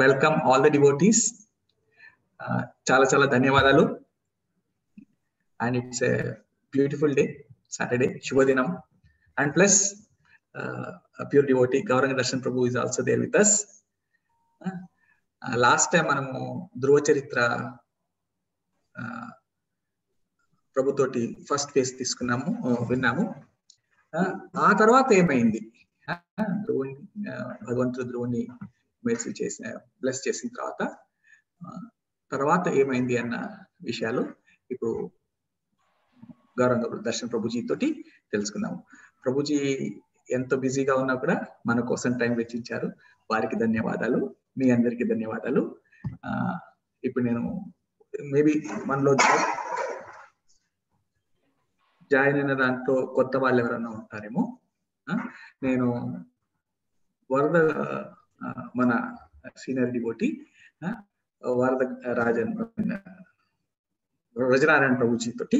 Welcome all the devotees. చాలా చాలా ధన్యవాదాలు. And it's a beautiful day, Saturday, శుభదినం. And plus pure devotee Gauranga Darshan Prabhu is also there with us. Last time మనము ధ్రువ చరిత్ర ప్రభుతోటి first phase తీసుకున్నాము, విన్నాము. ఆ తర్వాత ఏమైంది? ధ్రువుని భగవంతుడు ధ్రువుని బ్లెస్ చేసిన తర్వాత ఏమైంది అన్న విషయాలు ఇప్పుడు గౌరంగ దర్శన్ ప్రభుజీ తోటి తెలుసుకుందాము. ప్రభుజీ ఎంతో బిజీగా ఉన్నా కూడా మన కోసం టైం వెచ్చించారు. వారికి ధన్యవాదాలు, మీ అందరికీ ధన్యవాదాలు. ఇప్పుడు నేను మేబీ మనలో జాయిన్ అయిన దాంట్లో కొత్త వాళ్ళు ఎవరన్నా ఉంటారేమో. నేను వరద మన సీనియర్ డివోటీ వరద రజనారాయణ ప్రభుజీ తోటి,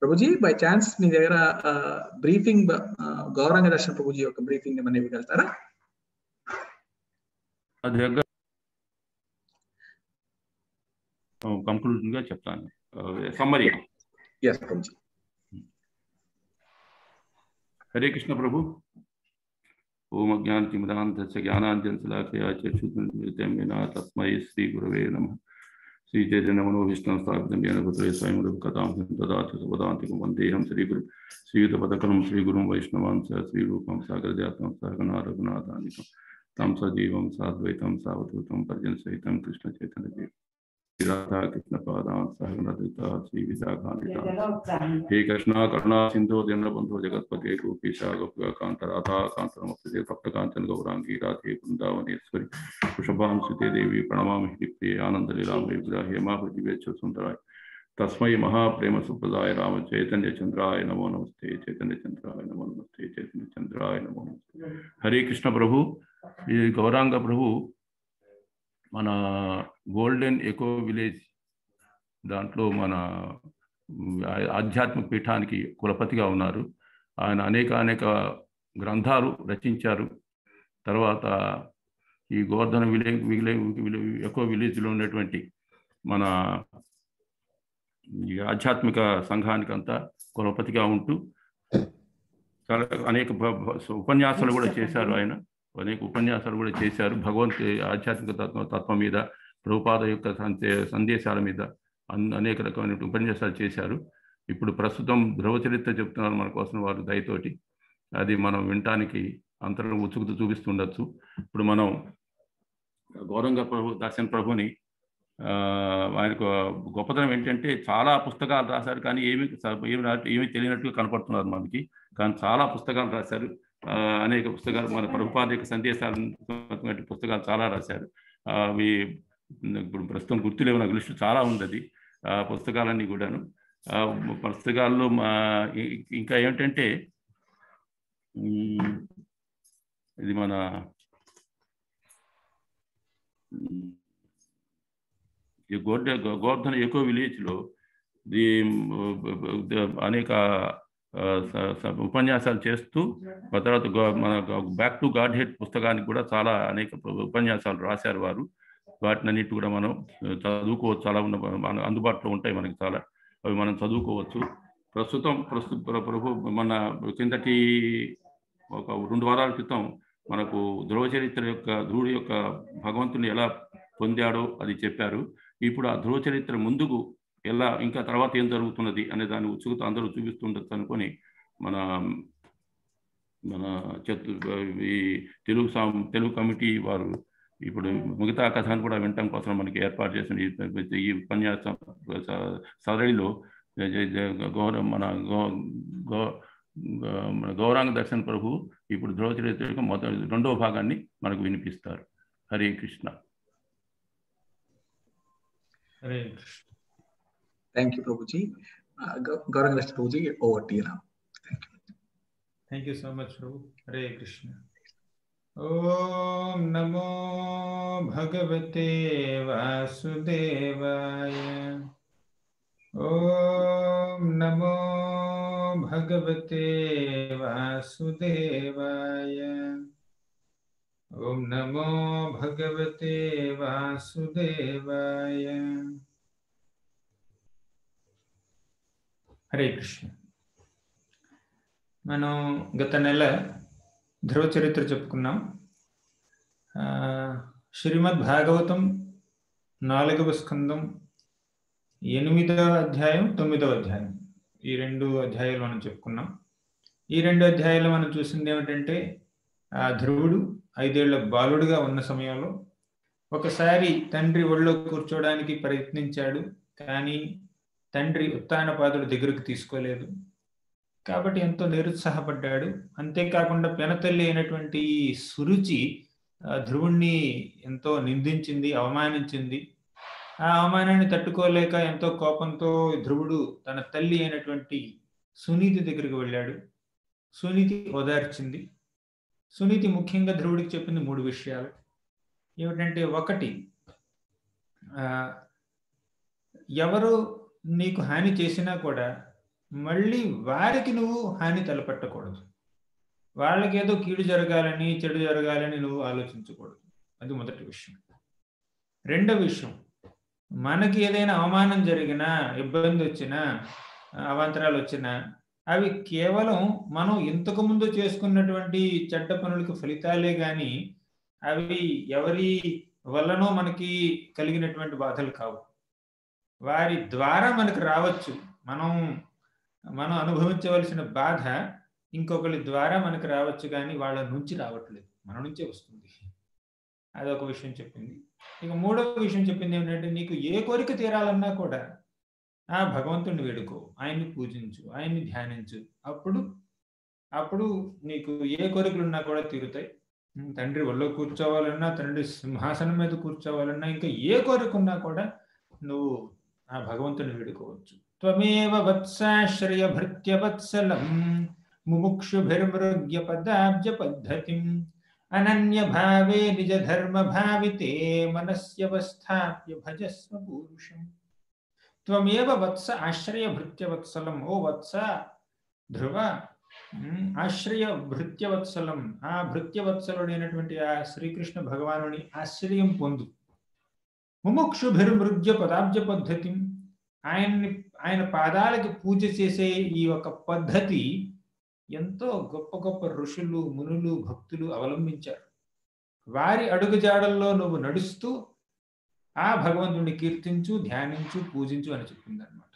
ప్రభుజీ బై ఛాన్స్ మీ దగ్గర బ్రీఫింగ్ గౌరంగ దర్శన్ ప్రభుజీ యొక్క బ్రీఫింగ్ ఏమన్నా ఇవ్వగలుగుతారా? కంక్లూజన్ గా చెప్తాను, సమ్మరీ. yes ప్రభుజీ. హరే కృష్ణ ప్రభు. ఓం అజ్ఞానతిమిరాంధస్య జ్ఞానాంజనశలాకయా చక్షుర్మిలితం येन తస్మై శ్రీ గురవే నమః. శ్రీ చైతన్య మనోభీష్టం స్థాపితం येन భూతలే స్వయం కథాం దదాతి సుపదాంతికం వందేహం శ్రీ గురు శ్రీయుతపదకరం శ్రీ గురుం వైష్ణవాంశ శ్రీ రూపం సాగరజాతం సహగణా రఘునాథానికం తం సజీవం సాద్వైతం సావధూతం పరిజన సహితం కృష్ణ చైతన్య राधा कृष्ण पादान सहगणा श्री विशाखान्विता हे कृष्णा करुणा सिंधु दीनबंधु जगतपते गोपीशा गोपिकांत राधा कांत नमस्ते तप्त कांचन गौरांगी राधे वृंदावनेश्वरी वृषभानुसुते देवी प्रणमामि प्रिय आनंद लीलामृत विग्रहे माधुर्य सुंदराय तस्मै महाप्रेम सुप्रदाय राम चैतन्य चंद्राय नमो नमस्ते चैतन्य चंद्राय नमो नमस्ते चैतन्य चंद्राय नमो नमस्ते. हरे कृष्ण प्रभु. ఈ గౌరాంగ ప్రభు మన గోల్డెన్ ఎకో విలేజ్ దాంట్లో మన ఆధ్యాత్మిక పీఠానికి కులపతిగా ఉన్నారు. ఆయన అనేక గ్రంథాలు రచించారు. తర్వాత ఈ గోవర్ధన ఎకో విలేజ్లో ఉన్నటువంటి మన ఆధ్యాత్మిక సంఘానికి అంతా కులపతిగా ఉంటూ చాలా అనేక ఉపన్యాసాలు కూడా చేశారు. ఆయన అనేక ఉపన్యాసాలు కూడా చేశారు. భగవంతు ఆధ్యాత్మిక తత్వం మీద, ప్రభుపాద యొక్క సందేశాల మీద అనేక రకమైన ఉపన్యాసాలు చేశారు. ఇప్పుడు ప్రస్తుతం ధ్రువ చరిత్ర చెప్తున్నారు మన కోసం వారు దయతోటి. అది మనం వినటానికి అంతరం ఉత్సుకత చూపిస్తుండొచ్చు. ఇప్పుడు మనం గౌరంగ ప్రభు దర్శన్ ప్రభుని ఆయనకు గొప్పతనం ఏంటంటే చాలా పుస్తకాలు రాశారు, కానీ ఏమి తెలియనట్టుగా కనపడుతున్నారు మనకి. కానీ చాలా పుస్తకాలు రాశారు, అనేక పుస్తకాలు మన ప్రభుపాద యొక్క సందేశాలు పుస్తకాలు చాలా రాశారు. అవి ఇప్పుడు ప్రస్తుతం గుర్తులేవు, నాకు లిస్టు చాలా ఉంది. అది పుస్తకాలన్నీ కూడాను. పుస్తకాల్లో ఇంకా ఏమిటంటే ఇది మన గోవర్ధన ఎకో విలేజ్లో అనేక ఉపన్యాసాలు చేస్తూ తర్వాత మన బ్యాక్ టు గాడ్ హెడ్ పుస్తకానికి కూడా చాలా అనేక ఉపన్యాసాలు రాశారు వారు. వాటిని అన్నిటి కూడా మనం చదువుకోవచ్చు. చాలా అందుబాటులో ఉంటాయి మనకి చాలా, అవి మనం చదువుకోవచ్చు. ప్రస్తుతం ప్రభు మన కిందటి ఒక 2 వారాల క్రితం మనకు ధ్రువ చరిత్ర యొక్క ధ్రువుడి యొక్క భగవంతుని ఎలా పొందాడో అది చెప్పారు. ఇప్పుడు ఆ ధ్రువ చరిత్ర ముందుకు ఎలా, ఇంకా తర్వాత ఏం జరుగుతున్నది అనే దాన్ని ఉత్సుకత అందరూ చూపిస్తుండొచ్చు అనుకొని మన ఈ తెలుగు కమిటీ వారు ఇప్పుడు మిగతా కథను కూడా వినటం కోసం మనకి ఏర్పాటు చేసిన ఈ ఉపన్యాస సరళిలో మన గౌరాంగ దర్శన్ ప్రభు ఇప్పుడు ధ్రువ చరిత్ర యొక్క 2వ భాగాన్ని మనకు వినిపిస్తారు. Hare Krishna. Hare Krishna. Thank you, Prabhuji. Gauranga Dashan Prabhuji, over to you now. Thank you. Thank you so much, Prabhu. Hare Krishna. Om Namo Bhagavate Vasudevaya. Om Namo Bhagavate Vasudevaya. ఓం నమో భగవతే వాసుదేవాయ. హరే కృష్ణ. మనం గత నెల ధ్రువ చరిత్ర చెప్పుకున్నాం. శ్రీమద్ భాగవతం 4వ స్కందం 8వ అధ్యాయం 9వ అధ్యాయం, ఈ 2 అధ్యాయాలు మనం చెప్పుకున్నాం. ఈ 2 అధ్యాయాలు మనం చూసింది ఏమిటంటే, ఆ ధ్రువుడు 5 ఏళ్ల బాలుడుగా ఉన్న సమయంలో ఒకసారి తండ్రి ఒళ్ళో కూర్చోవడానికి ప్రయత్నించాడు, కానీ తండ్రి ఉత్తానపాదుడు దగ్గరకు తీసుకోలేదు. కాబట్టి ఎంతో నిరుత్సాహపడ్డాడు. అంతేకాకుండా పెనతల్లి అయినటువంటి సురుచి ధ్రువుణ్ణి ఎంతో నిందించింది, అవమానించింది. ఆ అవమానాన్ని తట్టుకోలేక ఎంతో కోపంతో ధ్రువుడు తన తల్లి అయినటువంటి సునీతి దగ్గరికి వెళ్ళాడు. సునీతి ఓదార్చింది. సునీతి ముఖ్యంగా ధ్రువుడికి చెప్పింది 3 విషయాలు. ఏమిటంటే, 1, ఎవరు నీకు హాని చేసినా కూడా మళ్ళీ వారికి నువ్వు హాని తలపెట్టకూడదు. వాళ్ళకి ఏదో కీడు జరగాలని, చెడు జరగాలని నువ్వు ఆలోచించకూడదు. అది మొదటి విషయం. 2వ విషయం, మనకి ఏదైనా అవమానం జరిగినా, ఇబ్బంది వచ్చినా, అవాంతరాలు వచ్చినా అవి కేవలం మనం ఇంతకు ముందు చేసుకున్నటువంటి చెడ్డ పనులకు ఫలితాలే గాని అవి ఎవరి వల్లనో మనకి కలిగినటువంటి బాధలు కావు. వారి ద్వారా మనకు రావచ్చు. మనం అనుభవించవలసిన బాధ ఇంకొకరి ద్వారా మనకు రావచ్చు, కానీ వాళ్ళ నుంచి రావట్లేదు, మన నుంచే వస్తుంది. అదొక విషయం చెప్పింది. ఇక 3వ విషయం చెప్పింది ఏమిటంటే, నీకు ఏ కోరిక తీరాలన్నా కూడా ఆ భగవంతుడిని వేడుకో, ఆయన్ని పూజించు, ఆయన్ని ధ్యానించు. అప్పుడు నీకు ఏ కోరికలున్నా కూడా తీరుతాయి. తండ్రి ఒళ్ళో కూర్చోవాలన్నా, తండ్రి సింహాసనం మీద కూర్చోవాలన్నా, ఇంకా ఏ కోరిక ఉన్నా కూడా నువ్వు ఆ భగవంతుని వేడుకోవచ్చు. త్వమేవ వత్సాశ్రయ భృత్య వత్సలం ముముక్షుభిర్మృగ్య పదాబ్జ పద్ధతిం అనన్య భావే నిజ ధర్మ భావితే మనస్యవస్థాప్య భజస్వ పూరుషం. త్వమేవ వత్స ఆశ్రయ భృత్య వత్సలం. ఓ వత్స ధ్రువ, ఆశ్రయ భృత్య వత్సలం, ఆ భృత్యవత్సలుడైనటువంటి ఆ శ్రీకృష్ణ భగవానుని ఆశ్రయం పొందు. ముముక్షుభిర్మృగ్య పదాబ్జ పద్ధతి, ఆయన పాదాలకి పూజ చేసే ఈ ఒక పద్ధతి ఎంతో గొప్ప గొప్ప ఋషులు, మునులు, భక్తులు అవలంబించారు. వారి అడుగుజాడల్లో నువ్వు నడుస్తూ ఆ భగవంతుడిని కీర్తించు, ధ్యానించు, పూజించు అని చెప్పింది అనమాట.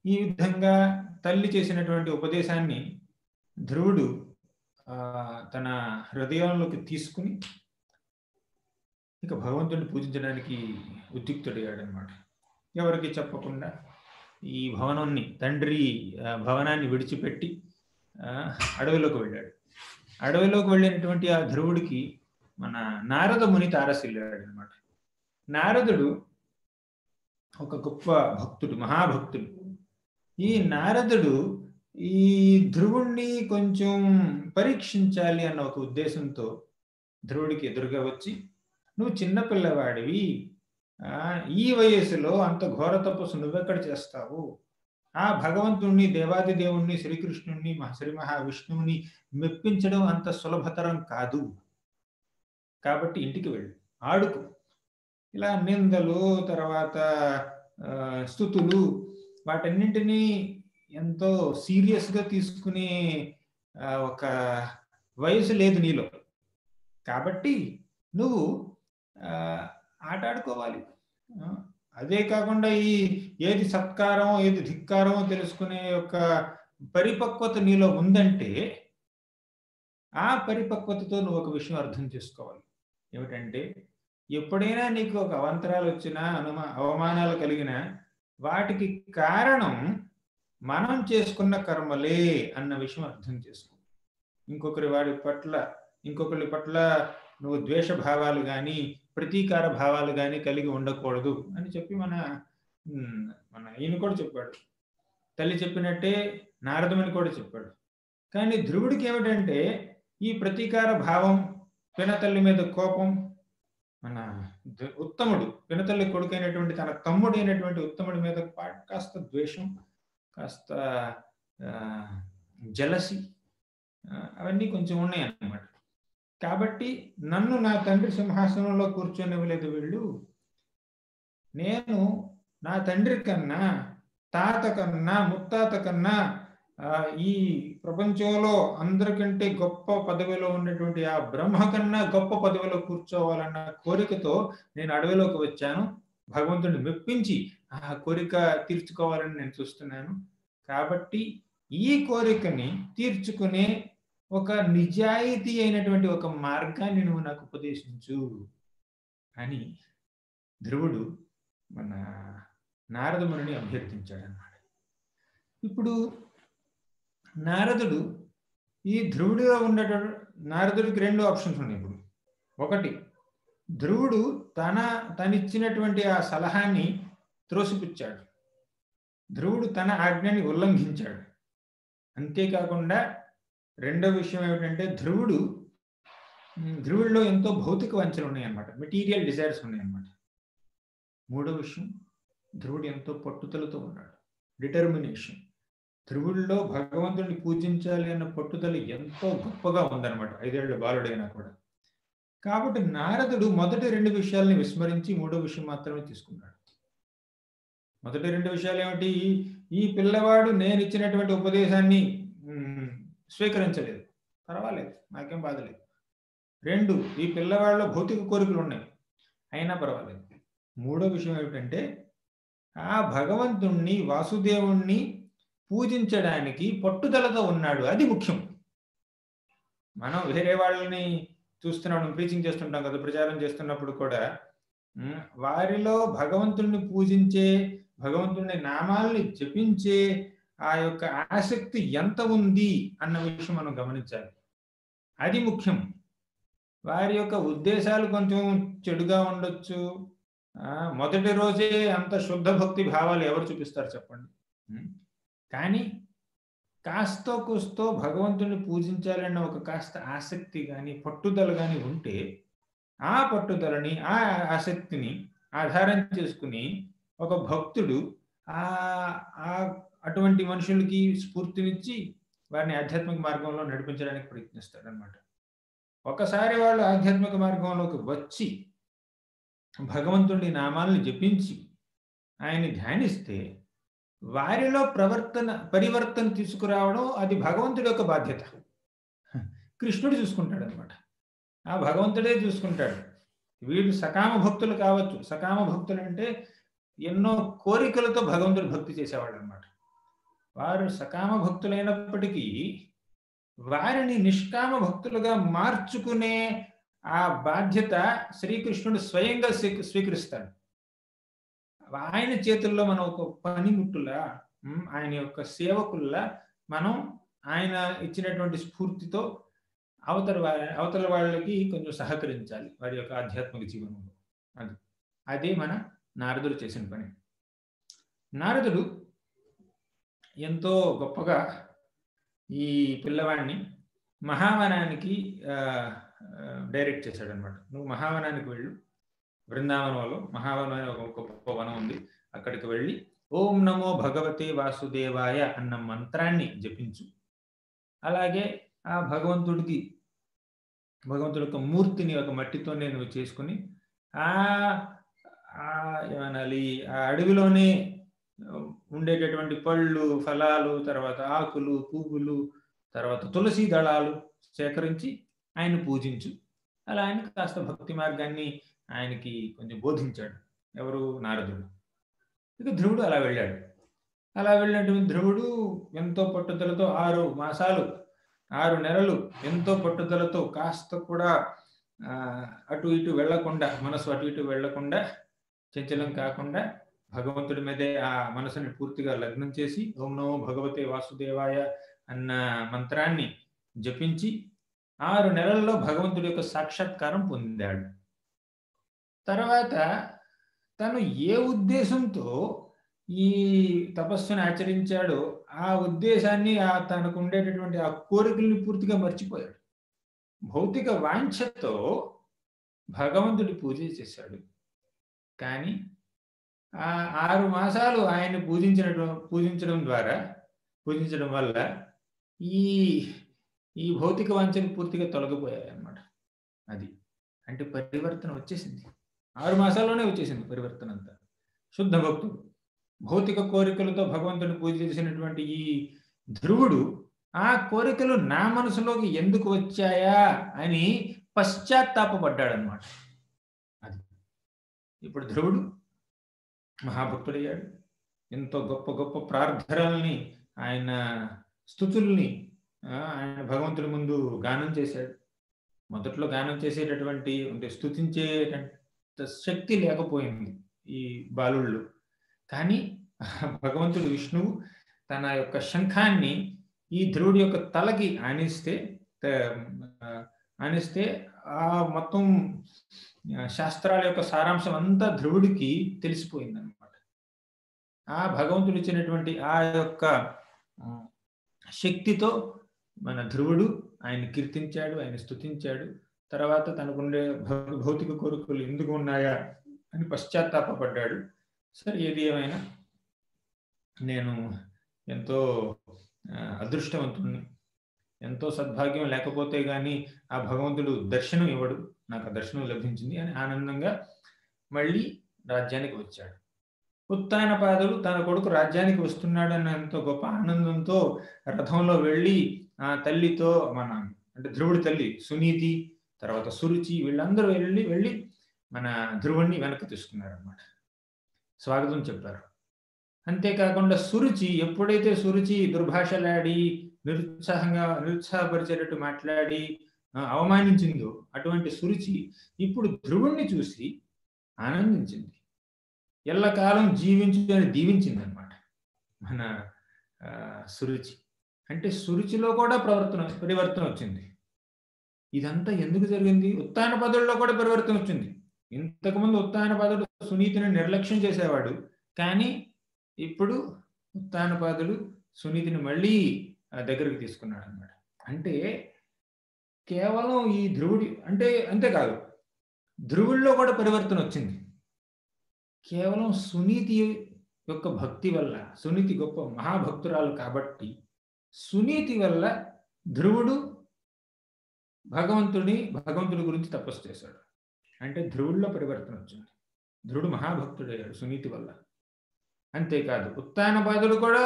ఈ విధంగా తల్లి చేసినటువంటి ఉపదేశాన్ని ధ్రువుడు తన హృదయంలోకి తీసుకుని ఇక భగవంతుడిని పూజించడానికి ఉద్యుక్తుడయ్యాడనమాట. ఎవరికి చెప్పకుండా ఈ తండ్రి భవనాన్ని విడిచిపెట్టి అడవిలోకి వెళ్ళాడు. అడవిలోకి వెళ్ళినటువంటి ఆ ధ్రువుడికి మన నారద ముని తారసిల్లాడు అనమాట. నారదుడు ఒక గొప్ప భక్తుడు, మహాభక్తుడు. ఈ నారదుడు ఈ ధ్రువుణ్ణి కొంచెం పరీక్షించాలి అన్న ఒక ఉద్దేశంతో ధ్రువుడికి ఎదురుగా వచ్చి, నువ్వు చిన్నపిల్లవాడివి, ఈ వయసులో అంత ఘోర తపస్సు నువ్వెక్కడ చేస్తావు? ఆ భగవంతుణ్ణి, దేవాది దేవుణ్ణి, శ్రీకృష్ణుణ్ణి, శ్రీ మహావిష్ణువుని మెప్పించడం అంత సులభతరం కాదు. కాబట్టి ఇంటికి వెళ్ళు, ఆడుకు. ఇలా నిందలు, తర్వాత స్తుతులు, వాటన్నింటినీ ఎంతో సీరియస్గా తీసుకునే ఒక వయసు లేదు నీలో. కాబట్టి నువ్వు ఆటాడుకోవాలి. అదే కాకుండా ఏది సత్కారం, ఏది ధిక్కారమో తెలుసుకునే ఒక పరిపక్వత నీలో ఉందంటే, ఆ పరిపక్వతతో నువ్వు ఒక విషయం అర్థం చేసుకోవాలి. ఏమిటంటే, ఎప్పుడైనా నీకు ఒక అవాంతరాలు వచ్చినా, అవమానాలు కలిగినా వాటికి కారణం మనం చేసుకున్న కర్మలే అన్న విషయం అర్థం చేసుకో. ఇంకొకరి పట్ల నువ్వు ద్వేష భావాలు కానీ, ప్రతీకార భావాలు కానీ కలిగి ఉండకూడదు అని చెప్పి మన ఈయన కూడా చెప్పాడు. తల్లి చెప్పినట్టే నారదముని కూడా చెప్పాడు. కానీ ధ్రువుడికి ఏమిటంటే, ఈ ప్రతీకార భావం, పినతల్లి మీద కోపం, మన ఉత్తముడు, పినతల్లి కొడుకైనటువంటి తన తమ్ముడైనటువంటి ఉత్తముడి మీద కాస్త ద్వేషం, కాస్త జలసి, అవన్నీ కొంచెం ఉన్నాయి అన్నమాట. కాబట్టి నన్ను నా తండ్రి సింహాసనంలో కూర్చొనివ్వలేదు వీళ్ళు, నేను నా తండ్రి కన్నా, తాత కన్నా, ముత్తాత కన్నా ఈ ప్రపంచంలో అందరికంటే గొప్ప పదవిలో ఉన్నటువంటి ఆ బ్రహ్మ కన్నా గొప్ప పదవిలో కూర్చోవాలన్న కోరికతో నేను అడవిలోకి వచ్చాను. భగవంతుడిని మెప్పించి ఆ కోరిక తీర్చుకోవాలని నేను చూస్తున్నాను. కాబట్టి ఈ కోరికని తీర్చుకునే ఒక నిజాయితీ అయినటువంటి ఒక మార్గాన్ని నువ్వు నాకు ఉపదేశించు అని ధ్రువుడు మన నారద మునిని అభ్యర్థించాడు అన్నమాట. ఇప్పుడు నారదుడు ఈ ధ్రువుడిగా ఉండేటప్పుడు నారదుడికి 2 ఆప్షన్స్ ఉన్నాయి. ఇప్పుడు ఒకటి, ధ్రువుడు తనిచ్చినటువంటి ఆ సలహాన్ని త్రోసిపుచ్చాడు, ధ్రువుడు తన ఆజ్ఞని ఉల్లంఘించాడు. అంతేకాకుండా రెండో విషయం ఏమిటంటే ధ్రువుడిలో ఎంతో భౌతిక వాంఛలు ఉన్నాయన్నమాట, మెటీరియల్ డిజైర్స్ ఉన్నాయన్నమాట. మూడో విషయం, ధ్రువుడు ఎంతో పట్టుదలతో ఉన్నాడు, డిటర్మినేషన్. ధ్రువుడిలో భగవంతుడిని పూజించాలి అన్న పట్టుదల ఎంతో గొప్పగా ఉందన్నమాట, 5 ఏళ్ల బాలుడైనా కూడా. కాబట్టి నారదుడు మొదటి 2 విషయాల్ని విస్మరించి మూడో విషయం మాత్రమే తీసుకున్నాడు. మొదటి 2 విషయాలు ఏమిటి? ఈ పిల్లవాడు నేను ఇచ్చినటువంటి ఉపదేశాన్ని స్వీకరించలేదు, పర్వాలేదు, నాకేం బాధ లేదు. 2, ఈ పిల్లవాడిలో భౌతిక కోరికలు ఉన్నాయి, అయినా పర్వాలేదు. మూడో విషయం ఏమిటంటే ఆ భగవంతుణ్ణి, వాసుదేవుణ్ణి పూజించడానికి పట్టుదలతో ఉన్నాడు, అది ముఖ్యం. మనం వేరే వాళ్ళని చూస్తున్నాం, ప్రీచింగ్ చేస్తుంటాం కదా, ప్రచారం చేస్తున్నప్పుడు కూడా వారిలో భగవంతుణ్ణి పూజించే, భగవంతుని నామాల్ని జపించే ఆ యొక్క ఆసక్తి ఎంత ఉంది అన్న విషయం మనం గమనించాలి, అది ముఖ్యం. వారి యొక్క ఉద్దేశాలు కొంచెం చెడుగా ఉండొచ్చు, మొదటి రోజే అంత శుద్ధ భక్తి భావాలు ఎవరు చూపిస్తారు చెప్పండి. కానీ కాస్తో కూస్తో భగవంతుని పూజించాలన్న ఒక కాస్త ఆసక్తి కానీ పట్టుదల కానీ ఉంటే, ఆ పట్టుదలని, ఆ ఆసక్తిని ఆధారం చేసుకుని ఒక భక్తుడు అటువంటి మనుషులకి స్ఫూర్తినిచ్చి వారిని ఆధ్యాత్మిక మార్గంలో నడిపించడానికి ప్రయత్నిస్తాడనమాట. ఒకసారి వాళ్ళు ఆధ్యాత్మిక మార్గంలోకి వచ్చి భగవంతుడి నామాలను జపించి ఆయన్ని ధ్యానిస్తే వారిలో పరివర్తన తీసుకురావడం అది భగవంతుడి యొక్క బాధ్యత. కృష్ణుడు చూసుకుంటాడు అనమాట, ఆ భగవంతుడే చూసుకుంటాడు. వీళ్ళు సకామ భక్తులు కావచ్చు, సకామ భక్తులు అంటే ఎన్నో కోరికలతో భగవంతుడు భక్తి చేసేవాడు అనమాట. వారు సకామ భక్తులైనప్పటికీ వారిని నిష్కామ భక్తులుగా మార్చుకునే ఆ బాధ్యత శ్రీకృష్ణుడు స్వయంగా స్వీకరిస్తాడు. ఆయన చేతుల్లో మనం ఒక పనిముట్టులా, ఆయన యొక్క సేవకుల్లా మనం ఆయన ఇచ్చినటువంటి స్ఫూర్తితో అవతల వాళ్ళకి కొంచెం సహకరించాలి వారి యొక్క ఆధ్యాత్మిక జీవనంలో. అదే మన నారదుడు చేసిన పని. నారదుడు ఎంతో గొప్పగా ఈ పిల్లవాడిని మహావనానికి డైరెక్ట్ చేశాడు అనమాట. నువ్వు మహావనానికి వెళ్ళు, బృందావనంలో మహావనం అనే ఒక గొప్ప వనం ఉంది, అక్కడికి వెళ్ళి ఓం నమో భగవతే వాసుదేవాయ అన్న మంత్రాన్ని జపించు. అలాగే ఆ భగవంతుడి యొక్క మూర్తిని ఒక మట్టితోనే నువ్వు చేసుకుని ఏమనాలి, ఆ అడవిలోనే ఉండేటటువంటి పళ్ళు, ఫలాలు, తర్వాత ఆకులు, పువ్వులు, తర్వాత తులసి దళాలు సేకరించి ఆయన పూజించు. అలా ఆయన కాస్త భక్తి మార్గాన్ని ఆయనకి కొంచెం బోధించాడు. ఎవరు? నారదుడు. ఇక ధ్రువుడు అలా వెళ్ళాడు. అలా వెళ్ళినటువంటి ధ్రువుడు ఎంతో పట్టుదలతో 6 మాసాలు 6 నెలలు ఎంతో పట్టుదలతో కాస్త కూడా అటు ఇటు వెళ్లకుండా, మనసు అటు ఇటు వెళ్లకుండా, చంచలం కాకుండా భగవంతుడి మీదే ఆ మనసుని పూర్తిగా లగ్నం చేసి ఓం నమో భగవతే వాసుదేవాయ అన్న మంత్రాన్ని జపించి 6 నెలల్లో భగవంతుడి యొక్క సాక్షాత్కారం పొందాడు. తర్వాత తను ఏ ఉద్దేశంతో ఈ తపస్సును ఆచరించాడో ఆ ఉద్దేశాన్ని, తనకు ఉండేటటువంటి ఆ కోరికల్ని పూర్తిగా మర్చిపోయాడు. భౌతిక వాంఛతో భగవంతుడి పూజ చేశాడు. కానీ ఆ 6 మాసాలు ఆయన్ని పూజించడం వల్ల ఈ భౌతిక వాంఛలు పూర్తిగా తొలగిపోయాయి అన్నమాట. అది అంటే పరివర్తన వచ్చేసింది. 6 మాసాల్లోనే వచ్చేసింది పరివర్తన అంతా. శుద్ధ భక్తుడు భౌతిక కోరికలతో భగవంతుని పూజ చేసినటువంటి ఈ ధ్రువుడు ఆ కోరికలు నా మనసులోకి ఎందుకు వచ్చాయా అని పశ్చాత్తాపడ్డాడనమాట. అది ఇప్పుడు ధ్రువుడు మహాభక్తుడయ్యాడు. ఎంతో గొప్ప గొప్ప ప్రార్థనల్ని, ఆయన స్తుతుల్ని ఆయన భగవంతుడి ముందు గానం చేశాడు. మొదట్లో గానం చేసేటటువంటి అంటే స్తుతించేటంత శక్తి లేకపోయింది ఈ బాలుళ్ళు. కానీ భగవంతుడు విష్ణువు తన యొక్క శంఖాన్ని ఈ ధ్రువుడి యొక్క తలకి ఆనిస్తే ఆ మొత్తం శాస్త్రాల యొక్క సారాంశం అంతా ధ్రువుడికి తెలిసిపోయింది అనమాట. ఆ భగవంతుడు ఇచ్చినటువంటి ఆ యొక్క శక్తితో మన ధ్రువుడు ఆయన కీర్తించాడు, ఆయన స్తుతించాడు. తర్వాత తనకుండే భౌతిక కోరికలు ఎందుకు ఉన్నాయా అని పశ్చాత్తాపడ్డాడు. సరే, ఏది ఏమైనా నేను ఎంతో అదృష్టవంతుడిని, ఎంతో సద్భాగ్యం లేకపోతే కానీ ఆ భగవంతుడు దర్శనం ఇవ్వడు, నాకు ఆ దర్శనం లభించింది అని ఆనందంగా మళ్ళీ రాజ్యానికి వచ్చాడు. ఉత్తానపాదుడు తన కొడుకు రాజ్యానికి వస్తున్నాడు అన్న ఎంతో గొప్ప ఆనందంతో రథంలో వెళ్ళి ఆ తల్లితో అంటే ధ్రువుడి తల్లి సునీతి, తర్వాత సురుచి, వీళ్ళందరూ వెళ్ళి మన ధ్రువుణ్ణి వెనక్కి తీసుకున్నారు అన్నమాట. స్వాగతం చెప్పారు. అంతేకాకుండా సురుచి, ఎప్పుడైతే సురుచి దుర్భాషలాడి నిరుత్సాహపరిచేటట్టు మాట్లాడి అవమానించిందో అటువంటి సురుచి ఇప్పుడు ధ్రువుణ్ణి చూసి ఆనందించింది. ఎల్లకాలం జీవించు అని దీవించింది అనమాట మన సురుచి. అంటే సురుచిలో కూడా పరివర్తన వచ్చింది. ఇదంతా ఎందుకు జరిగింది? ఉత్తానపాదుల్లో కూడా పరివర్తన వచ్చింది. ఇంతకుముందు ఉత్తానపాదుడు సునీతిని నిర్లక్ష్యం చేసేవాడు, కానీ ఇప్పుడు ఉత్తానపాదుడు సునీతిని మళ్ళీ దగ్గరికి తీసుకున్నాడు అన్నమాట. అంటే కేవలం ఈ ధ్రువుడి అంతేకాదు, ధ్రువుల్లో కూడా పరివర్తన వచ్చింది. కేవలం సునీతి యొక్క భక్తి వల్ల, సునీతి గొప్ప మహాభక్తురాలు కాబట్టి సునీతి వల్ల ధ్రువుడు భగవంతుడి గురించి తపస్సు చేశాడు. అంటే ధ్రువుల్లో పరివర్తన వచ్చింది. ధ్రువుడు మహాభక్తుడయ్యాడు సునీతి వల్ల. అంతేకాదు ఉత్తానపాదుడు కూడా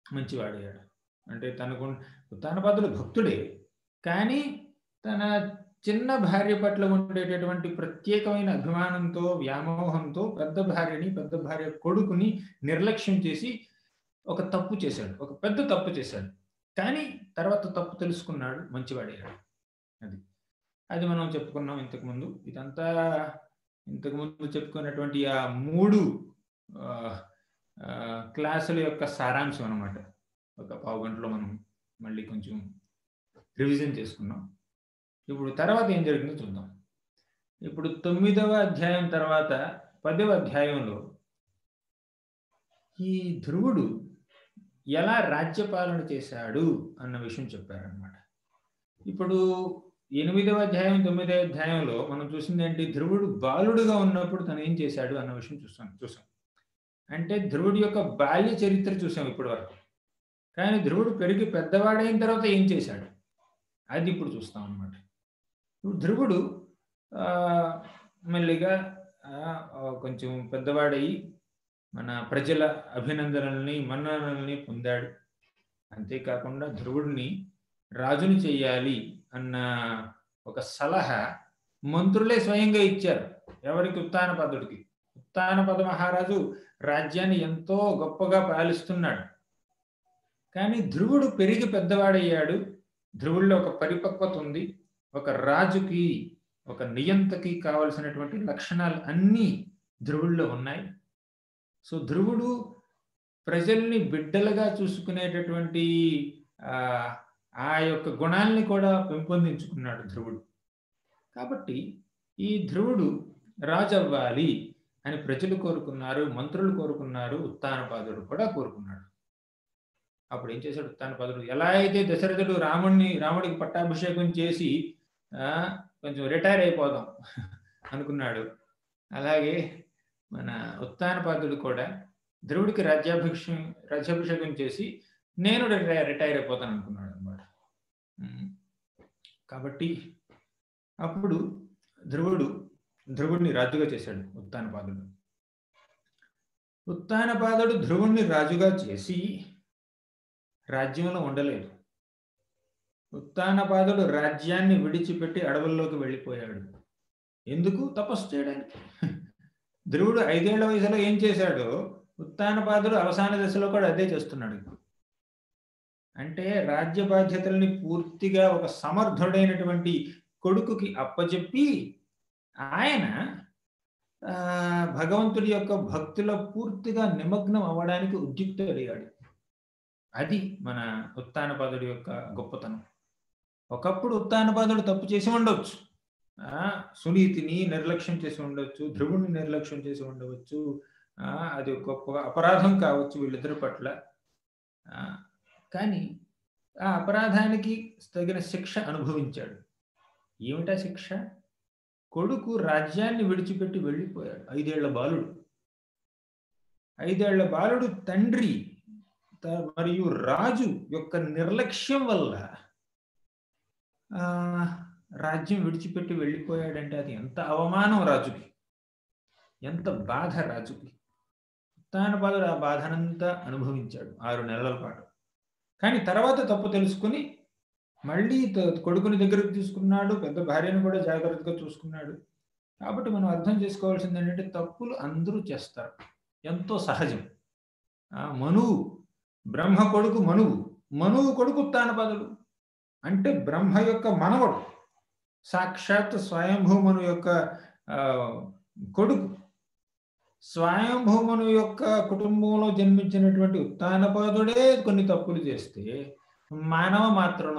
మంచివాడయ్యాడు. అంటే ఉత్తానపాదుడు భక్తుడే, కానీ తన చిన్న భార్య పట్ల ఉండేటటువంటి ప్రత్యేకమైన అభిమానంతో, వ్యామోహంతో పెద్ద భార్య కొడుకుని నిర్లక్ష్యం చేసి ఒక పెద్ద తప్పు చేశాడు. కానీ తర్వాత తప్పు తెలుసుకున్నాడు, మంచివాడయ్యాడు. అది మనం చెప్పుకున్నాం ఇంతకుముందు. ఇదంతా ఇంతకుముందు చెప్పుకున్నటువంటి ఆ 3 క్లాసుల యొక్క సారాంశం అన్నమాట. ఒక పావు గంటలో మనం మళ్ళీ కొంచెం రివిజన్ చేసుకున్నాం. ఇప్పుడు తర్వాత ఏం జరిగిందో చూద్దాం. ఇప్పుడు 9వ అధ్యాయం తర్వాత 10వ అధ్యాయంలో ఈ ధ్రువుడు ఎలా రాజ్యపాలన చేశాడు అన్న విషయం చెప్పారనమాట. ఇప్పుడు 8వ అధ్యాయం 9వ అధ్యాయంలో మనం చూసింది ఏంటి? ధ్రువుడు బాలుడుగా ఉన్నప్పుడు తను ఏం చేశాడు అన్న విషయం చూసాం. అంటే ధ్రువుడి యొక్క బాల్య చరిత్ర చూసాం ఇప్పటి వరకు. కానీ ధ్రువుడు పెరిగి పెద్దవాడైన తర్వాత ఏం చేశాడు అది ఇప్పుడు చూస్తాం అన్నమాట. ఇప్పుడు ధ్రువుడు మెల్లిగా కొంచెం పెద్దవాడయి మన ప్రజల అభినందనల్ని, మన్ననల్ని పొందాడు. అంతేకాకుండా ధ్రువుడిని రాజుని చెయ్యాలి అన్న ఒక సలహా మంత్రులే స్వయంగా ఇచ్చారు. ఎవరికి? ఉత్తానపాదుడికి. ఉత్తానపాద మహారాజు రాజ్యాన్ని ఎంతో గొప్పగా పాలిస్తున్నాడు. కానీ ధ్రువుడు పెరిగి పెద్దవాడయ్యాడు. ధ్రువుల్లో ఒక పరిపక్వత ఉంది. ఒక రాజుకి, ఒక నియంతకి కావలసినటువంటి లక్షణాలు అన్నీ ధ్రువుల్లో ఉన్నాయి. సో ధ్రువుడు ప్రజల్ని బిడ్డలుగా చూసుకునేటటువంటి ఆ యొక్క గుణాలని కూడా పెంపొందించుకున్నాడు ధ్రువుడు. కాబట్టి ఈ ధ్రువుడు రాజు అవ్వాలి అని ప్రజలు కోరుకున్నారు, మంత్రులు కోరుకున్నారు, ఉత్తానపాదుడు కూడా కోరుకున్నాడు. అప్పుడు ఏం చేశాడు ఉత్తానపాదుడు? ఎలా అయితే దశరథుడు రాముడికి పట్టాభిషేకం చేసి కొంచెం రిటైర్ అయిపోదాం అనుకున్నాడు, అలాగే మన ఉత్తానపాదుడు కూడా ధ్రువుడికి రాజ్యాభిషేకం చేసి నేను రిటైర్ అయిపోతాను అనుకున్నాడు అన్నమాట. కాబట్టి అప్పుడు ధ్రువుడిని రాజుగా చేశాడు ఉత్తానపాదుడు. ఉత్తానపాదుడు ధ్రువుణ్ణి రాజుగా చేసి రాజ్యంలో ఉండలేదు. ఉత్తానపాదుడు రాజ్యాన్ని విడిచిపెట్టి అడవుల్లోకి వెళ్ళిపోయాడు. ఎందుకు? తపస్సు చేయడానికి. ధ్రువుడు 5 ఏళ్ల వయసులో ఏం చేశాడో ఉత్తానపాదుడు అవసాన దశలో కూడా అదే చేస్తున్నాడు. అంటే రాజ్య బాధ్యతల్ని పూర్తిగా ఒక సమర్థుడైనటువంటి కొడుకుకి అప్పచెప్పి ఆయన భగవంతుడి యొక్క భక్తిలో పూర్తిగా నిమగ్నం అవ్వడానికి ఉద్యుక్తుడయ్యాడు. అది మన ఉత్తానపాదుడి యొక్క గొప్పతనం. ఒకప్పుడు ఉత్తానపాదుడు తప్పు చేసి ఉండవచ్చు, సునీతిని నిర్లక్ష్యం చేసి ఉండవచ్చు, ధ్రువుడిని నిర్లక్ష్యం చేసి ఉండవచ్చు, అది గొప్ప అపరాధం కావచ్చు వీళ్ళిద్దరి పట్ల. కానీ ఆ అపరాధానికి తగిన శిక్ష అనుభవించాడు. ఏమిటా శిక్ష? కొడుకు రాజ్యాన్ని విడిచిపెట్టి వెళ్ళిపోయాడు. 5 ఏళ్ల బాలుడు. 5 ఏళ్ల బాలుడు తండ్రి మరియు రాజు యొక్క నిర్లక్ష్యం వల్ల రాజ్యం విడిచిపెట్టి వెళ్ళిపోయాడంటే అది ఎంత అవమానం రాజుకి, ఎంత బాధ రాజుకి. ఉత్తానపాదుడు ఆ బాధనంతా అనుభవించాడు 6 నెలల పాటు. కానీ తర్వాత తప్పు తెలుసుకుని మళ్ళీ కొడుకుని దగ్గరకు తీసుకున్నాడు, పెద్ద భార్యను కూడా జాగ్రత్తగా చూసుకున్నాడు. కాబట్టి మనం అర్థం చేసుకోవాల్సింది ఏంటంటే తప్పులు అందరూ చేస్తారు, ఎంతో సహజం. మనువు బ్రహ్మ కొడుకు మనువు కొడుకు ఉత్తానపాదుడు అంటే బ్రహ్మ యొక్క మనవడు, సాక్షాత్ స్వయంభూమను యొక్క కొడుకు. స్వయంభూమను యొక్క కుటుంబంలో జన్మించినటువంటి ఉత్తానపాదుడే కొన్ని తప్పులు చేస్తే మానవ మాత్రం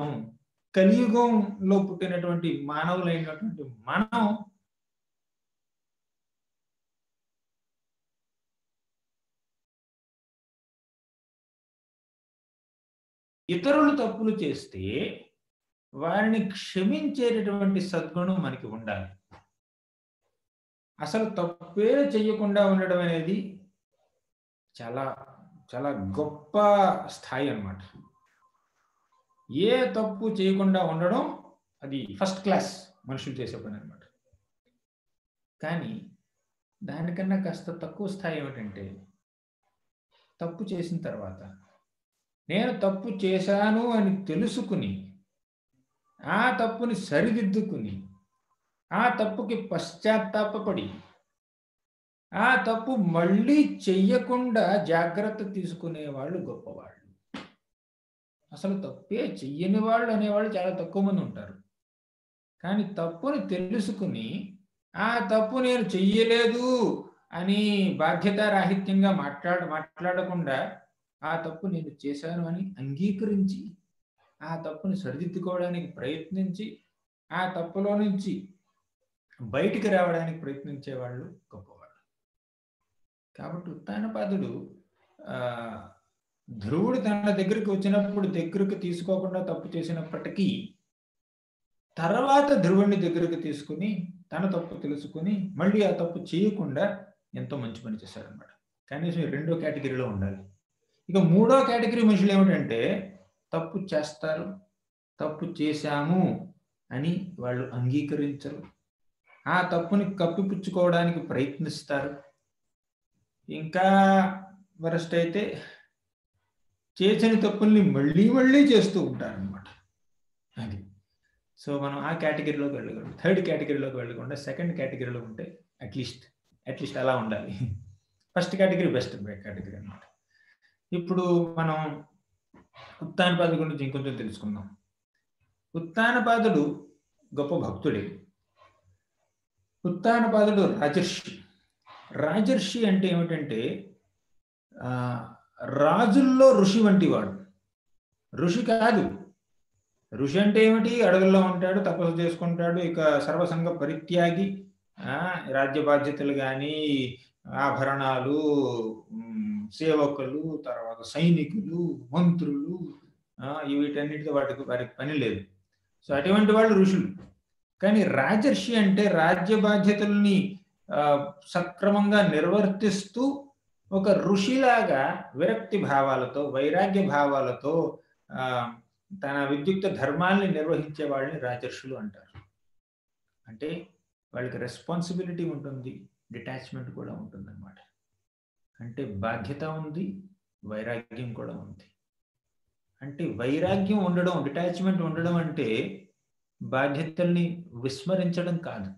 కలియుగంలో పుట్టినటువంటి మానవులైనటువంటి మనం ఇతరులు తప్పులు చేస్తే వారిని క్షమించేటటువంటి సద్గుణం మనకి ఉండాలి. అసలు తప్పే చెయ్యకుండా ఉండడం అనేది చాలా చాలా గొప్ప స్థాయి అన్నమాట. ఏ తప్పు చేయకుండా ఉండడం అది ఫస్ట్ క్లాస్ మనుషులు చేసే పని అనమాట. కానీ దానికన్నా కాస్త తక్కువ స్థాయి ఏమిటంటే తప్పు చేసిన తర్వాత నేను తప్పు చేశాను అని తెలుసుకుని ఆ తప్పుని సరిదిద్దుకుని ఆ తప్పుకి పశ్చాత్తాపపడి ఆ తప్పు మళ్ళీ చెయ్యకుండా జాగ్రత్త తీసుకునే వాళ్ళు గొప్పవాళ్ళు. అసలు తప్పే చెయ్యని వాళ్ళు అనేవాళ్ళు చాలా తక్కువ మంది ఉంటారు. కానీ తప్పుని తెలుసుకుని ఆ తప్పు నేను చెయ్యలేదు అని బాధ్యతారాహిత్యంగా మాట్లాడకుండా ఆ తప్పు నేను చేశాను అని అంగీకరించి ఆ తప్పుని సరిదిద్దుకోవడానికి ప్రయత్నించి ఆ తప్పులో నుంచి బయటికి రావడానికి ప్రయత్నించే వాళ్ళు గొప్పవాళ్ళు. కాబట్టి ఉత్తానపాదుడు ధ్రువుడు తన దగ్గరికి వచ్చినప్పుడు దగ్గరకు తీసుకోకుండా తప్పు చేసినప్పటికీ తర్వాత ధ్రువుడిని దగ్గరకు తీసుకుని తన తప్పు తెలుసుకుని మళ్ళీ ఆ తప్పు చేయకుండా ఎంతో మంచి పని చేశారనమాట. కనీసం 2వ కేటగిరీలో ఉండాలి. ఇక 3వ కేటగిరీ మనుషులు ఏమిటంటే తప్పు చేస్తారు, తప్పు చేశాము అని వాళ్ళు అంగీకరించరు, ఆ తప్పుని కప్పిపుచ్చుకోవడానికి ప్రయత్నిస్తారు. ఇంకా వరస్ట్ అయితే చేసిన తప్పుల్ని మళ్ళీ మళ్ళీ చేస్తూ ఉంటారనమాట. అది సో మనం ఆ కేటగిరీలోకి వెళ్ళకూడదు. 3rd కేటగిరీలోకి వెళ్ళకుండా 2nd కేటగిరీలో ఉంటే అట్లీస్ట్ అలా ఉండాలి. ఫస్ట్ కేటగిరీ బెస్ట్ కేటగిరీ అనమాట. ఇప్పుడు మనం ఉత్తానపాదుడి గురించి ఇంకొంచెం తెలుసుకుందాం. ఉత్తానపాదుడు గొప్ప భక్తుడే. ఉత్తానపాదుడు రాజర్షి అంటే ఏమిటంటే రాజుల్లో ఋషి వంటి వాడు. ఋషి కాదు, ఋషి అంటే ఏమిటి? అడవుల్లో ఉంటాడు, తపస్సు చేసుకుంటాడు, ఇక సర్వసంగ పరిత్యాగి, రాజ్య బాధ్యతలు కానీ ఆభరణాలు, సేవకులు, తర్వాత సైనికులు, మంత్రులు, వీటన్నిటితో వారికి పని లేదు. సో అటువంటి వాళ్ళు ఋషులు. కానీ రాజర్షి అంటే రాజ్య బాధ్యతల్ని సక్రమంగా నిర్వర్తిస్తూ ఒక ఋషిలాగా విరక్తి భావాలతో, వైరాగ్య భావాలతో తన విద్యుక్త ధర్మాల్ని నిర్వహించే వాళ్ళని రాజర్షులు అంటారు. అంటే వాళ్ళకి రెస్పాన్సిబిలిటీ ఉంటుంది, డిటాచ్మెంట్ కూడా ఉంటుంది అన్నమాట. అంటే బాధ్యత ఉంది, వైరాగ్యం కూడా ఉంది. అంటే వైరాగ్యం ఉండడం, డిటాచ్మెంట్ ఉండడం అంటే బాధ్యతల్ని విస్మరించడం కాదు.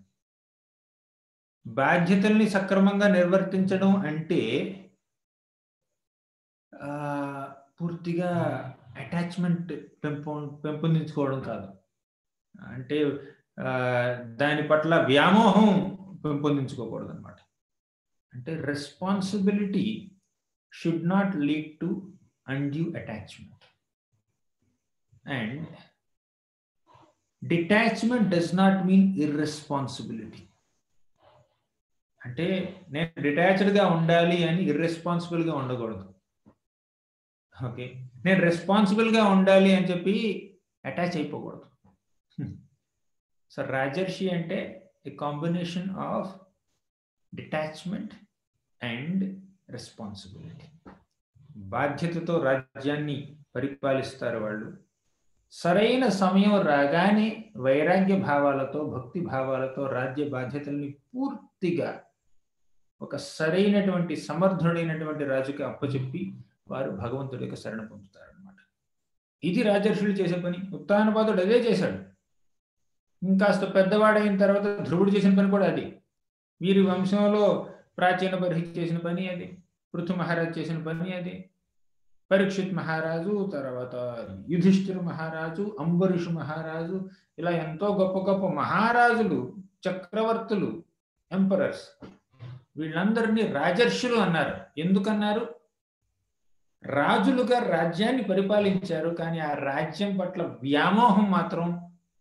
బాధ్యతల్ని సక్రమంగా నిర్వర్తించడం అంటే పూర్తిగా అటాచ్మెంట్ పెంపొందించుకోవడం కాదు. అంటే దాని పట్ల వ్యామోహం పెంపొందించుకోకూడదు అనమాట. అంటే responsibility should not lead to undue attachment and detachment does not mean irresponsibility. అంటే నేను డిటాచ్డ్గా ఉండాలి అని ఇర్రెస్పాన్సిబుల్గా ఉండకూడదు. ఓకే, నేను రెస్పాన్సిబుల్గా ఉండాలి అని చెప్పి అటాచ్ అయిపోకూడదు. సో రాజర్షి అంటే a combination of detachment and responsibility. బాధ్యతతో రాజ్యాన్ని పరిపాలిస్తారు వాళ్ళు. సరైన సమయం రాగానే వైరాగ్య భావాలతో, భక్తి భావాలతో రాజ్య బాధ్యతల్ని పూర్తిగా ఒక సరైనటువంటి సమర్థుడైనటువంటి రాజుకి అప్పచెప్పి వారు భగవంతుడి యొక్క శరణ పొందుతారనమాట. ఇది రాజర్షులు చేసే పని. ఉత్తానపాదుడు అదే చేశాడు. ఇంకాస్త పెద్దవాడైన తర్వాత ధ్రువుడు చేసిన పని కూడా అది. వీరి వంశంలో ప్రాచీన బర్హి చేసిన పని అది, పృథు మహారాజు చేసిన పని అది, పరీక్షిత్ మహారాజు, తర్వాత యుధిష్ఠిర మహారాజు, అంబరీషు మహారాజు, ఇలా ఎంతో గొప్ప గొప్ప మహారాజులు, చక్రవర్తులు, ఎంపరర్స్, వీళ్ళందరినీ రాజర్షులు అన్నారు. ఎందుకన్నారు? రాజులుగా రాజ్యాన్ని పరిపాలించారు, కానీ ఆ రాజ్యం పట్ల వ్యామోహం మాత్రం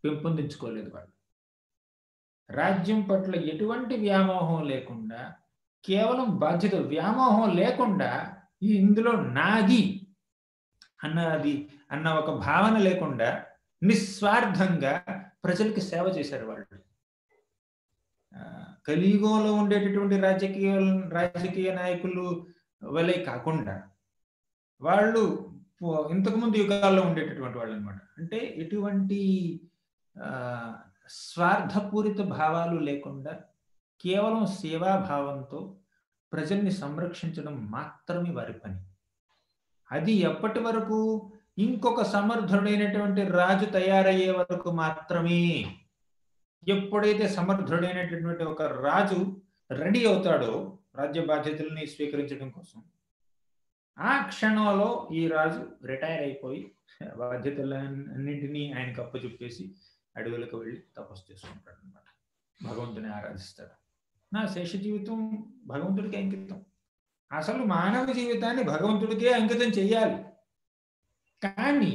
పెంపొందించుకోలేదు వాళ్ళు. రాజ్యం పట్ల ఎటువంటి వ్యామోహం లేకుండా, కేవలం బాధ్యత, వ్యామోహం లేకుండా, ఇందులో నాది అన్న ఒక భావన లేకుండా నిస్వార్థంగా ప్రజలకు సేవ చేశారు వాళ్ళు. కలియుగంలో ఉండేటటువంటి రాజకీయ నాయకులు వలె కాకుండా వాళ్ళు ఇంతకుముందు యుగాల్లో ఉండేటటువంటి వాళ్ళు అనమాట. అంటే ఎటువంటి స్వార్థపూరిత భావాలు లేకుండా కేవలం సేవాభావంతో ప్రజల్ని సంరక్షించడం మాత్రమే వారి పని. అది ఎప్పటి వరకు? ఇంకొక సమర్థుడైనటువంటి రాజు తయారయ్యే వరకు మాత్రమే. ఎప్పుడైతే సమర్థుడైనటువంటి ఒక రాజు రెడీ అవుతాడో రాజ్య బాధ్యతల్ని స్వీకరించడం కోసం, ఆ క్షణంలో ఈ రాజు రిటైర్ అయిపోయి బాధ్యతలన్నింటినీ ఆయనకు అప్పచెప్పేసి అడవులకు వెళ్ళి తపస్సు చేసుకుంటాడు అనమాట. భగవంతుని ఆరాధిస్తాడు. నా శేష జీవితం భగవంతుడికి అంకితం. అసలు మానవ జీవితాన్ని భగవంతుడికే అంకితం చేయాలి. కానీ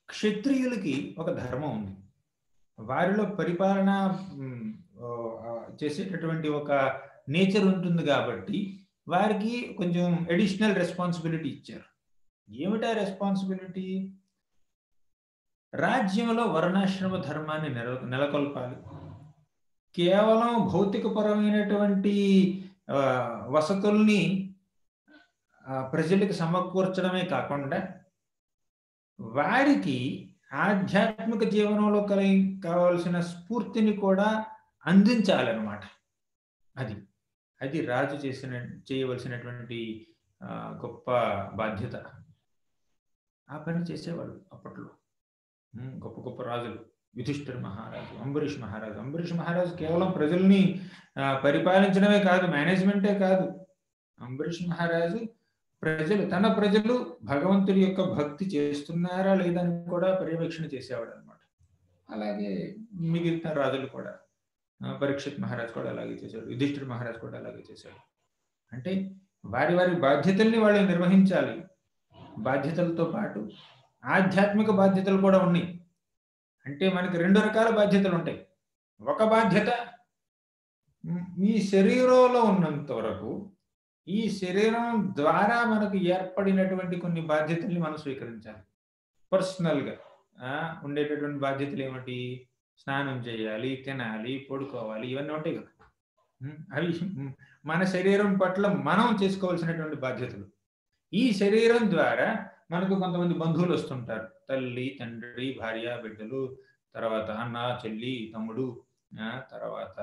క్షత్రియులకి ఒక ధర్మం ఉంది. వారిలో పరిపాలన చేసేటటువంటి ఒక నేచర్ ఉంటుంది కాబట్టి వారికి కొంచెం అడిషనల్ రెస్పాన్సిబిలిటీ ఇచ్చారు. ఏమిటా రెస్పాన్సిబిలిటీ? రాజ్యంలో వర్ణాశ్రమ ధర్మాన్ని నెలకొల్పాలి. కేవలం భౌతికపరమైనటువంటి వసతుల్ని ప్రజలకు సమకూర్చడమే కాకుండా వారికి ఆధ్యాత్మిక జీవనంలో కావాల్సిన స్ఫూర్తిని కూడా అందించాలన్నమాట. అది రాజు చేయవలసినటువంటి గొప్ప బాధ్యత. ఆ పని చేసేవాళ్ళు అప్పట్లో గొప్ప గొప్ప రాజులు. యుధిష్ఠిర మహారాజు, అంబరీష్ మహారాజు కేవలం ప్రజల్ని పరిపాలించడమే కాదు, మేనేజ్మెంటే కాదు. అంబరీష్ మహారాజు తన ప్రజలు భగవంతుడి యొక్క భక్తి చేస్తున్నారా లేదా అని కూడా పర్యవేక్షణ చేసేవాడు అనమాట. అలాగే మిగిలిన రాజులు కూడా, పరీక్షిత్ మహారాజు కూడా అలాగే చేశాడు, యుధిష్ఠిర మహారాజు కూడా అలాగే చేశాడు. అంటే వారి వారి బాధ్యతల్ని వాళ్ళు నిర్వహించాలి. బాధ్యతలతో పాటు ఆధ్యాత్మిక బాధ్యతలు కూడా ఉన్నాయి. అంటే మనకి రెండు రకాల బాధ్యతలు ఉంటాయి. ఒక బాధ్యత ఈ శరీరంలో ఉన్నంత వరకు, ఈ శరీరం ద్వారా మనకు ఏర్పడినటువంటి కొన్ని బాధ్యతల్ని మనం స్వీకరించాలి. పర్సనల్గా ఉండేటటువంటి బాధ్యతలు ఏమిటి? స్నానం చేయాలి, తినాలి, పడుకోవాలి, ఇవన్నీ ఉంటాయి కదా. అవి మన శరీరం పట్ల మనం చేసుకోవాల్సినటువంటి బాధ్యతలు. ఈ శరీరం ద్వారా మనకు కొంతమంది బంధువులు వస్తుంటారు. తల్లి, తండ్రి, భార్య, బిడ్డలు, తర్వాత అన్న, చెల్లి, తమ్ముడు, తర్వాత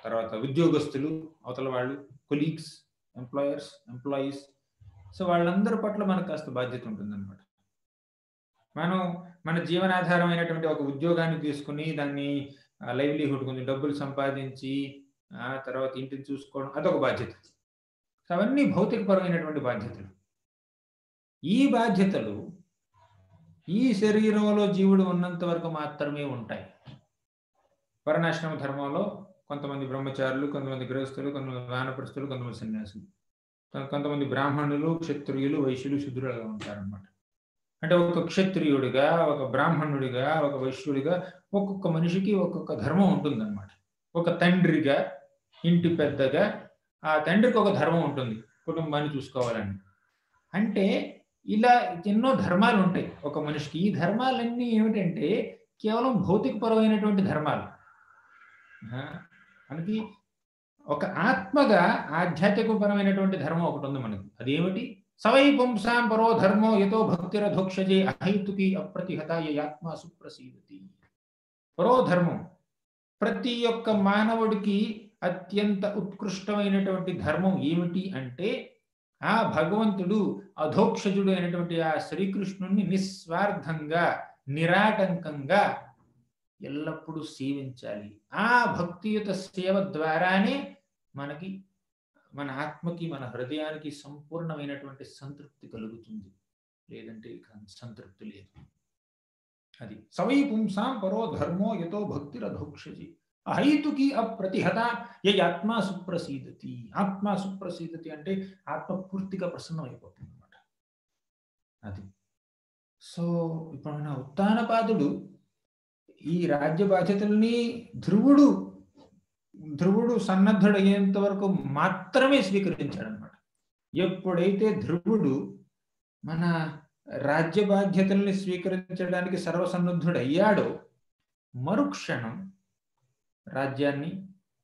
తర్వాత ఉద్యోగస్తులు, అవతల వాళ్ళు, కొలీగ్స్, ఎంప్లాయీస్. సో వాళ్ళందరి పట్ల మనకు కాస్త బాధ్యత ఉంటుందన్నమాట. మనం మన జీవనాధారమైనటువంటి ఒక ఉద్యోగాన్ని తీసుకుని దాన్ని లైవ్లీహుడ్, కొంచెం డబ్బులు సంపాదించి తర్వాత ఇంటిని చూసుకోవడం, అదొక బాధ్యత. అవన్నీ భౌతికపరమైనటువంటి బాధ్యతలు. ఈ బాధ్యతలు ఈ శరీరంలో జీవుడు ఉన్నంత వరకు మాత్రమే ఉంటాయి. వర్ణాశ్రమ ధర్మంలో కొంతమంది బ్రహ్మచారులు, కొంతమంది గృహస్థులు, కొంతమంది వానప్రస్థులు, కొంతమంది సన్యాసులు, కొంతమంది బ్రాహ్మణులు, క్షత్రియులు, వైశ్యులు, శూద్రులుగా ఉంటారన్నమాట. అంటే ఒక క్షత్రియుడిగా, ఒక బ్రాహ్మణుడిగా, ఒక వైశ్యుడిగా ఒక్కొక్క మనిషికి ఒక్కొక్క ధర్మం ఉంటుందన్నమాట. ఒక తండ్రిగా, ఇంటి పెద్దగా ఆ తండ్రికి ఒక ధర్మం ఉంటుంది, కుటుంబాన్ని చూసుకోవాలని. అంటే ఇలా ఎన్నో ధర్మాలు ఉంటాయి ఒక మనిషికి. ఈ ధర్మాలన్నీ ఏమిటంటే కేవలం భౌతికపరమైనటువంటి ధర్మాలు. మనకి ఒక ఆత్మగా ఆధ్యాత్మికపరమైనటువంటి ధర్మం ఒకటి ఉంది మనకి. అదేమిటి? సవై పుంసాం పరో ధర్మో యతో భక్తిరధోక్షజే అహైతుకి అప్రతిహతాయ యాత్మ సుప్రసీదతి. పరో ధర్మం ప్రతి ఒక్క మానవుడికి అత్యంత ఉత్కృష్టమైనటువంటి ధర్మం ఏమిటి అంటే ఆ భగవంతుడు అధోక్షజుడు అయినటువంటి ఆ శ్రీకృష్ణుణ్ణి నిస్వార్థంగా, నిరాటంకంగా ఎల్లప్పుడూ సేవించాలి. ఆ భక్తియుత సేవ ద్వారానే మనకి, మన ఆత్మకి, మన హృదయానికి సంపూర్ణమైనటువంటి సంతృప్తి కలుగుతుంది. లేదంటే సంతృప్తి లేదు. అది సవై పుంసాం పరో ధర్మో యతో భక్తిరధోక్షజి అహైతుకి అప్రతిహత ఆత్మ సుప్రసీదతి. ఆత్మ సుప్రసీదతి అంటే ఆత్మ పూర్తిగా ప్రసన్నమైపోతుంది అన్నమాట. అది. సో ఇప్పుడు మన ఉత్తానపాదుడు ఈ రాజ్య బాధ్యతల్ని ధ్రువుడు సన్నద్ధుడయ్యేంత వరకు మాత్రమే స్వీకరించాడనమాట. ఎప్పుడైతే ధ్రువుడు మన రాజ్య బాధ్యతల్ని స్వీకరించడానికి సర్వసన్నద్ధుడయ్యాడో మరుక్షణం రాజ్యాన్ని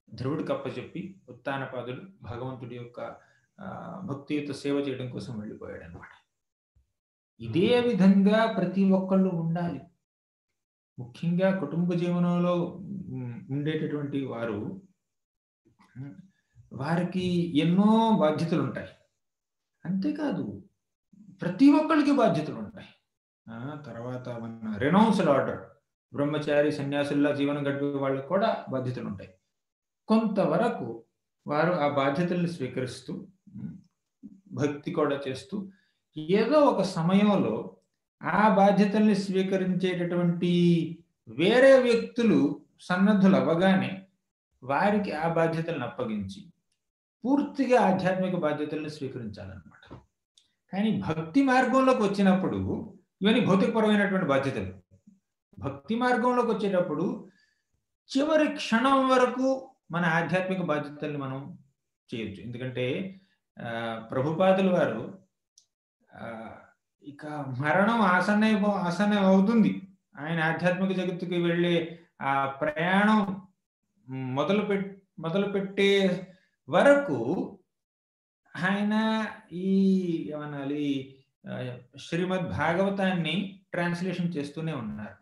ధ్రువుడికి అప్పచెప్పి ఉత్తానపాదుడు భగవంతుడి యొక్క భక్తియుత సేవ చేయడం కోసం వెళ్ళిపోయాడు అనమాట. ఇదే విధంగా ప్రతి ఒక్కళ్ళు ఉండాలి. ముఖ్యంగా కుటుంబ జీవనంలో ఉండేటటువంటి వారికి ఎన్నో బాధ్యతలు ఉంటాయి. అంతేకాదు ప్రతి ఒక్కరికి బాధ్యతలు ఉంటాయి. తర్వాత మన రెనౌన్స్డ్ ఆర్డర్, బ్రహ్మచారి సన్యాసుల్లా జీవనం గడిపే వాళ్ళకు కూడా బాధ్యతలు ఉంటాయి. కొంతవరకు వారు ఆ బాధ్యతల్ని స్వీకరిస్తూ భక్తి కూడా చేస్తూ ఏదో ఒక సమయంలో ఆ బాధ్యతల్ని స్వీకరించేటటువంటి వేరే వ్యక్తులు సన్నద్ధులు అవ్వగానే వారికి ఆ బాధ్యతలను అప్పగించి పూర్తిగా ఆధ్యాత్మిక బాధ్యతలను స్వీకరించాలన్నమాట. కానీ భక్తి మార్గంలోకి వచ్చినప్పుడు ఇవన్నీ భౌతికపరమైనటువంటి బాధ్యతలు. భక్తి మార్గంలోకి వచ్చేటప్పుడు చివరి క్షణం వరకు మన ఆధ్యాత్మిక బాధ్యతల్ని మనం చేయొచ్చు. ఎందుకంటే ప్రభుపాదుల వారు ఇక మరణం ఆసన్నం అవుతుంది. ఆయన ఆధ్యాత్మిక జగత్తుకి వెళ్ళే ఆ ప్రయాణం మొదలుపెట్టే వరకు ఆయన ఏమనాలి, శ్రీమద్ భాగవతాన్ని ట్రాన్స్లేషన్ చేస్తూనే ఉన్నారు.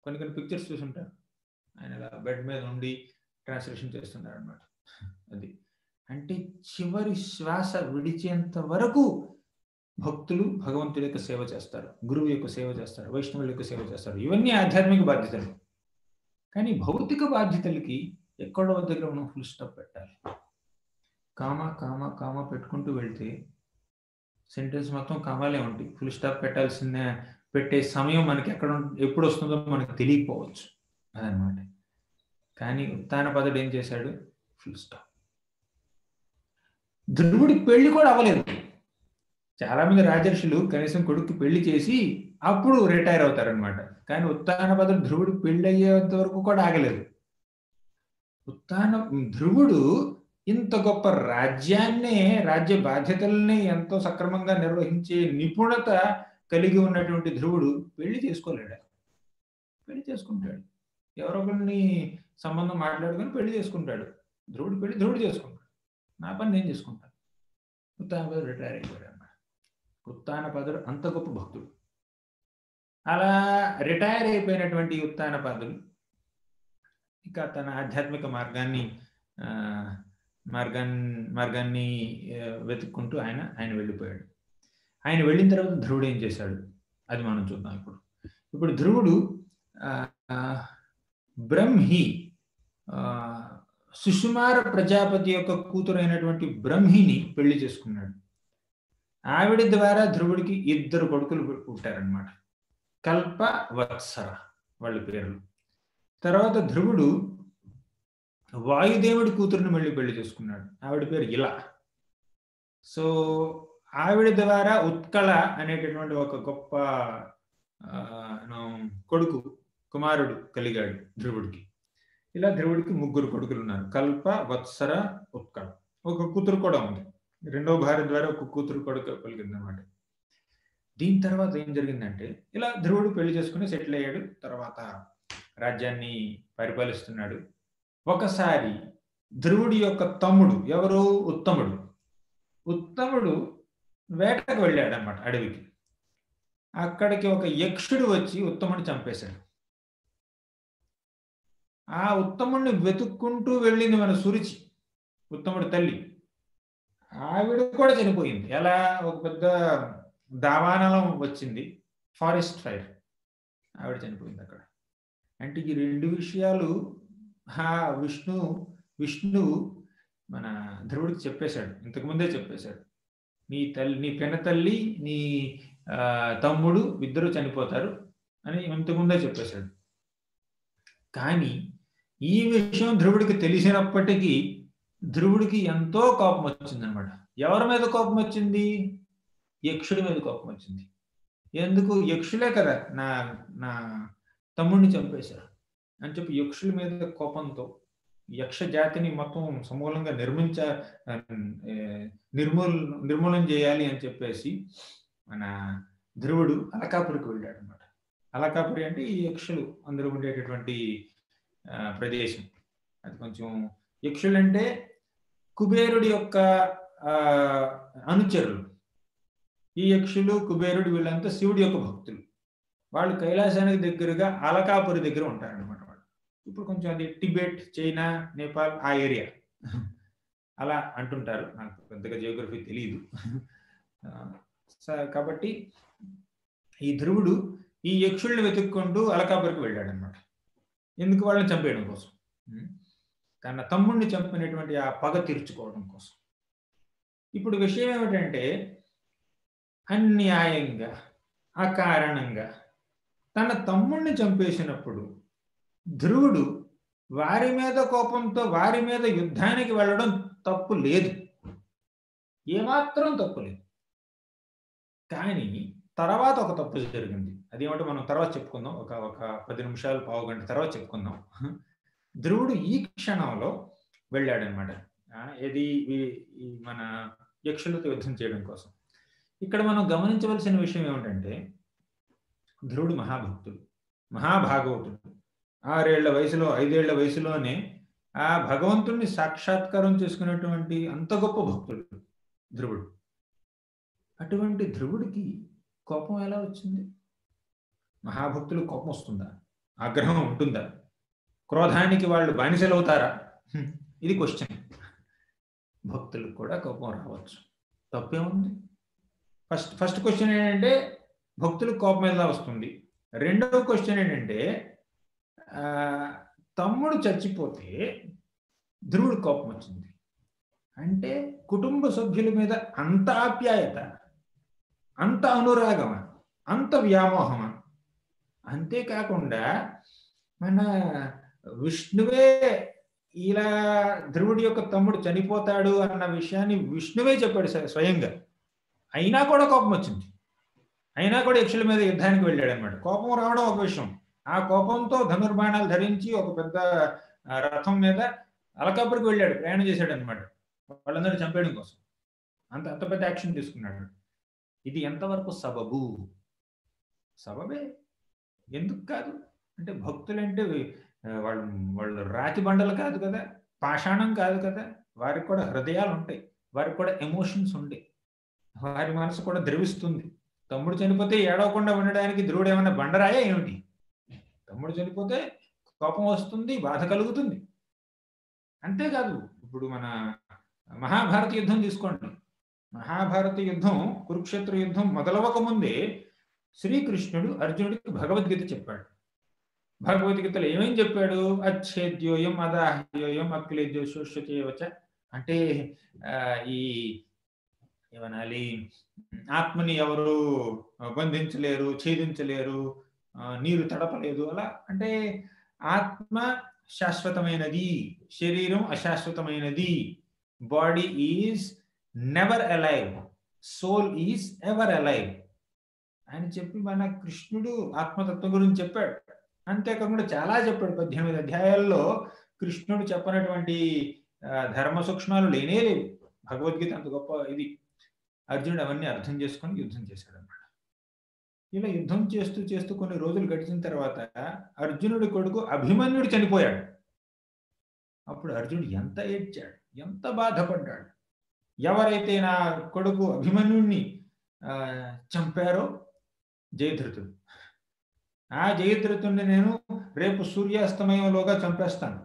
కొన్ని పిక్చర్స్ చూసుంటారు, ఆయన బెడ్ మీద ఉండి ట్రాన్స్లేషన్ చేస్తున్నారు అన్నమాట. అది అంటే చివరి శ్వాస విడిచేంత వరకు భక్తులు భగవంతుడి యొక్క సేవ చేస్తారు, గురువు యొక్క సేవ చేస్తారు, వైష్ణవుల యొక్క సేవ చేస్తారు. ఇవన్నీ ఆధ్యాత్మిక బాధ్యతలు. కానీ భౌతిక బాధ్యతలకి ఎక్కడో దగ్గర మనం ఫుల్ స్టాప్ పెట్టాలి. కామా కామా కామా పెట్టుకుంటూ వెళ్తే సెంటెన్స్ మొత్తం కామాలే ఉంటాయి. ఫుల్ స్టాప్ పెట్టే సమయం మనకి ఎప్పుడు వస్తుందో మనకు తెలియకపోవచ్చు, అదనమాట. కానీ ఉత్తానపాదుడు ఏం చేశాడు? Full stop. ధ్రువుడి పెళ్లి కూడా అవ్వలేదు. చాలా మంది రాజర్షులు కనీసం కొడుకు పెళ్లి చేసి అప్పుడు రిటైర్ అవుతారనమాట. కానీ ఉత్తానపాదుడు ధ్రువుడు పెళ్లి అయ్యేంత వరకు కూడా ఆగలేదు. ధ్రువుడు ఇంత గొప్ప రాజ్య బాధ్యతల్ని ఎంతో సక్రమంగా నిర్వహించే నిపుణత కలిగి ఉన్నటువంటి ధ్రువుడు పెళ్లి చేసుకోలేడు. పెళ్లి చేసుకుంటాడు, ఎవరో ఒకరిని సంబంధం మాట్లాడుకొని పెళ్లి చేసుకుంటాడు. ధ్రువుడు చేసుకుంటాడు, నా పని నేను చేసుకుంటాను. ఉత్తానపాదుడు రిటైర్ అయిపోయాడు అన్నమాట. ఉత్తానపాదుడు అంత గొప్ప భక్తుడు. అలా రిటైర్ అయిపోయినటువంటి ఉత్తానపాదులు ఇక తన ఆధ్యాత్మిక మార్గాన్ని వెతుక్కుంటూ ఆయన వెళ్ళిపోయాడు. ఆయన వెళ్ళిన తర్వాత ధ్రువుడు ఏం చేశాడు అది మనం చూద్దాం. ఇప్పుడు ధ్రువుడు బ్రహ్మి సుషుమార ప్రజాపతి యొక్క కూతురైనటువంటి బ్రహ్మిని పెళ్లి చేసుకున్నాడు. ఆవిడ ద్వారా ధ్రువుడికి 2 కొడుకులు పుట్టారనమాట. కల్ప, వత్సర వాళ్ళ పేర్లు. తర్వాత ధ్రువుడు వాయుదేవుడి కూతురుని మళ్ళీ పెళ్లి చేసుకున్నాడు. ఆవిడ పేరు ఇలా. సో ఆవిడ ద్వారా ఉత్కళ అనేటటువంటి ఒక గొప్ప కుమారుడు కలిగాడు ధ్రువుడికి. ఇలా ధ్రువుడికి 3 కొడుకులు ఉన్నారు. కల్ప, వత్సర, ఉత్కళ. ఒక కూతురు కూడా ఉంది. 2వ భార్య ద్వారా ఒక కూతురు కొడుకు కలిగిందన్నమాట. దీని తర్వాత ఏం జరిగిందంటే ఇలా ధ్రువుడు పెళ్లి చేసుకుని సెటిల్ అయ్యాడు. తర్వాత రాజ్యాన్ని పరిపాలిస్తున్నాడు. ఒకసారి ధ్రువుడి యొక్క తమ్ముడు ఎవరు, ఉత్తముడు వేటకు వెళ్ళాడు అన్నమాట అడవికి. అక్కడికి ఒక యక్షుడు వచ్చి ఉత్తముడిని చంపేశాడు. ఆ ఉత్తముడిని వెతుక్కుంటూ వెళ్ళింది మన సురుచి, ఉత్తముడి తల్లి. ఆవిడ కూడా చనిపోయింది. ఎలా, ఒక పెద్ద దావానలం వచ్చింది, ఫారెస్ట్ ఫైర్, ఆవిడ చనిపోయింది అక్కడ. అంటే ఈ 2 విషయాలు విష్ణువు మన ధ్రువుడికి చెప్పేశాడు, ఇంతకుముందే చెప్పేశాడు. నీ పెన తల్లి, నీ తమ్ముడు 2 చనిపోతారు అని ఇంతకుముందే చెప్పేశాడు. కానీ ఈ విషయం ధ్రువుడికి తెలిసినప్పటికీ ధ్రువుడికి ఎంతో కోపం వచ్చిందనమాట. ఎవరి మీద కోపం వచ్చింది? యక్షుడి మీద కోపం వచ్చింది. ఎందుకు? యక్షులే కదా నా తమ్ముడిని చంపేశారు అని చెప్పి యక్షుల మీద కోపంతో యక్ష జాతిని మొత్తం సమూలంగా నిర్మూలన చేయాలి అని చెప్పేసి మన ధ్రువుడు అలకాపురికి వెళ్ళాడు అనమాట. అలకాపురి అంటే ఈ యక్షులు అందరూ ఉండేటటువంటి ప్రదేశం. అది కొంచెం, యక్షులు అంటే కుబేరుడి యొక్క అనుచరులు. ఈ యక్షులు, కుబేరుడు వీళ్ళంతా శివుడి యొక్క భక్తులు. వాళ్ళు కైలాసానికి దగ్గరగా అలకాపురి దగ్గర ఉంటారనమాట. వాళ్ళు ఇప్పుడు కొంచెం అది టిబెట్, చైనా, నేపాల్ ఆ ఏరియా అలా అంటుంటారు. నాకు పెద్దగా జియోగ్రఫీ తెలియదు. కాబట్టి ఈ ధ్రువుడు ఈ యక్షుల్ని వెతుక్కుంటూ అలకాపురికి వెళ్ళాడు అనమాట. ఎందుకు? వాళ్ళని చంపేయడం కోసం, తన తమ్ముడిని చంపినటువంటి ఆ పగ తీర్చుకోవడం కోసం. ఇప్పుడు విషయం ఏమిటంటే అన్యాయంగా, అకారణంగా తన తమ్ముడిని చంపేసినప్పుడు ధ్రువుడు వారి మీద కోపంతో వారి మీద యుద్ధానికి వెళ్ళడం తప్పు లేదు, ఏమాత్రం తప్పు లేదు. కానీ తర్వాత ఒక తప్పు జరిగింది. అదేమంటే మనం తర్వాత చెప్పుకుందాం, ఒక 10 నిమిషాలు, పావు గంట తర్వాత చెప్పుకుందాం. ధ్రువుడు ఈ క్షణంలో వెళ్ళాడనమాట. ఇది మన యక్షులతో యుద్ధం చేయడం కోసం. ఇక్కడ మనం గమనించవలసిన విషయం ఏమిటంటే ధ్రువుడు మహాభక్తుడు, మహాభాగవతుడు. 6 ఏళ్ల వయసులో, 5 ఏళ్ల వయసులోనే ఆ భగవంతుణ్ణి సాక్షాత్కారం చేసుకున్నటువంటి అంత గొప్ప భక్తుడు ధ్రువుడు. అటువంటి ధ్రువుడికి కోపం ఎలా వచ్చింది? మహాభక్తులు కోపం వస్తుందా? ఆగ్రహం ఉంటుందా? క్రోధానికి వాళ్ళు బానిసలవుతారా? ఇది క్వశ్చన్. భక్తులకు కూడా కోపం రావచ్చు, తప్పేముంది? ఫస్ట్ క్వశ్చన్ ఏంటంటే భక్తులకు కోపం ఎలా వస్తుంది? రెండవ క్వశ్చన్ ఏంటంటే తమ్ముడు చచ్చిపోతే ధ్రువుడు కోపం వచ్చింది అంటే కుటుంబ సభ్యుల మీద అంత ఆప్యాయత, అంత అనురాగమా, అంత వ్యామోహమా? అంతేకాకుండా మన విష్ణువే ఇలా ధ్రువుడి యొక్క తమ్ముడు చనిపోతాడు అన్న విషయాన్ని విష్ణువే చెప్పాడు స్వయంగా. అయినా కూడా కోపం వచ్చింది, అయినా కూడా యక్షుల మీద యుద్ధానికి వెళ్ళాడు అనమాట. కోపం రావడం ఒక విషయం, ఆ కోపంతో ధనుర్బాణాలు ధరించి ఒక పెద్ద రథం మీద అలకాపురికి వెళ్ళాడు, ప్రయాణం చేశాడు అనమాట వాళ్ళందరూ చంపేయడం కోసం. అంత పెద్ద యాక్షన్ తీసుకున్నాడు. ఇది ఎంతవరకు సబబు? సబబే, ఎందుకు కాదు అంటే భక్తులంటే వాళ్ళు రాతి బండలు కాదు కదా, పాషాణం కాదు కదా, వారికి కూడా హృదయాలు ఉంటాయి, వారికి కూడా ఎమోషన్స్ ఉంటాయి, వారి మనసు కూడా ద్రవిస్తుంది. తమ్ముడు చనిపోతే ఏడవకుండా ఉండడానికి ధ్రువుడు ఏమన్నా బండరాయా ఏమిటి? తమ్ముడు చనిపోతే కోపం వస్తుంది, బాధ కలుగుతుంది. అంతేకాదు ఇప్పుడు మన మహాభారత యుద్ధం తీసుకోండి. మహాభారత యుద్ధం, కురుక్షేత్ర యుద్ధం మొదలవక ముందే శ్రీకృష్ణుడు అర్జునుడికి భగవద్గీత చెప్పాడు. భగవద్గీతలో ఏమేం చెప్పాడు? అచ్ఛేద్యోయం అదాహ్యోయం అక్లేద్యో శోష్యతేవచ. అంటే ఈ ఏమనాలి, ఆత్మని ఎవరు బంధించలేరు, ఛేదించలేరు, నీరు తడపలేదు. అలా అంటే ఆత్మ శాశ్వతమైనది, శరీరం అశాశ్వతమైనది. Body is never alive, soul is ever alive అని చెప్పి మన కృష్ణుడు ఆత్మతత్వం గురించి చెప్పాడు. అంతేకాకుండా చాలా చెప్పాడు. 18 అధ్యాయాల్లో కృష్ణుడు చెప్పనటువంటి ధర్మ సూక్ష్మాలు లేనే లేవు. భగవద్గీత అంత గొప్ప ఇది. అర్జునుడు అవన్నీ అర్థం చేసుకొని యుద్ధం చేశాడు అన్నమాట. ఇలా యుద్ధం చేస్తూ చేస్తూ కొన్ని రోజులు గడిచిన తర్వాత అర్జునుడి కొడుకు అభిమన్యుడు చనిపోయాడు. అప్పుడు అర్జునుడు ఎంత ఏడ్చాడు, ఎంత బాధపడ్డాడు. ఎవరైతే నా కొడుకు అభిమన్యుడిని చంపారో జయద్రథుడు, ఆ జయద్రథుడిని నేను రేపు సూర్యాస్తమయంలోగా చంపేస్తాను.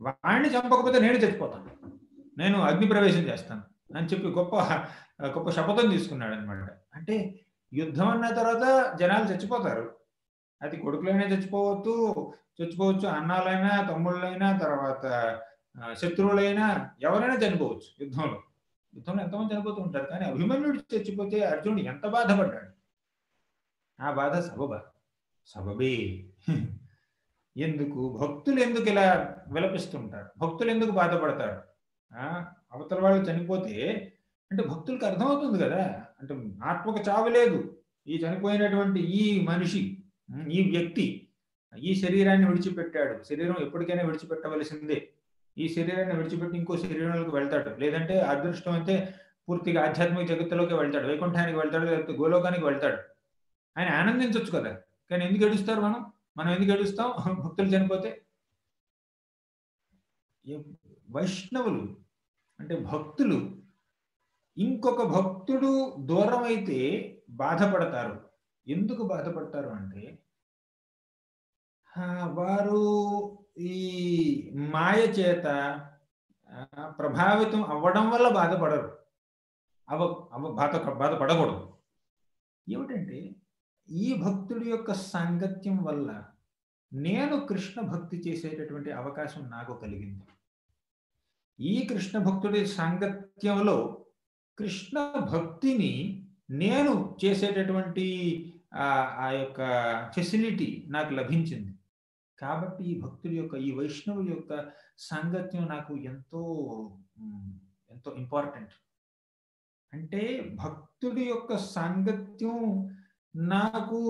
వాడిని చంపకపోతే నేను చచ్చిపోతాను, నేను అగ్ని ప్రవేశం చేస్తాను అని చెప్పి గొప్ప శపథం తీసుకున్నాడు అనమాట. అంటే యుద్ధం అన్న తర్వాత జనాలు చచ్చిపోతారు. అది కొడుకులైనా చచ్చిపోవచ్చు, అన్నాలైనా, తమ్ముళ్ళైనా, తర్వాత శత్రువులైనా, ఎవరైనా చనిపోవచ్చు. యుద్ధంలో ఎంతమంది చనిపోతూ ఉంటారు. కానీ అభిమన్యుడు చచ్చిపోతే అర్జునుడు ఎంత బాధపడ్డాడు. ఆ బాధ సబబే. ఎందుకు భక్తులు ఎందుకు ఇలా విలపిస్తుంటారు, భక్తులు ఎందుకు బాధపడతారు? అవతల వాళ్ళు చనిపోతే అంటే భక్తులకు అర్థమవుతుంది కదా, అంటే ఆత్మకు చావు లేదు. ఈ చనిపోయినటువంటి ఈ మనిషి, ఈ వ్యక్తి ఈ శరీరాన్ని విడిచిపెట్టాడు. శరీరం ఎప్పటికైనా విడిచిపెట్టవలసిందే. ఈ శరీరాన్ని విడిచిపెట్టి ఇంకో శరీరంలోకి వెళ్తాడు. లేదంటే అదృష్టం అయితే పూర్తిగా ఆధ్యాత్మిక జగత్తులోకి వెళ్తాడు, వైకుంఠానికి వెళ్తాడు, లేకపోతే గోలోకానికి వెళ్తాడు. ఆయన ఆనందించవచ్చు కదా. కానీ ఎందుకు ఏడుస్తారు? మనం ఎందుకు ఏడుస్తాం భక్తులు చనిపోతే? వైష్ణవులు అంటే భక్తులు ఇంకొక భక్తుడు దూరం అయితే బాధపడతారు. ఎందుకు బాధపడతారు అంటే వారు ఈ మాయ చేత ప్రభావితం అవ్వడం వల్ల బాధపడరు. బాధపడకూడదు. ఏమిటంటే ఈ భక్తుడి యొక్క సాంగత్యం వల్ల నేను కృష్ణ భక్తి చేసేటటువంటి అవకాశం నాకు కలిగింది. ఈ కృష్ణ భక్తుడి సాంగత్యంలో కృష్ణ భక్తిని నేను చేసేటటువంటి ఆ యొక్క ఫెసిలిటీ నాకు లభించింది. కాబట్టి ఈ భక్తుడి యొక్క, ఈ వైష్ణవుల యొక్క సాంగత్యం నాకు ఎంతో ఎంతో ఇంపార్టెంట్. అంటే భక్తుడి యొక్క సాంగత్యం నాకు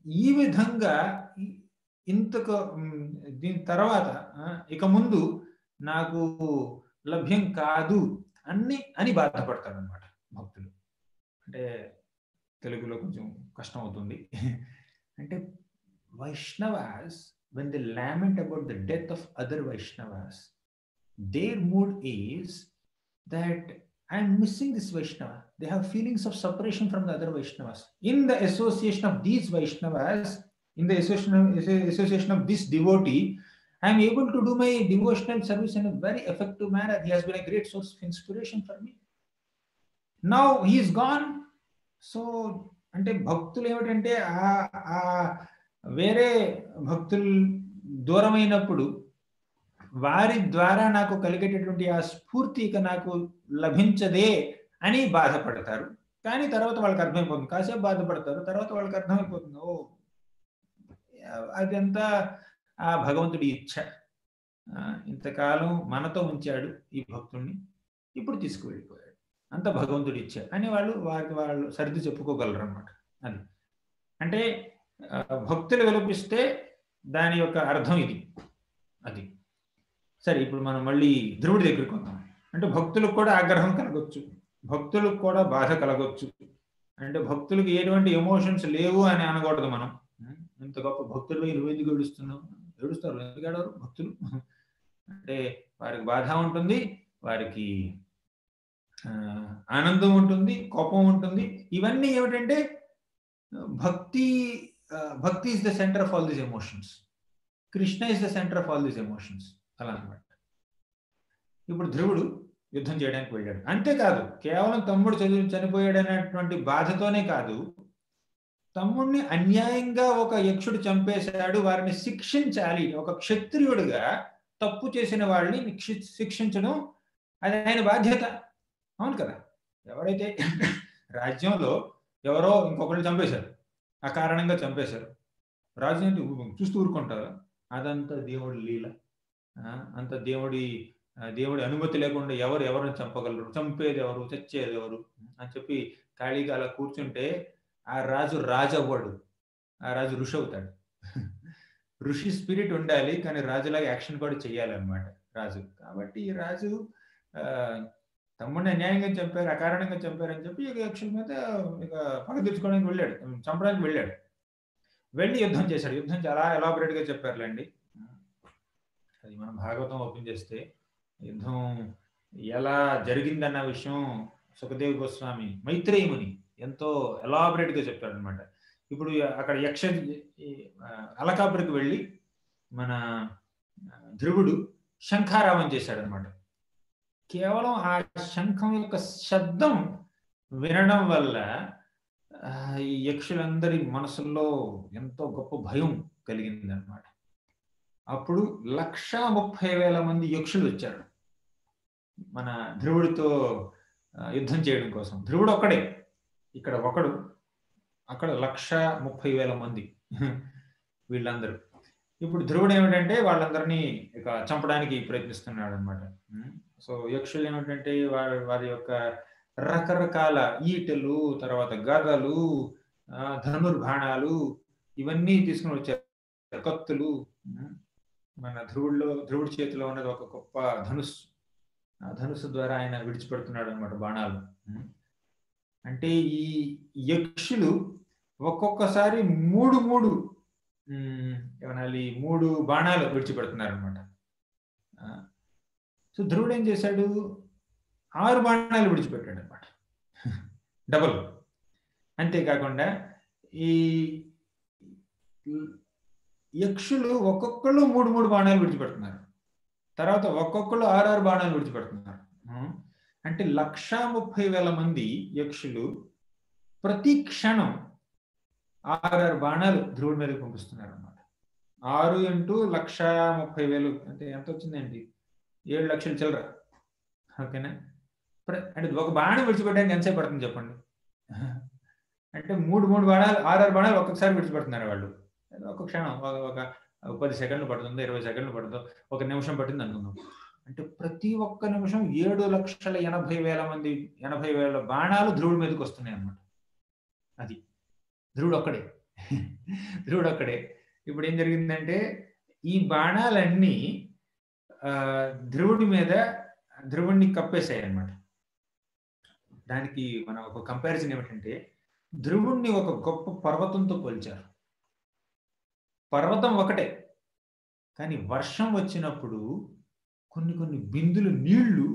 ఈ విధంగా దీని తర్వాత ఇక ముందు నాకు లభ్యం కాదు అని బాధపడతాడు అనమాట భక్తులు. అంటే తెలుగులో కొంచెం కష్టం అవుతుంది. అంటే Vaishnavas, when they lament about the death of other Vaishnavas, their mood is that I am missing this Vaishnava. They have feelings of separation from the other Vaishnavas. In the association of these Vaishnavas, in the association of this devotee, I am able to do my devotional service in a very effective manner. He has been a great source of inspiration for me. Now he is gone. So, అంటే భక్తులు ఏమిటంటే వేరే భక్తులు దూరమైనప్పుడు వారి ద్వారా నాకు కలిగేటటువంటి ఆ స్ఫూర్తి ఇక నాకు లభించదే అని బాధపడతారు. కానీ తర్వాత వాళ్ళకి అర్థమైపోతుంది. కాసేపు బాధపడతారు, తర్వాత వాళ్ళకి అర్థమైపోతుంది, ఓ అదంతా ఆ భగవంతుడి ఇచ్ఛ. ఇంతకాలం మనతో ఉంచాడు ఈ భక్తుడిని, ఇప్పుడు తీసుకువెళ్ళిపోయాడు, అంత భగవంతుడి ఇచ్ఛ అని వాళ్ళు సర్ది చెప్పుకోగలరు అన్నమాట. అది అంటే భక్తులు విలపిస్తే దాని యొక్క అర్థం ఇది. అది సరే. ఇప్పుడు మనం మళ్ళీ ధ్రువుడి దగ్గరికి వద్దాం. అంటే భక్తులకు కూడా ఆగ్రహం కలగొచ్చు, భక్తులకు కూడా బాధ కలగొచ్చు. అంటే భక్తులకు ఎటువంటి ఎమోషన్స్ లేవు అని అనకూడదు మనం. ఇంత గొప్ప భక్తులు నువ్వు ఎందుకు ఏడుస్తున్నావు? ఏడుస్తారు, ఎందుకు ఏడవరు భక్తులు? అంటే వారికి బాధ ఉంటుంది, వారికి ఆనందం ఉంటుంది, కోపం ఉంటుంది. ఇవన్నీ ఏమిటంటే భక్తి భక్తి is the centre of all these emotions. Krishna is the centre of all these emotions. అలా అనమాట. ఇప్పుడు ధ్రువుడు యుద్ధం చేయడానికి వెళ్ళాడు. అంతేకాదు కేవలం తమ్ముడు చనిపోయాడు అనేటువంటి బాధతోనే కాదు, తమ్ముడిని అన్యాయంగా ఒక యక్షుడు చంపేశాడు, వారిని శిక్షించాలి. ఒక క్షత్రియుడిగా తప్పు చేసిన వాళ్ళని శిక్షించడం అది ఆయన బాధ్యత. అవును కదా? ఎవరైతే రాజ్యంలో ఎవరో ఇంకొకరిని చంపేశారు, అకారణంగా చంపేశారు, రాజ్యం చూస్తూ ఊరుకుంటారా? అదంతా దేవుడి లీల. అంత దేవుడి అనుమతి లేకుండా ఎవరిని చంపగలరు, చంపేది ఎవరు, చచ్చేది ఎవరు అని చెప్పి ఖాళీగా అలా కూర్చుంటే ఆ రాజు అవ్వడు, ఆ రాజు ఋషి అవుతాడు. ఋషి స్పిరిట్ ఉండాలి, కానీ రాజులాగా యాక్షన్ కూడా చేయాలన్నమాట రాజు. కాబట్టి ఈ రాజు తమ్ముడిని అన్యాయంగా చంపారు, అకారణంగా చంపారని చెప్పి యక్షుల మీద ఇక పగ తీర్చుకోవడానికి వెళ్ళాడు, చంపడానికి వెళ్ళాడు. వెళ్ళి యుద్ధం చేశాడు. యుద్ధం చాలా ఎలాబొరేట్గా చెప్పారులేండి. అది మనం భాగవతం ఓపెన్ చేస్తే యుద్ధం ఎలా జరిగిందన్న విషయం సుఖదేవ్ గోస్వామి మైత్రేయముని ఎంతో ఎలాబొరేట్గా చెప్పారనమాట. ఇప్పుడు అక్కడ అలకాపురికి వెళ్ళి మన ధ్రువుడు శంఖారావం చేశాడనమాట. కేవలం ఆ శంఖం యొక్క శబ్దం వినడం వల్ల ఈ యక్షులందరి మనసుల్లో ఎంతో గొప్ప భయం కలిగింది అనమాట. అప్పుడు 130,000 మంది యక్షులు వచ్చారు మన ధ్రువుడితో యుద్ధం చేయడం కోసం. ధ్రువుడు ఒక్కడే, ఇక్కడ ఒకడు, అక్కడ 130,000 మంది వీళ్ళందరూ. ఇప్పుడు ధ్రువుడు ఏమిటంటే వాళ్ళందరినీ ఇక చంపడానికి ప్రయత్నిస్తున్నాడు అనమాట. సో యక్షులు ఏమిటంటే వారి యొక్క రకరకాల ఈటెలు, తర్వాత గదలు, ధనుర్బాణాలు ఇవన్నీ తీసుకుని వచ్చారు, కత్తులు. మన ధ్రువుడి చేతిలో ఉన్నది ఒక గొప్ప ధనుస్సు. ఆ ధనుస్సు ద్వారా ఆయన విడిచిపెడుతున్నాడు అనమాట బాణాలు. అంటే ఈ యక్షులు ఒక్కొక్కసారి మూడు ఏమనాలి 3 బాణాలు విడిచిపెడుతున్నారు అనమాట. సో ధ్రువుడు ఏం చేశాడు, 6 బాణాలు విడిచిపెట్టాడు అనమాట, డబల్. అంతేకాకుండా ఈ యక్షులు ఒక్కొక్కళ్ళు 3 బాణాలు విడిచిపెడుతున్నారు, తర్వాత ఒక్కొక్కళ్ళు 6 బాణాలు విడిచిపెడుతున్నారు. అంటే 130,000 మంది యక్షులు ప్రతి క్షణం 6 బాణాలు ధ్రువుడి మీదకి పంపిస్తున్నారు అనమాట. 6 × 130,000 అంటే ఎంత వచ్చిందండి? 7 లక్షల చిల్లర. ఓకేనా? అంటే ఒక బాణం విడిచిపెట్టడానికి ఎంతసేపు పడుతుంది చెప్పండి? అంటే 3 బాణాలు 6 బాణాలు ఒక్కొక్కసారి విడిచిపెడుతున్నారు వాళ్ళు. ఒక క్షణం, ఒక 10 సెకండ్లు పడుతుందో, 20 సెకండ్లు పడుతుందో, 1 నిమిషం పట్టింది అనుకుందాం. అంటే ప్రతి ఒక్క నిమిషం 7,80,000 మంది 80,000 బాణాలు ధ్రువుడి మీదకి వస్తున్నాయి అన్నమాట. అది ధ్రువుడు ఒక్కడే. ఇప్పుడు ఏం జరిగిందంటే ఈ బాణాలన్నీ ధ్రువుడిని కప్పేశాయి అన్నమాట. దానికి మన ఒక కంపారిజన్ ఏమిటంటే ధ్రువుడిని ఒక గొప్ప పర్వతంతో పోల్చారు. పర్వతం ఒకటే, కానీ వర్షం వచ్చినప్పుడు కొన్ని బిందులు నీళ్లు,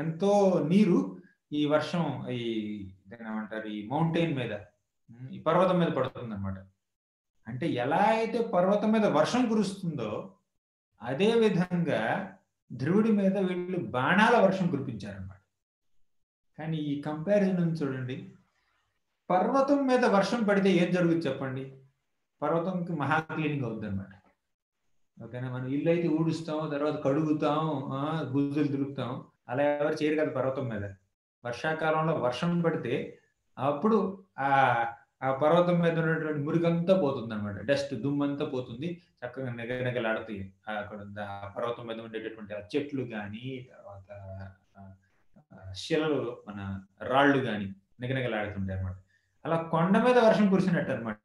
ఎంతో నీరు ఈ వర్షం ఏమంటారు ఈ మౌంటైన్ మీద, ఈ పర్వతం మీద పడుతుంది అనమాట. అంటే ఎలా అయితే పర్వతం మీద వర్షం కురుస్తుందో అదే విధంగా ధ్రువుడి మీద వీళ్ళు బాణాల వర్షం కురిపించారనమాట. కానీ ఈ కంపారిజన్ చూడండి, పర్వతం మీద వర్షం పడితే ఏం జరుగుతుంది చెప్పండి? పర్వతంకి మహా క్లీనింగ్ అవుతుంది అనమాట. ఓకేనా? మనం ఇల్లు అయితే ఊడుస్తాం, తర్వాత కడుగుతాం, గుజ్జులు దులుపుతాం, అలా ఎవరు చేయరు కదా పర్వతం మీద. వర్షాకాలంలో వర్షం పడితే అప్పుడు ఆ పర్వతం మీద ఉన్నటువంటి మురికంతా పోతుంది అనమాట, డస్ట్ దుమ్మంతా పోతుంది, చక్కగా నిగనిగలాడుతాయి. అక్కడ పర్వతం మీద ఉండేటటువంటి చెట్లు కానీ, తర్వాత శిలలు, మన రాళ్ళు కానీ నిగనిగలాడుతుంటాయి అనమాట. అలా కొండ మీద వర్షం కురిసినట్టు అనమాట.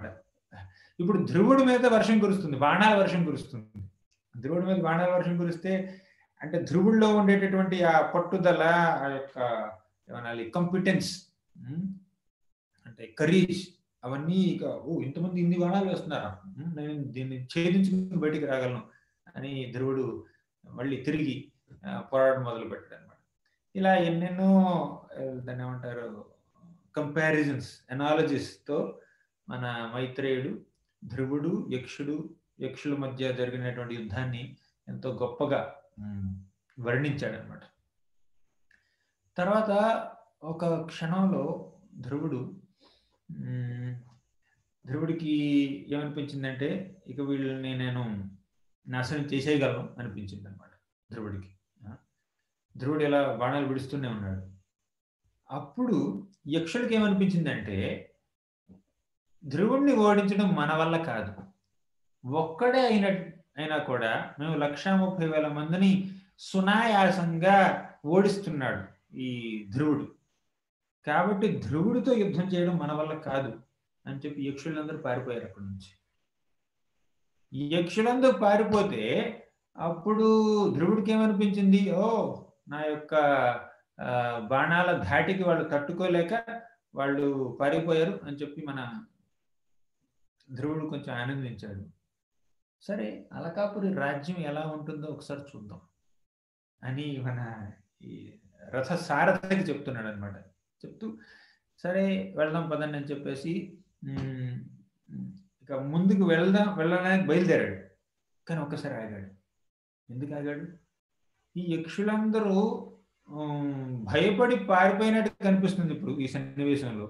ఇప్పుడు ధ్రువుడి మీద వర్షం కురుస్తుంది, బాణాల వర్షం కురుస్తుంది. ధ్రువుడి మీద బాణాల వర్షం కురిస్తే అంటే ధ్రువుడిలో ఉండేటటువంటి ఆ పట్టుదల, ఆ యొక్క ఏమనాలి కాంపిటెన్స్, అంటే కరేజ్, అవన్నీ ఇక ఇంతమంది ఇన్ని బాణాలు వేస్తున్నారా, నేను దీన్ని ఛేదించుకుని బయటికి రాగలను అని ధ్రువుడు మళ్ళీ తిరిగి పోరాటం మొదలు పెట్టాడు అనమాట. ఇలా ఎన్నెన్నో దాన్ని ఏమంటారు కంపారిజన్స్, ఎనాలజీస్తో మన మైత్రేయుడు ధ్రువుడు యక్షుల మధ్య జరిగినటువంటి యుద్ధాన్ని ఎంతో గొప్పగా వర్ణించాడనమాట. తర్వాత ఒక క్షణంలో ధ్రువుడికి ఏమనిపించిందంటే ఇక వీళ్ళని నేను నాశనం చేసేయగలను అనిపించింది అనమాట ధ్రువుడికి. ధ్రువుడు ఇలా బాణాలు విడుస్తూనే ఉన్నాడు. అప్పుడు యక్షుడికి ఏమనిపించిందంటే ధ్రువుడిని ఓడించడం మన వల్ల కాదు, ఒక్కడే అయినా కూడా మేము 130,000 మందిని సునాయాసంగా ఓడిస్తున్నాడు ఈ ధ్రువుడు, కాబట్టి ధ్రువుడితో యుద్ధం చేయడం మన వల్ల కాదు అని చెప్పి యక్షులందరూ పారిపోయారు అక్కడి నుంచి. ఈ యక్షులందరూ పారిపోతే అప్పుడు ధ్రువుడికి ఏమనిపించింది, ఓ నా యొక్క బాణాల ధాటికి వాళ్ళు తట్టుకోలేక వాళ్ళు పారిపోయారు అని చెప్పి మన ధ్రువుడు కొంచెం ఆనందించాడు. సరే, అలకాపురి రాజ్యం ఎలా ఉంటుందో ఒకసారి చూద్దాం అని మన ఈ రథ సారథికి చెప్తున్నాడు అనమాట. చెప్తూ సరే వెళ్దాం పదండి అని చెప్పేసి ఇక ముందుకు వెళ్ళడానికి బయలుదేరాడు. కానీ ఒక్కసారి ఆగాడు. ఎందుకు ఆగాడు? ఈ యక్షులందరూ భయపడి పారిపోయినట్టు కనిపిస్తుంది ఇప్పుడు ఈ సన్నివేశంలో.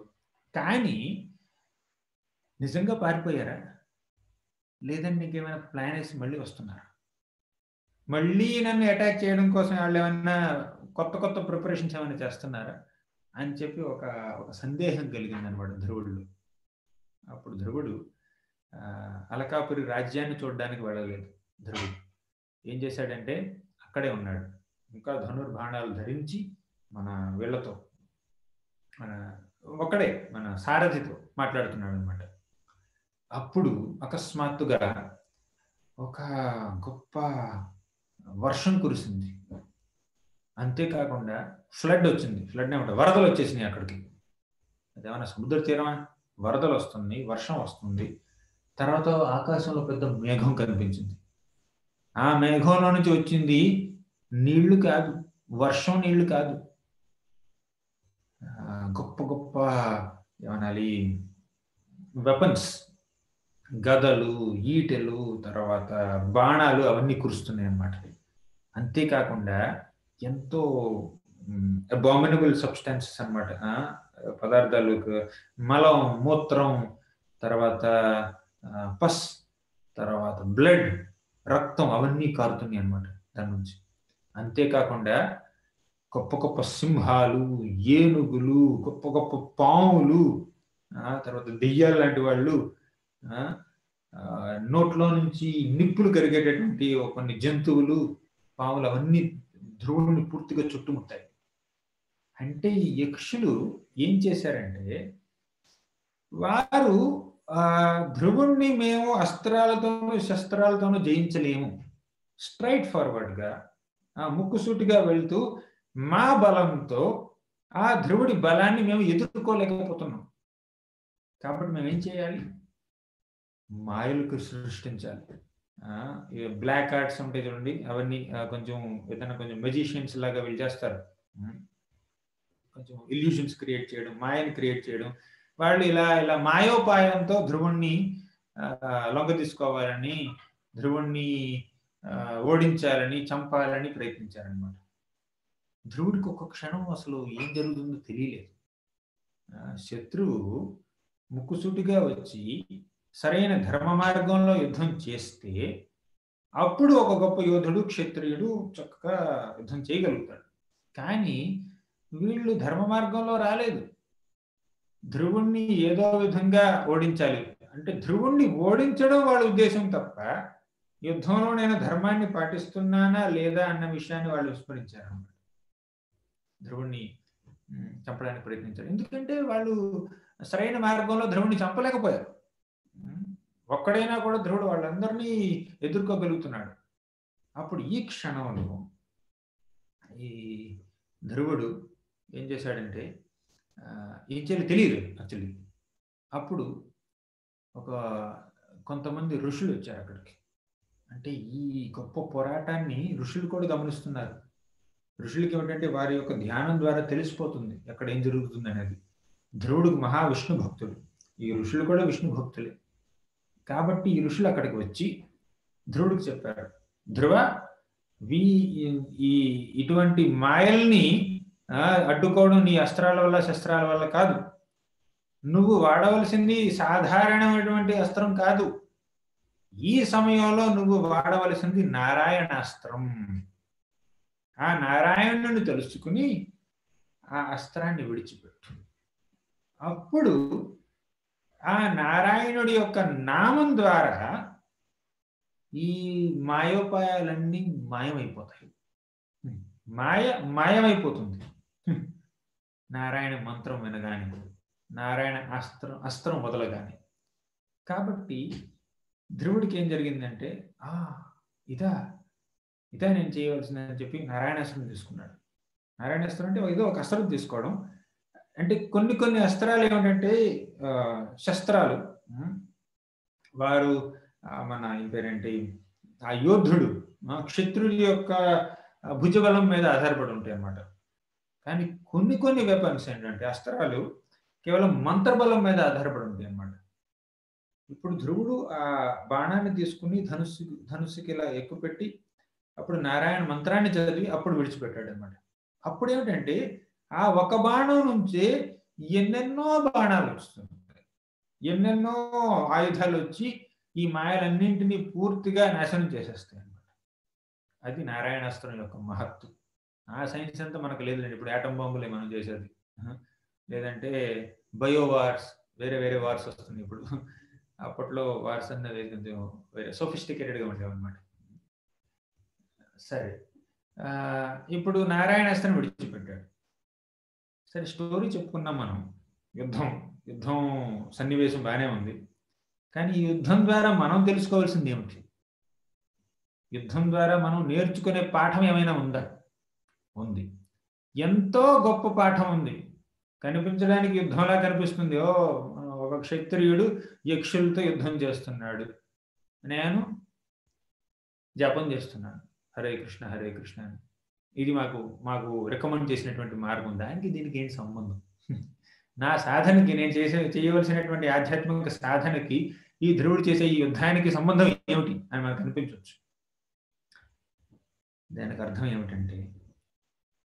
కానీ నిజంగా పారిపోయారా, లేదంటే నీకేమైనా ప్లాన్ వేసి మళ్ళీ వస్తున్నారా, మళ్ళీ నన్ను అటాక్ చేయడం కోసం వాళ్ళు ఏమైనా కొత్త ప్రిపరేషన్స్ ఏమైనా చేస్తున్నారా అని చెప్పి ఒక సందేహం కలిగింది అనమాట ధ్రువుడిలో. అప్పుడు ధ్రువుడు అలకాపురి రాజ్యాన్ని చూడడానికి వెళ్ళలేదు. ధ్రువుడు ఏం చేశాడంటే అక్కడే ఉన్నాడు, ఇంకా ధనుర్బాణాలు ధరించి మన వీళ్ళతో మన సారథితో మాట్లాడుతున్నాడు అనమాట. అప్పుడు అకస్మాత్తుగా ఒక గొప్ప వర్షం కురిసింది. అంతేకాకుండా ఫ్లడ్ వచ్చింది. ఫ్లడ్ ఏమంటారు, వరదలు వచ్చేసినాయి అక్కడికి. అదేమన్నా సముద్ర తీరమా? వరదలు వస్తుంది, వర్షం వస్తుంది. తర్వాత ఆకాశంలో పెద్ద మేఘం కనిపించింది. ఆ మేఘంలో నుంచి వచ్చింది నీళ్లు కాదు, వర్షం నీళ్లు కాదు, గొప్ప ఏమనాలి వెపన్స్, గదలు, ఈటెలు, తర్వాత బాణాలు అవన్నీ కురుస్తున్నాయి అన్నమాట. అంతేకాకుండా ఎంతో అబామినబుల్ సబ్స్టాన్సెస్ అన్నమాట, పదార్థాలు, మలం, మూత్రం, తర్వాత పస్, తర్వాత బ్లడ్, రక్తం అవన్నీ కారుతున్నాయి అన్నమాట దాని నుంచి. అంతేకాకుండా గొప్ప సింహాలు, ఏనుగులు, గొప్ప పాములు, తర్వాత దెయ్యాలు లాంటి వాళ్ళు, నోట్లో నుంచి నిప్పులు కరిగేటటువంటి కొన్ని జంతువులు, పాములు అవన్నీ ధ్రువుడిని పూర్తిగా చుట్టుముట్టాయి. అంటే ఈ యక్షులు ఏం చేశారంటే వారు ధ్రువుణ్ణి మేము అస్త్రాలతోనూ శస్త్రాలతోనూ జయించలేము, స్ట్రైట్ ఫార్వర్డ్గా ముక్కుసూటిగా వెళ్తూ మా బలంతో ఆ ధ్రువుడి బలాన్ని మేము ఎదుర్కోలేకపోతున్నాం. కాబట్టి మేమేం చేయాలి? మాయలకు సృష్టించాలి. బ్లాక్ ఆర్ట్స్ ఉంటాయి చూడండి, అవన్నీ కొంచెం ఏదైనా కొంచెం మెజిషియన్స్ లాగా వీళ్ళు చేస్తారు. కొంచెం ఇల్యూషన్స్ క్రియేట్ చేయడం, మాయని క్రియేట్ చేయడం. వాళ్ళు ఇలా మాయోపాయంతో ధ్రువుణ్ణి లొంగ తీసుకోవాలని, ధ్రువుణ్ణి ఓడించాలని, చంపాలని ప్రయత్నించారనమాట. ధ్రువుడికి ఒక్క క్షణం అసలు ఏం జరుగుతుందో తెలియలేదు. శత్రువు ముక్కుసూటిగా వచ్చి సరైన ధర్మ మార్గంలో యుద్ధం చేస్తే అప్పుడు ఒక గొప్ప యోధుడు, క్షత్రియుడు చక్కగా యుద్ధం చేయగలుగుతాడు. కానీ వీళ్ళు ధర్మ మార్గంలో రాలేదు. ధ్రువుణ్ణి ఏదో విధంగా ఓడించాలి అంటే ధ్రువుణ్ణి ఓడించడం వాళ్ళ ఉద్దేశం తప్ప యుద్ధంలో నేను ధర్మాన్ని పాటిస్తున్నానా లేదా అన్న విషయాన్ని వాళ్ళు విస్మరించారు అన్నమాట. ధ్రువుణ్ణి చంపడానికి ప్రయత్నించారు. ఎందుకంటే వాళ్ళు సరైన మార్గంలో ధ్రువుణ్ణి చంపలేకపోయారు. ఒక్కడైనా కూడా ధ్రువుడు వాళ్ళందరినీ ఎదుర్కోగలుగుతున్నాడు. అప్పుడు ఈ క్షణంలో ఈ ధ్రువుడు ఏం చేశాడంటే ఏం చేయాలి తెలియదు యాక్చువల్లీ. అప్పుడు కొంతమంది ఋషులు వచ్చారు అక్కడికి. అంటే ఈ గొప్ప పోరాటాన్ని ఋషులు కూడా గమనిస్తున్నారు. ఋషులకి ఏమిటంటే వారి యొక్క ధ్యానం ద్వారా తెలిసిపోతుంది ఎక్కడ ఏం జరుగుతుంది అనేది. ధ్రువుడు మహావిష్ణు భక్తుడు, ఈ ఋషులు కూడా విష్ణు భక్తులే. కాబట్టి ఈ ఋషులు అక్కడికి వచ్చి ధ్రువుడికి చెప్పారు, ధ్రువ, ఇటువంటి మాయల్ని అడ్డుకోవడం నీ అస్త్రాల వల్ల శస్త్రాల వల్ల కాదు. నువ్వు వాడవలసింది సాధారణమైనటువంటి అస్త్రం కాదు. ఈ సమయంలో నువ్వు వాడవలసింది నారాయణాస్త్రం. ఆ నారాయణుని తెలుసుకుని ఆ అస్త్రాన్ని విడిచిపెట్టు. అప్పుడు ఆ నారాయణుడి యొక్క నామం ద్వారా ఈ మాయోపాయాలన్నీ మాయమైపోతాయి. మాయమైపోతుంది నారాయణ మంత్రం వినగానే, నారాయణ అస్త్రం వదలగానే. కాబట్టి ధ్రువుడికి ఏం జరిగిందంటే, ఇదా నేను చేయవలసిందని చెప్పి నారాయణాస్త్రం తీసుకున్నాడు. నారాయణాస్త్రం అంటే ఏదో ఒక అస్త్రం తీసుకోవడం. అంటే కొన్ని అస్త్రాలు ఏమిటంటే శస్త్రాలు. వారు మన ఏం పేరేంటి, ఆ యోధుడు క్షత్రుడి యొక్క భుజబలం మీద ఆధారపడి ఉంటాయి అన్నమాట. కానీ కొన్ని వెపన్స్ ఏంటంటే అస్త్రాలు కేవలం మంత్రబలం మీద ఆధారపడి ఉంటాయి అన్నమాట. ఇప్పుడు ధ్రువుడు ఆ బాణాన్ని తీసుకుని ధనుస్సుకి ఇలా ఎక్కుపెట్టి అప్పుడు నారాయణ మంత్రాన్ని చదివి అప్పుడు విడిచిపెట్టాడు అనమాట. అప్పుడు ఏమిటంటే ఆ ఒక బాణం నుంచే ఎన్నెన్నో బాణాలు వస్తున్నాయి, ఎన్నెన్నో ఆయుధాలు వచ్చి ఈ మాయలన్నింటినీ పూర్తిగా నాశనం చేసేస్తాయి అన్నమాట. అది నారాయణాస్త్రం యొక్క మహత్తు. ఆ సైన్స్ అంతా మనకు లేదండి. ఇప్పుడు ఆటం బాంబులే మనం చేసేది, లేదంటే బయో వార్స్, వేరే వార్స్ వస్తున్నాయి ఇప్పుడు. అప్పట్లో వార్స్ అన్నది వేరే సోఫిస్టికేటెడ్గా ఉండేవి అనమాట. సరే, ఇప్పుడు నారాయణాస్త్రం విడిచిపెట్టాడు. సరే, స్టోరీ చెప్పుకున్నాం మనం. యుద్ధం సన్నివేశం బాగానే ఉంది. కానీ ఈ యుద్ధం ద్వారా మనం తెలుసుకోవాల్సింది ఏమిటి? యుద్ధం ద్వారా మనం నేర్చుకునే పాఠం ఏమైనా ఉందా? ఉంది. ఎంతో గొప్ప పాఠం ఉంది. కనిపించడానికి యుద్ధంలా కనిపిస్తుంది. ఒక క్షత్రియుడు యక్షులతో యుద్ధం చేస్తున్నాడు, నేను జపం చేస్తున్నాను హరే కృష్ణ హరే కృష్ణ అని. ఇది మాకు రికమెండ్ చేసినటువంటి మార్గం. దీనికి ఏంటి సంబంధం? నా సాధనకి, నేను చేయవలసినటువంటి ఆధ్యాత్మిక సాధనకి ఈ ధ్రువుడు చేసే ఈ యుద్ధానికి సంబంధం ఏమిటి అని మనకు అనిపించవచ్చు. దానికి అర్థం ఏమిటంటే,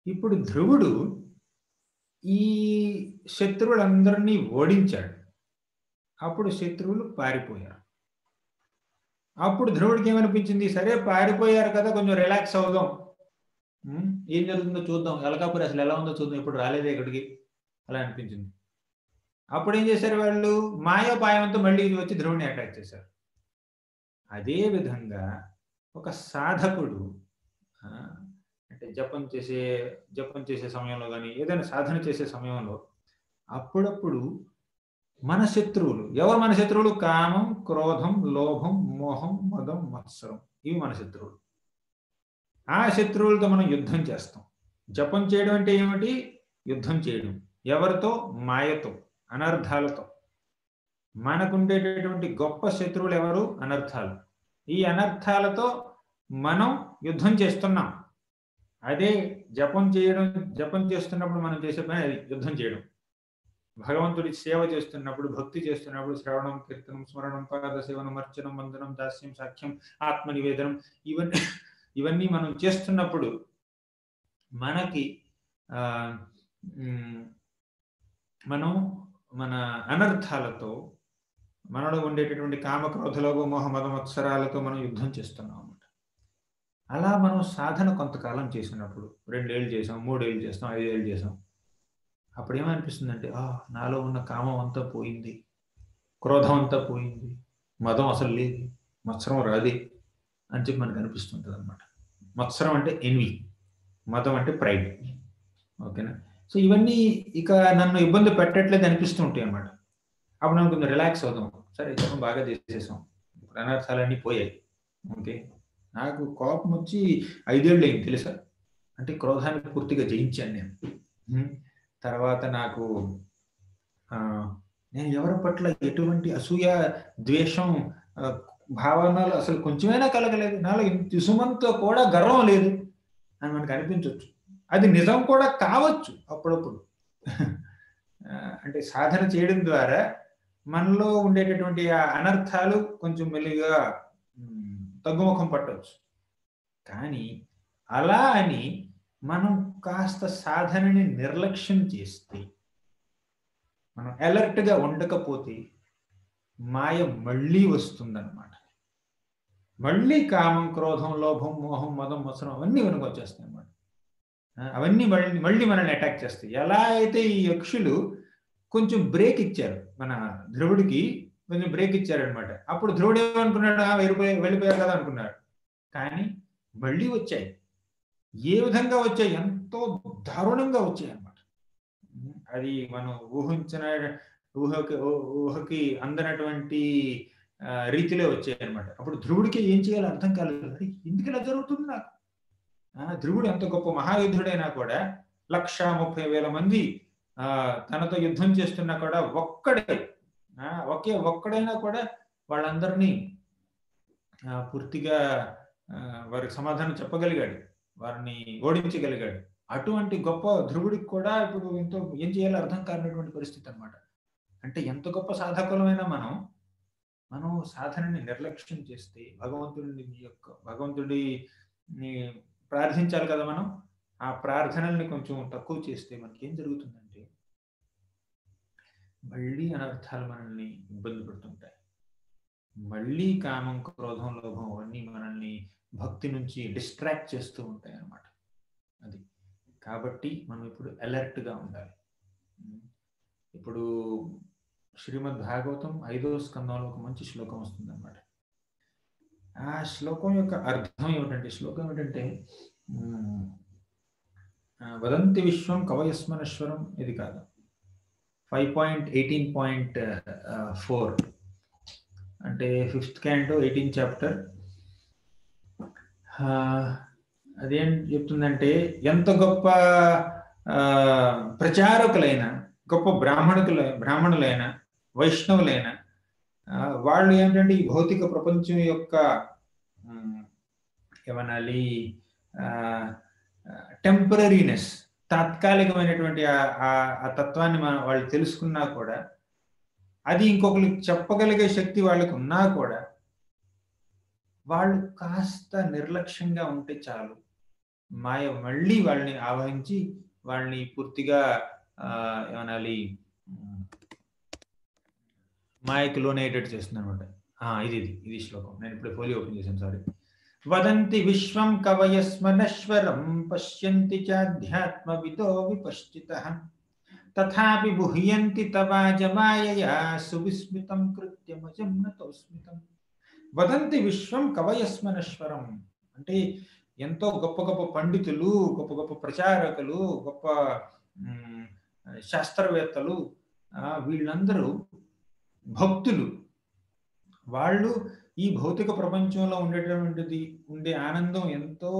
ఇప్పుడు ధ్రువుడు ఈ శత్రువులందరినీ ఓడించాడు. అప్పుడు శత్రువులు పారిపోయారు. అప్పుడు ధ్రువుడికి ఏమనిపించింది, సరే పారిపోయారు కదా, కొంచెం రిలాక్స్ అవుదాం, ఏం జరుగుతుందో చూద్దాం, ఎలకాపురి అసలు ఎలా ఉందో చూద్దాం, ఇప్పుడు రాలేదే ఇక్కడికి, అలా అనిపించింది. అప్పుడు ఏం చేశారు వాళ్ళు, మాయోపాయంతో మళ్ళీ వచ్చి ధ్రువుడిని అటాక్ చేశారు. అదే విధంగా ఒక సాధకుడు అంటే జపం చేసే సమయంలో కానీ ఏదైనా సాధన చేసే సమయంలో అప్పుడప్పుడు మన శత్రువులు, ఎవరు మన శత్రువులు? కామం, క్రోధం, లోభం, మోహం, మదం, మత్సరం, ఇవి మన శత్రువులు. ఆ శత్రువులతో మనం యుద్ధం చేస్తాం. జపం చేయడం అంటే ఏమిటి? యుద్ధం చేయడం. ఎవరితో? మాయతో, అనర్థాలతో. మనకుండేటటువంటి గొప్ప శత్రువులు ఎవరు? అనర్థాలు. ఈ అనర్థాలతో మనం యుద్ధం చేస్తున్నాం. అదే జపం చేస్తున్నప్పుడు మనం చేసే పని అది యుద్ధం చేయడం. భగవంతుడి సేవ చేస్తున్నప్పుడు, భక్తి చేస్తున్నప్పుడు శ్రవణం, కీర్తనం, స్మరణం, పాద సేవనం, అర్చనం, వందనం, దాస్యం, సాఖ్యం, ఆత్మ నివేదనం, ఇవన్నీ మనం చేస్తున్నప్పుడు మనకి మనం మన అనర్థాలతో, మనలో ఉండేటటువంటి కామక్రోధలోభ మోహ మద మత్సరాలతో మనం యుద్ధం చేస్తున్నాం అన్నమాట. అలా మనం సాధన కొంతకాలం చేసినప్పుడు, 2 ఏళ్ళు చేసాం, 3 ఏళ్ళు చేస్తాం, 5 ఏళ్ళు చేసాం, అప్పుడు ఏమనిపిస్తుందంటే, నాలో ఉన్న కామం అంతా పోయింది, క్రోధం అంతా పోయింది, మదం అసలు లేదు, మత్సరం రాదే అని చెప్పి మనకు అనిపిస్తుంటుంది అనమాట. మత్సరం అంటే ఎన్వి, మదం అంటే ప్రైడ్. ఓకేనా? సో ఇవన్నీ ఇక నన్ను ఇబ్బంది పెట్టట్లేదు అనిపిస్తూ ఉంటాయి అన్నమాట. అప్పుడు మనం కొంచెం రిలాక్స్ అవుతాం. సరే, జపం బాగా చేసేసాం, అనర్థాలన్నీ పోయాయి. ఓకే, నాకు కోపం వచ్చి 5 ఏళ్ళు అయింది తెలుసా, అంటే క్రోధాన్ని పూర్తిగా జయించాను నేను. తర్వాత నాకు నేను ఎవరి పట్ల ఎటువంటి అసూయ, ద్వేషం, భావనలు అసలు కొంచెమైనా కలగలేదు. నాలో ఇసుమంతో కూడా గర్వం లేదు అని మనకు అనిపించవచ్చు. అది నిజం కూడా కావచ్చు అప్పుడప్పుడు. అంటే సాధన చేయడం ద్వారా మనలో ఉండేటటువంటి ఆ అనర్థాలు కొంచెం మెల్లిగా తగ్గుముఖం పట్టవచ్చు. కానీ అలా అని మనం కాస్త సాధనని నిర్లక్ష్యం చేస్తే, మనం అలర్ట్గా ఉండకపోతే మాయ మళ్ళీ వస్తుందన్నమాట. మళ్ళీ కామం, క్రోధం, లోభం, మోహం, మదం, మత్సరం అవన్నీ వెనుక వచ్చేస్తాయి అన్నమాట. అవన్నీ మళ్ళీ మనల్ని అటాక్ చేస్తాయి. ఎలా అయితే ఈ యక్షులు కొంచెం బ్రేక్ ఇచ్చారు, మన ధ్రువుడికి కొంచెం బ్రేక్ ఇచ్చారనమాట. అప్పుడు ధ్రువుడు ఏమనుకున్నాడు, వెళ్ళిపోయారు కదా అనుకున్నాడు. కానీ మళ్ళీ వచ్చాయి. ఏ విధంగా వచ్చాయి? ఎంతో దారుణంగా వచ్చాయి అన్నమాట. అది మనం ఊహకి అందనటువంటి రీతిలో వచ్చాయి అనమాట. అప్పుడు ధ్రువుడికి ఏం చేయాలో అర్థం కాలేదు. ఎందుకు ఇలా జరుగుతుంది నాకు? ధ్రువుడు ఎంత గొప్ప మహాయుద్ధుడైనా కూడా 130,000 మంది తనతో యుద్ధం చేస్తున్నా కూడా ఒక్కడైనా కూడా వాళ్ళందరినీ పూర్తిగా వారికి సమాధానం చెప్పగలిగాడు, వారిని ఓడించగలిగాడు. అటువంటి గొప్ప ధ్రువుడికి కూడా ఇప్పుడు ఎంతో ఏం చేయాలో అర్థం కానటువంటి పరిస్థితి అన్నమాట. అంటే ఎంత గొప్ప సాధకులమైనా మనం సాధనని నిర్లక్ష్యం చేస్తే, భగవంతుడిని ప్రార్థించాలి కదా మనం. ఆ ప్రార్థనల్ని కొంచెం తక్కువ చేస్తే మనకేం జరుగుతుందంటే మళ్ళీ అనర్థాలు మనల్ని ఇబ్బంది పెడుతుంటాయి. మళ్ళీ కామం, క్రోధం, లోభం అవన్నీ మనల్ని భక్తి నుంచి డిస్ట్రాక్ట్ చేస్తూ ఉంటాయి అన్నమాట. అది కాబట్టి మనం ఇప్పుడు అలర్ట్గా ఉండాలి. ఇప్పుడు శ్రీమద్ భాగవతం 5వ స్కందంలో ఒక మంచి శ్లోకం వస్తుంది అన్నమాట. ఆ శ్లోకం యొక్క అర్థం ఏమిటంటే, శ్లోకం ఏమిటంటే వదంతి విశ్వం కవయస్మనశ్వరం, ఇది కాదు, 5.18.4 అంటే 5th canto 18th chapter. అదేం చెప్తుందంటే, ఎంత గొప్ప ప్రచారకులైన, గొప్ప బ్రాహ్మణులైన, వైష్ణవులైన వాళ్ళు ఏంటంటే ఈ భౌతిక ప్రపంచం యొక్క ఏమనాలి టెంపరీనెస్, తాత్కాలికమైనటువంటి ఆ తత్వాన్ని వాళ్ళు తెలుసుకున్నా కూడా, అది ఇంకొకరికి చెప్పగలిగే శక్తి వాళ్ళకి ఉన్నా కూడా వాళ్ళు కాస్త నిర్లక్ష్యంగా ఉంటే చాలు, మాయ మళ్ళీ వాళ్ళని ఆవహించి వాళ్ళని పూర్తిగా ఏమనాలి మాయకి లోనయ్యేటట్టు చేస్తుంది అనమాట. ఇది శ్లోకం. నేను ఇప్పుడు ఫోలియో ఓపెన్ చేశాను, సారీ. వదంతి విశ్వం కవయస్మనశ్వరం పశ్యంతి చాధ్యాత్మవిదో విపశ్చితః తథాపి బుహ్యంతి తవాజమాయయా సువిస్మితం కృత్యమజం నతోస్మితం. వదంతి విశ్వం కవయస్మనశ్వరం అంటే ఎంతో గొప్ప గొప్ప పండితులు, గొప్ప గొప్ప ప్రచారకులు, గొప్ప శాస్త్రవేత్తలు, వీళ్ళందరూ భక్తులు. వాళ్ళు ఈ భౌతిక ప్రపంచంలో ఉండే ఆనందం ఎంతో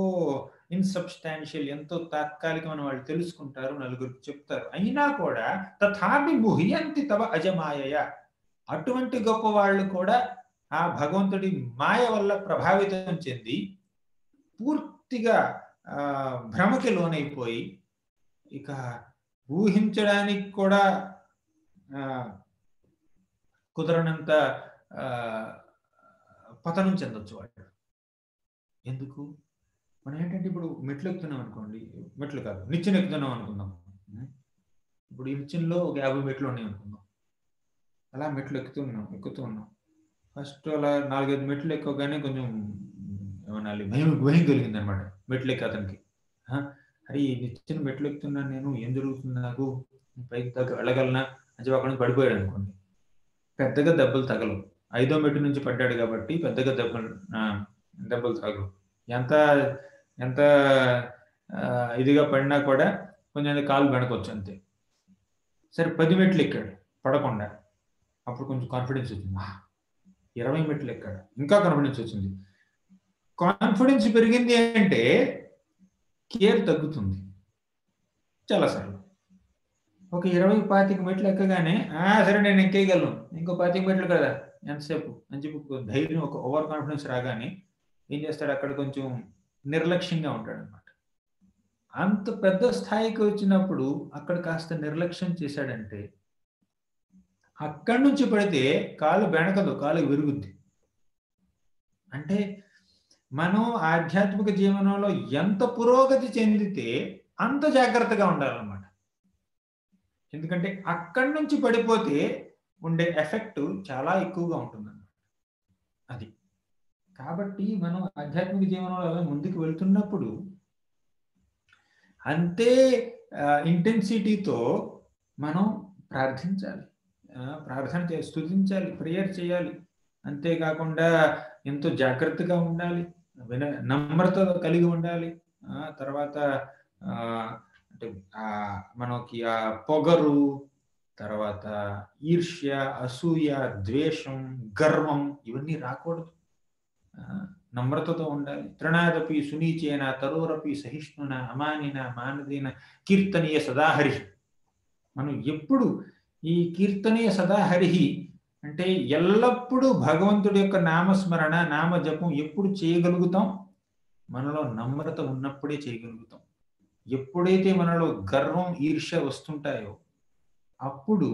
ఇన్సబ్స్టాన్షియల్, ఎంతో తాత్కాలికమని వాళ్ళు తెలుసుకుంటారు, నలుగురికి చెప్తారు. అయినా కూడా తథాపి బుహ్యంతి తవ అజమాయయ, అటువంటి గొప్ప వాళ్ళు కూడా ఆ భగవంతుడి మాయ వల్ల ప్రభావితం చెంది పూర్తిగా భ్రమకి లోనైపోయి ఇక ఊహించడానికి కూడా కుదరనంత పతనం చెందొచ్చు వాళ్ళు. ఎందుకు? మనం ఏంటంటే ఇప్పుడు మెట్లు ఎక్కుతున్నాం అనుకోండి, మెట్లు కాదు నిచ్చెన ఎక్కుతున్నాం అనుకుందాం. ఇప్పుడు ఈ నిచ్చెనలో ఒక 50 మెట్లు ఉన్నాయి అనుకుందాం. అలా మెట్లు ఎక్కుతూ ఉన్నాం. ఫస్ట్ అలా 4-5 మెట్లు ఎక్కువగానే కొంచెం ఏమనాలి భయం కలిగింది అనమాట మెట్లు ఎక్కి అతనికి. అరే ఈ నిచ్చెన మెట్లు ఎక్కుతున్నాను నేను, ఏం జరుగుతుంది నాకు, పైకి దాకా వెళ్ళగలనా అని చెప్పి అక్కడ నుంచి పడిపోయాడు అనుకోండి. పెద్దగా దెబ్బలు తగలవు, 5వ మెట్టు నుంచి పడ్డాడు కాబట్టి పెద్దగా దెబ్బలు తగలవు. ఎంత ఇదిగా పడినా కూడా కొంచెం కాలు వెనకొచ్చు అంతే. సరే 10 మెట్లు ఎక్కాడు పడకుండా, అప్పుడు కొంచెం కాన్ఫిడెన్స్ వచ్చింది. 20 మెట్లు ఎక్కాడు, ఇంకా కాన్ఫిడెన్స్ వచ్చింది. కాన్ఫిడెన్స్ పెరిగింది అంటే కేర్ తగ్గుతుంది చాలాసార్లు. ఒక 20-25 మెట్లు ఎక్కగానే సరే నేను ఎక్కేయగలను, ఇంకో 25 మెట్లు కదా ఎంతసేపు అని చెప్పి ధైర్యం, ఒక ఓవర్ కాన్ఫిడెన్స్ రాగానే ఏం చేస్తాడు, అక్కడ కొంచెం నిర్లక్ష్యంగా ఉంటాడు అనమాట. అంత పెద్ద స్థాయికి వచ్చినప్పుడు అక్కడ కాస్త నిర్లక్ష్యం చేశాడంటే అక్కడి నుంచి పడితే కాలు బెణకదు, కాలు విరుగుద్ది. అంటే మనం ఆధ్యాత్మిక జీవనంలో ఎంత పురోగతి చెందితే అంత జాగ్రత్తగా ఉండాలన్నమాట. ఎందుకంటే అక్కడి నుంచి పడిపోతే ఉండే ఎఫెక్ట్ చాలా ఎక్కువగా ఉంటుందన్నమాట. అది కాబట్టి మనం ఆధ్యాత్మిక జీవనంలో అలా ముందుకు వెళ్తున్నప్పుడు అంతే ఇంటెన్సిటీతో మనం ప్రార్థించాలి, ప్రార్థన చేయాలి, స్తుతించాలి, ప్రేయర్ చేయాలి. అంతేకాకుండా ఎంతో జాగ్రత్తగా ఉండాలి, నమ్రత కలిగి ఉండాలి. తర్వాత అంటే మనకి ఆ పొగరు, తర్వాత ఈర్ష్య, అసూయ, ద్వేషం, గర్వం ఇవన్నీ రాకూడదు. నమ్రతతో ఉండాలి. తృణాదపి సునీచేన తరోరపి సహిష్ణున అమానిన మానదీన కీర్తనీయ సదాహరి. మనం ఎప్పుడు ఈ కీర్తనీయ సదాహరి అంటే ఎల్లప్పుడూ భగవంతుడి యొక్క నామస్మరణ, నామ జపం ఎప్పుడు చేయగలుగుతాం? మనలో నమ్రత ఉన్నప్పుడే చేయగలుగుతాం. ఎప్పుడైతే మనలో గర్వం, ఈర్ష్య వస్తుంటాయో అప్పుడు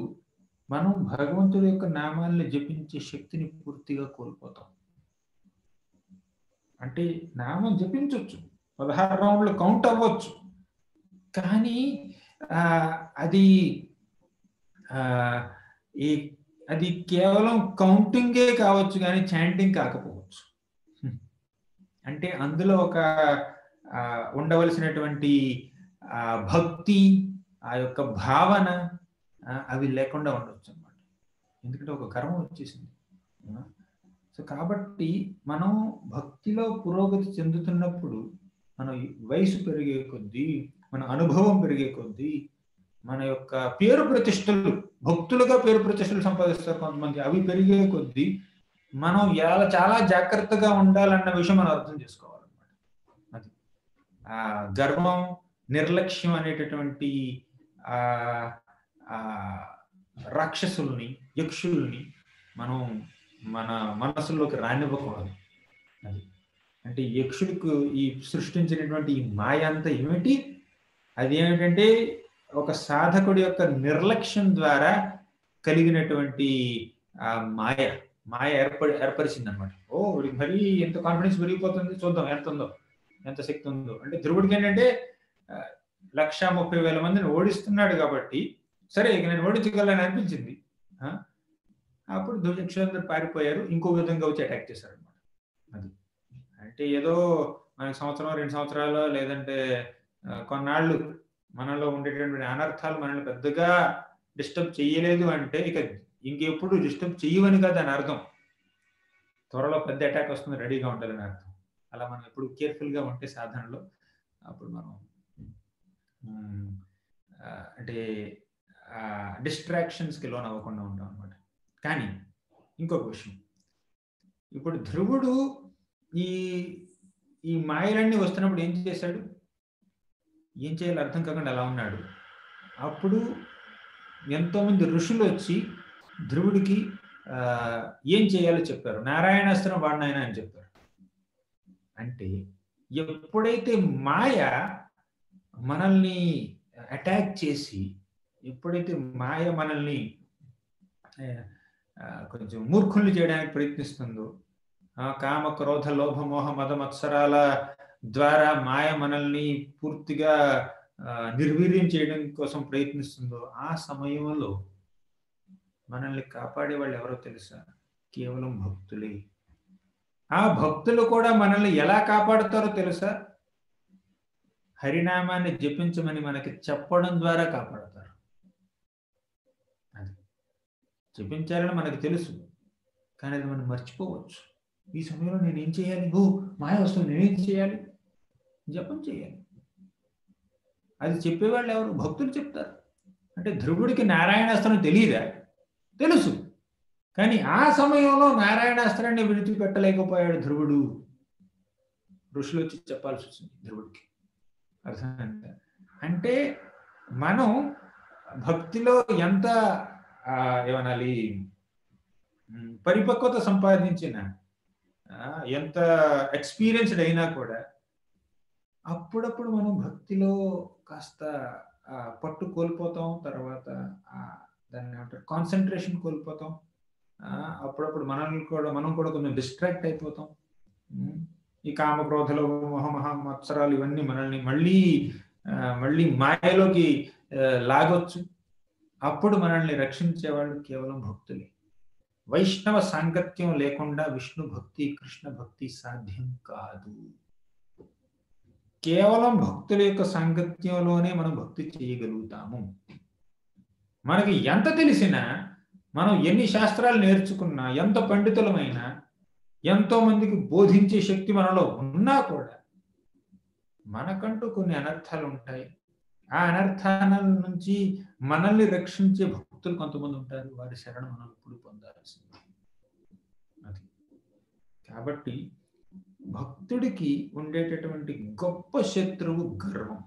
మనం భగవంతుడి యొక్క నామాల్ని జపించే శక్తిని పూర్తిగా కోల్పోతాం. అంటే నామం జపించవచ్చు, 16 రౌండ్లు కౌంట్ అవ్వచ్చు, కానీ అది కేవలం కౌంటింగే కావచ్చు కానీ చాంటింగ్ కాకపోవచ్చు. అంటే అందులో ఒక ఉండవలసినటువంటి భక్తి, ఆ యొక్క భావన అవి లేకుండా ఉండవచ్చు అన్నమాట. ఎందుకంటే ఒక గర్వం వచ్చేసింది. సో కాబట్టి మనం భక్తిలో పురోగతి చెందుతున్నప్పుడు మన వయసు పెరిగే కొద్దీ, మన అనుభవం పెరిగే కొద్దీ, మన యొక్క పేరు ప్రతిష్టలు, భక్తులుగా పేరు ప్రతిష్టలు సంపాదిస్తారు కొంతమంది, అవి పెరిగే కొద్దీ మనం చాలా జాగ్రత్తగా ఉండాలన్న విషయం మనం అర్థం చేసుకోవాలన్నమాట. అది గర్వం, నిర్లక్ష్యం అనేటటువంటి రాక్షసుల్ని, యక్షుల్ని మనం మన మనసులోకి రానివ్వకూడదు. అది అంటే యక్షుడికి ఈ సృష్టించినటువంటి ఈ మాయ అంతా ఏమిటి? అది ఏమిటంటే ఒక సాధకుడి యొక్క నిర్లక్ష్యం ద్వారా కలిగినటువంటి మాయ ఏర్పరిచింది అనమాట. వీడికి మరీ ఎంత కాన్ఫిడెన్స్ పెరిగిపోతుంది, చూద్దాం ఎంత ఉందో, ఎంత శక్తి ఉందో. అంటే ధ్రువుడికి ఏంటంటే 130,000 మందిని ఓడిస్తున్నాడు కాబట్టి సరే ఇక నేను ఓడించగలను అనిపించింది. అప్పుడు దుర్యక్షులందరూ పారిపోయారు, ఇంకో విధంగా వచ్చి అటాక్ చేశారు అనమాట. అది అంటే ఏదో మనకి 1-2 సంవత్సరాలు లేదంటే కొన్నాళ్ళు మనలో ఉండేటటువంటి అనర్థాలు మనల్ని పెద్దగా డిస్టర్బ్ చేయలేదు అంటే ఇక ఇంకెప్పుడు డిస్టర్బ్ చేయవని కదా అని అర్థం. త్వరలో పెద్ద అటాక్ వస్తుంది, రెడీగా ఉండాలని అర్థం. అలా మనం ఎప్పుడు కేర్ఫుల్గా ఉంటే సాధనలో అప్పుడు మనం అంటే డిస్ట్రాక్షన్స్కి లోన్ అవ్వకుండా ఉంటాం అనమాట. కానీ ఇంకొక విషయం, ఇప్పుడు ధ్రువుడు ఈ మాయలన్నీ వస్తున్నప్పుడు ఏం చేశాడు? ఏం చేయాలో అర్థం కాకుండా అలా ఉన్నాడు. అప్పుడు ఎంతోమంది ఋషులు వచ్చి ధ్రువుడికి ఏం చేయాలో చెప్పారు. నారాయణాస్త్రం వాడినాయన అని చెప్పారు. అంటే ఎప్పుడైతే మాయ మనల్ని అటాక్ చేసి, ఎప్పుడైతే మాయ మనల్ని కొంచెం మూర్ఖుల్ని చేయడానికి ప్రయత్నిస్తుందో, కామ, క్రోధ, లోభ, మోహ, మద, మత్సరాల ద్వారా మాయ మనల్ని పూర్తిగా నిర్వీర్యం చేయడం కోసం ప్రయత్నిస్తుందో, ఆ సమయంలో మనల్ని కాపాడే వాళ్ళు ఎవరో తెలుసా? కేవలం భక్తులే. ఆ భక్తులు కూడా మనల్ని ఎలా కాపాడుతారో తెలుసా? హరినామాన్ని జపించమని మనకి చెప్పడం ద్వారా కాపాడతారు. అది జపించాలని మనకు తెలుసు, కానీ అది మనం మర్చిపోవచ్చు. ఈ సమయంలో నేనేం చేయాలి? మాయ వస్తుంది, నేనేం చేయాలి? జపం చేయాలి. అది చెప్పేవాళ్ళు ఎవరు? భక్తులు చెప్తారు. అంటే ధ్రువుడికి నారాయణాస్త్రం తెలియదా? తెలుసు, కానీ ఆ సమయంలో నారాయణాస్త్రాన్ని విడిచిపెట్టలేకపోయాడు ధ్రువుడు. ఋషులు వచ్చి చెప్పాల్సి వచ్చింది ధ్రువుడికి. అర్థమైందా? అంటే మనం భక్తిలో ఎంత ఏమనాలి, పరిపక్వత సంపాదించిన, ఎంత ఎక్స్పీరియన్స్డ్ అయినా కూడా అప్పుడప్పుడు మనం భక్తిలో కాస్త పట్టు కోల్పోతాం, తర్వాత దాన్ని ఏమంటారు కాన్సన్ట్రేషన్ కోల్పోతాం. అప్పుడప్పుడు మనం కూడా కొంచెం డిస్ట్రాక్ట్ అయిపోతాం. ఈ కామక్రోధలు మహమహా ఇవన్నీ మనల్ని మళ్ళీ మాయలోకి లాగొచ్చు. అప్పుడు మనల్ని రక్షించేవాళ్ళు కేవలం భక్తులే. వైష్ణవ సాంగత్యం లేకుండా విష్ణు భక్తి, కృష్ణ భక్తి సాధ్యం కాదు. కేవలం భక్తుల యొక్క సాంగత్యంలోనే మనం భక్తి చేయగలుగుతాము. మనకి ఎంత తెలిసినా, మనం ఎన్ని శాస్త్రాలు నేర్చుకున్నా, ఎంత పండితులమైనా, ఎంతో మందికి బోధించే శక్తి మనలో ఉన్నా కూడా మనకంటూ కొన్ని అనర్థాలు ఉంటాయి. ఆ అనర్థాల నుంచి మనల్ని రక్షించే భక్తులు కొంతమంది ఉంటారు. వారి శరణం మనం ఇప్పుడు పొందాల్సింది. అది కాబట్టి భక్తుడికి ఉండేటటువంటి గొప్ప శత్రువు గర్వం.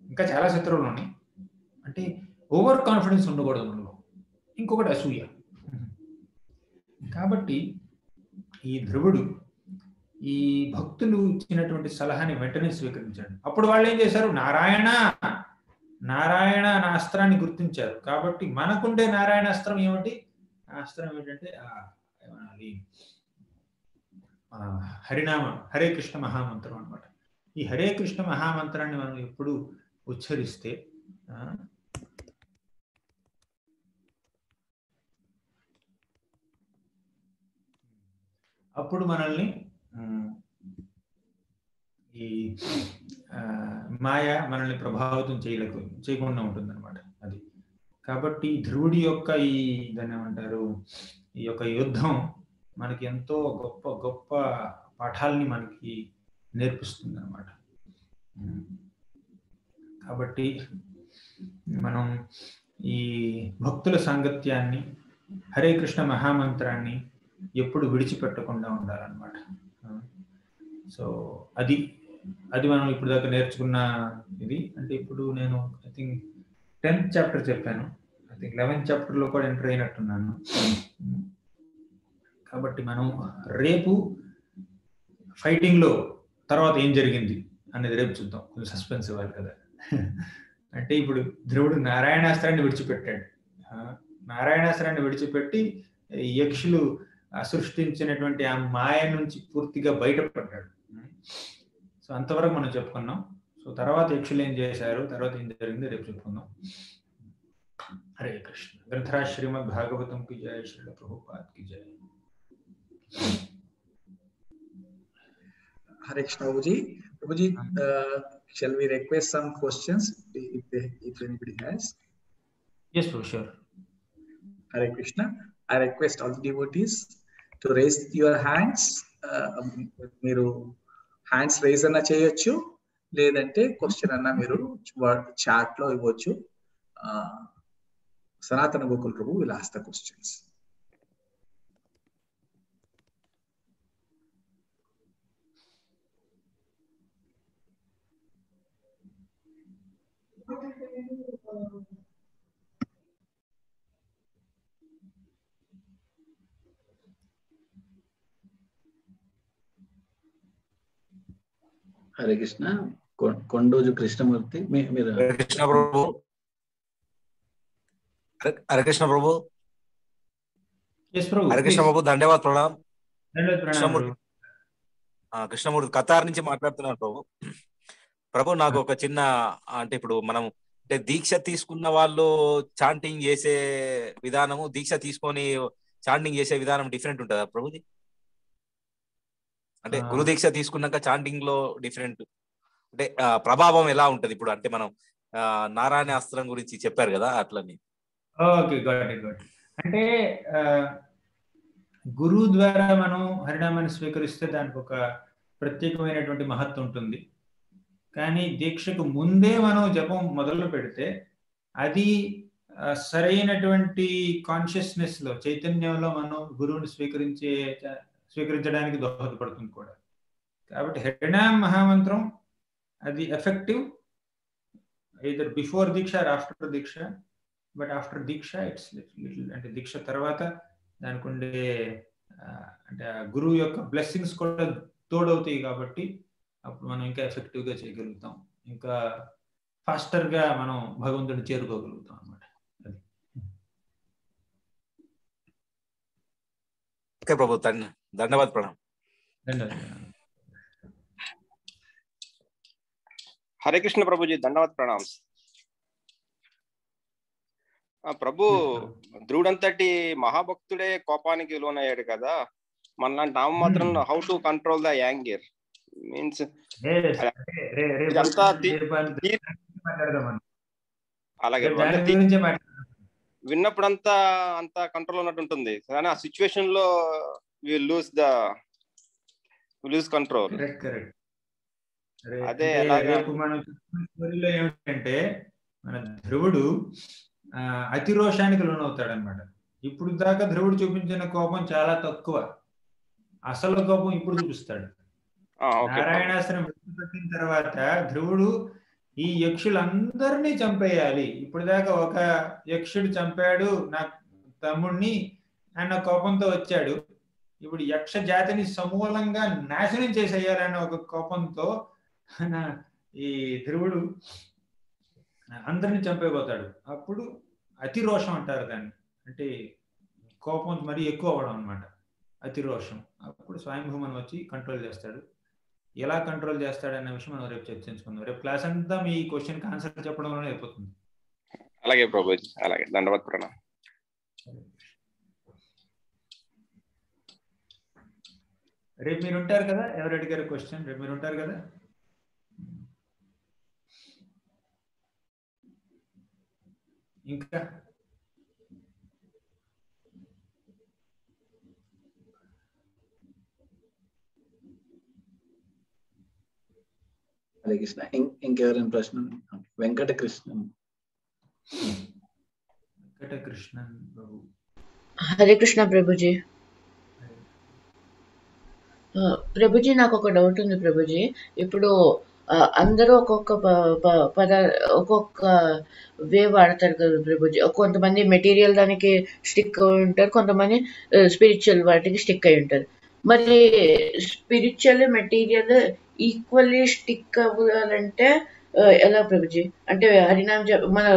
ఇంకా చాలా శత్రువులు ఉన్నాయి. అంటే ఓవర్ కాన్ఫిడెన్స్ ఉండకూడదు మనలో. ఇంకొకటి అసూయ. కాబట్టి ఈ ధ్రువుడు ఈ భక్తులు ఇచ్చినటువంటి సలహాని వెంటనే స్వీకరించాడు. అప్పుడు వాళ్ళు ఏం చేశారు? నారాయణ నారాయణ నా అస్త్రాన్ని గుర్తించారు. కాబట్టి మనకుండే నారాయణ అస్త్రం ఏమిటి? ఆ అస్త్రం ఏంటంటే హరినామ, హరే కృష్ణ మహామంత్రం అన్నమాట. ఈ హరే కృష్ణ మహామంత్రాన్ని మనం ఎప్పుడు ఉచ్చరిస్తే అప్పుడు మనల్ని ఈ మాయ మనల్ని ప్రభావితం చేయకుండా ఉంటుంది అనమాట. అది కాబట్టి ధ్రువుడి యొక్క దాన్ని ఏమంటారు, ఈ యొక్క యుద్ధం మనకి ఎంతో గొప్ప గొప్ప పాఠాలని మనకి నేర్పిస్తుంది అనమాట. కాబట్టి మనం ఈ భక్తుల సాంగత్యాన్ని, హరే కృష్ణ మహామంత్రాన్ని ఎప్పుడు విడిచిపెట్టకుండా ఉండాలన్నమాట. సో అది మనం ఇప్పుడు దాకా నేర్చుకున్న ఇది. అంటే ఇప్పుడు నేను ఐ థింక్ 10th చాప్టర్ చెప్పాను. ఐ థింక్ 11th చాప్టర్లో కూడా ఎంటర్ అయినట్టున్నాను. కాబట్టి మనం రేపు ఫైటింగ్లో తర్వాత ఏం జరిగింది అనేది రేపు చూద్దాం. కొంచెం సస్పెన్స్ ఇవ్వాలి కదా. అంటే ఇప్పుడు ధ్రువుడు నారాయణాస్త్రాన్ని విడిచిపెట్టాడు. నారాయణాస్త్రాన్ని విడిచిపెట్టి యక్షులు సృష్టించినటువంటి ఆ మాయ నుంచి పూర్తిగా బయటపడ్డాడు. సో అంతవరకు మనం చెప్పుకున్నాం. సో తర్వాత యక్షులు ఏం చేశారు, తర్వాత ఏం జరిగింది రేపు చెప్పుకుందాం. హరే కృష్ణ. గ్రంథరాజ్ శ్రీమద్ భాగవతం కి జయ, శ్రీల ప్రభుపాద్ కి జయ. Hare Krishna Prabhuji. Prabhuji, shall we request some questions if anybody has? Yes, Prabhu, sure. Hare Krishna. I request all the devotees to raise your hands. మీరు హ్యాండ్స్ రైజ్ అన్నా చేయొచ్చు, లేదంటే క్వశ్చన్ అన్నా మీరు చాట్ లో ఇవ్వచ్చు. సనాతన గోకుల్ ప్రభు will ask the questions. Hare Krishna. Kondoju Krishnamurthy. మీరు కృష్ణ ప్రభు. హరే కృష్ణ ప్రభు. హరే కృష్ణ ప్రభు. ధన్యవాద ప్రణాం. కృష్ణమూర్తి కతార్ నుంచి మాట్లాడుతున్నాను ప్రభు. ప్రభు నాకు ఒక చిన్న, అంటే ఇప్పుడు మనం అంటే దీక్ష తీసుకున్న వాళ్ళు చాంటింగ్ చేసే విధానము, దీక్ష తీసుకొని చాంటింగ్ చేసే విధానం డిఫరెంట్ ఉంటుందా ప్రభుజీ? అంటే గురు దీక్ష తీసుకున్నాక చాంటింగ్ లో డిఫరెంట్ అంటే ప్రభావం ఎలా ఉంటది ఇప్పుడు? అంటే మనం నారాయణ అస్త్రం గురించి చెప్పారు కదా, అట్లని. Okay, good. అంటే గురువు ద్వారా మనం హరినామాన్ని స్వీకరిస్తే దానికి ఒక ప్రత్యేకమైనటువంటి మహత్వం ఉంటుంది. కానీ దీక్షకు ముందే మనం జపం మొదలు పెడితే అది సరైనటువంటి కాన్షియస్నెస్ లో, చైతన్యంలో మనం గురువుని స్వీకరించడానికి దోహదపడుతుంది కూడా. కాబట్టి హరినామ మహామంత్రం అది effective either before diksha or after diksha. But after diksha it's little, అంటే దీక్ష తర్వాత దానికి ఉండే అంటే గురువు యొక్క బ్లెస్సింగ్స్ కూడా తోడవుతాయి. కాబట్టి అప్పుడు మనం ఇంకా ఎఫెక్టివ్గా చేయగలుగుతాం, ఇంకా ఫాస్టర్గా మనం భగవంతుడిని చేరుకోగలుగుతాం అనమాట. అది ఓకే ప్రభు, ధన్యవాద ప్రణాం. ధన్యవాదాలు. హరే కృష్ణ ప్రభుజీ, ధన్యవాద ప్రణామ్. ప్రభు, ధ్రువుడంతటి మహాభక్తుడే కోపానికి లోనయ్యాడు కదా, మనలాంటి నామ మాత్రం how to control the anger means అలాగే విన్నప్పుడంతా అంత కంట్రోల్ ఉన్నట్టు ఉంటుంది, కానీ ఆ సిచ్యువేషన్ లో లూజ్ కంట్రోల్. అదే రేపు మనం స్టోరీలో ఏమిటంటే మన ధ్రువుడు అతి రోషానికి లోనవుతాడు అనమాట. ఇప్పుడు దాకా ధ్రువుడు చూపించిన కోపం చాలా తక్కువ, అసలు కోపం ఇప్పుడు చూపిస్తాడు. నారాయణాస్త్రం విడిచిపెట్టిన తర్వాత ధ్రువుడు ఈ యక్షులందరినీ చంపేయాలి, ఇప్పుడు దాకా ఒక యక్షుడు చంపాడు నా తమ్ముడిని అన్న కోపంతో వచ్చాడు, ఇప్పుడు యక్ష జాతిని సమూలంగా నాశనం చేసేయాలన్న ఒక కోపంతో ఈ ధ్రువుడు అందరిని చంపైపోతాడు. అప్పుడు అతి రోషం అంటారు దాన్ని, అంటే కోపం మరీ ఎక్కువ అవ్వడం అనమాట, అతి రోషం. అప్పుడు స్వయంభూమన్ వచ్చి కంట్రోల్ చేస్తాడు. ఎలా కంట్రోల్ చేస్తాడనే విషయం మనం రేపు చర్చించుకుందాం. రేపు క్లాస్ అంతా మీ క్వశ్చన్కి ఆన్సర్ చెప్పడంలోనే అయిపోతుంది. అలాగే ప్రభుజీ, అలాగే ధన్యవాద ప్రణామ్. రేపు మీరు ఉంటారు కదా, ఎవరు అడిగారు క్వశ్చన్? రేపు మీరు ఉంటారు కదా? ఇంకా హరే కృష్ణ. ఇంకెవరైనా ప్రశ్న? వెంకటకృష్ణన్. బాబు. హరే కృష్ణ ప్రభుజీ. ప్రభుజీ నాకు ఒక డౌట్ ఉంది ప్రభుజీ. ఇప్పుడు అందరూ ఒక్కొక్క వే వాడతారు కదా ప్రభుజీ. కొంతమంది మెటీరియల్ దానికి స్టిక్ అయి ఉంటారు, కొంతమంది స్పిరిచువల్ వాటికి స్టిక్ అయి ఉంటారు. మరి స్పిరిచువల్ మెటీరియల్ ఈక్వల్లీ స్టిక్ అవ్వాలంటే ఎలా ప్రభుజీ? అంటే హరినామ్ మన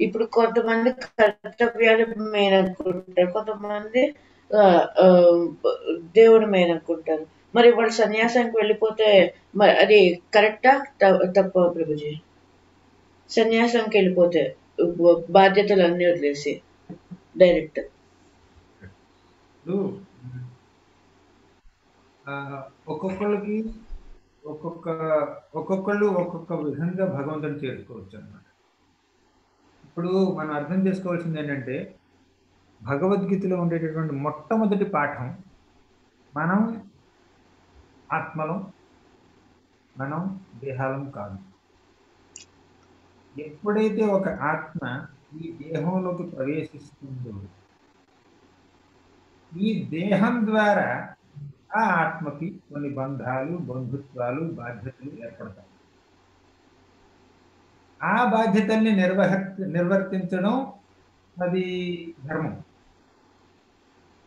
ఇప్పుడు కొంతమంది కర్తవ్యాలు మెయిన్ అనుకుంటారు, కొంతమంది దేవుడు మెయిన్ అనుకుంటారు. మరి వాళ్ళు సన్యాసానికి వెళ్ళిపోతే అది కరెక్టా తప్ప ప్రభుజీ? సన్యాసానికి వెళ్ళిపోతే బాధ్యతలు అన్నీ వదిలేసి డైరెక్ట్ ఒక్కొక్కళ్ళకి ఒక్కొక్కళ్ళు ఒక్కొక్క విధంగా భగవంతుని చేరుకోవచ్చు అన్నమాట. ఇప్పుడు మనం అర్థం చేసుకోవాల్సింది ఏంటంటే, భగవద్గీతలో ఉండేటటువంటి మొట్టమొదటి పాఠం, మనం ఆత్మలం, మనం దేహాలం కాదు. ఎప్పుడైతే ఒక ఆత్మ ఈ దేహంలోకి ప్రవేశిస్తుందో, ఈ దేహం ద్వారా ఆ ఆత్మకి కొన్ని బంధాలు, బంధుత్వాలు, బాధ్యతలు ఏర్పడతాయి. ఆ బాధ్యతల్ని నిర్వర్తించడం అది ధర్మం.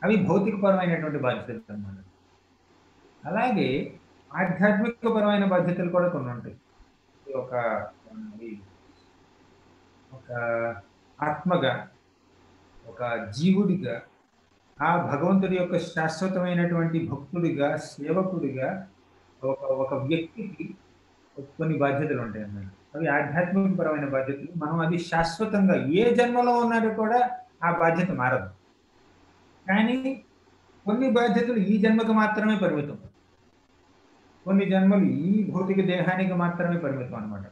అవి భౌతికపరమైనటువంటి బాధ్యతలు అన్నమాట. అలాగే ఆధ్యాత్మికపరమైన బాధ్యతలు కూడా కొన్ని ఉంటాయి. ఒక ఆత్మగా, ఒక జీవుడిగా, ఆ భగవంతుడి యొక్క శాశ్వతమైనటువంటి భక్తుడిగా, సేవకుడిగా ఒక వ్యక్తికి కొన్ని బాధ్యతలు ఉంటాయి అన్నమాట. అవి ఆధ్యాత్మికపరమైన బాధ్యతలు. మనం అది శాశ్వతంగా ఏ జన్మలో ఉన్నాడో కూడా ఆ బాధ్యత మారదు. కానీ కొన్ని బాధ్యతలు ఈ జన్మకు మాత్రమే పరిమితం, కొన్ని జన్మలు ఈ భౌతిక దేహానికి మాత్రమే పరిమితం అన్నమాట.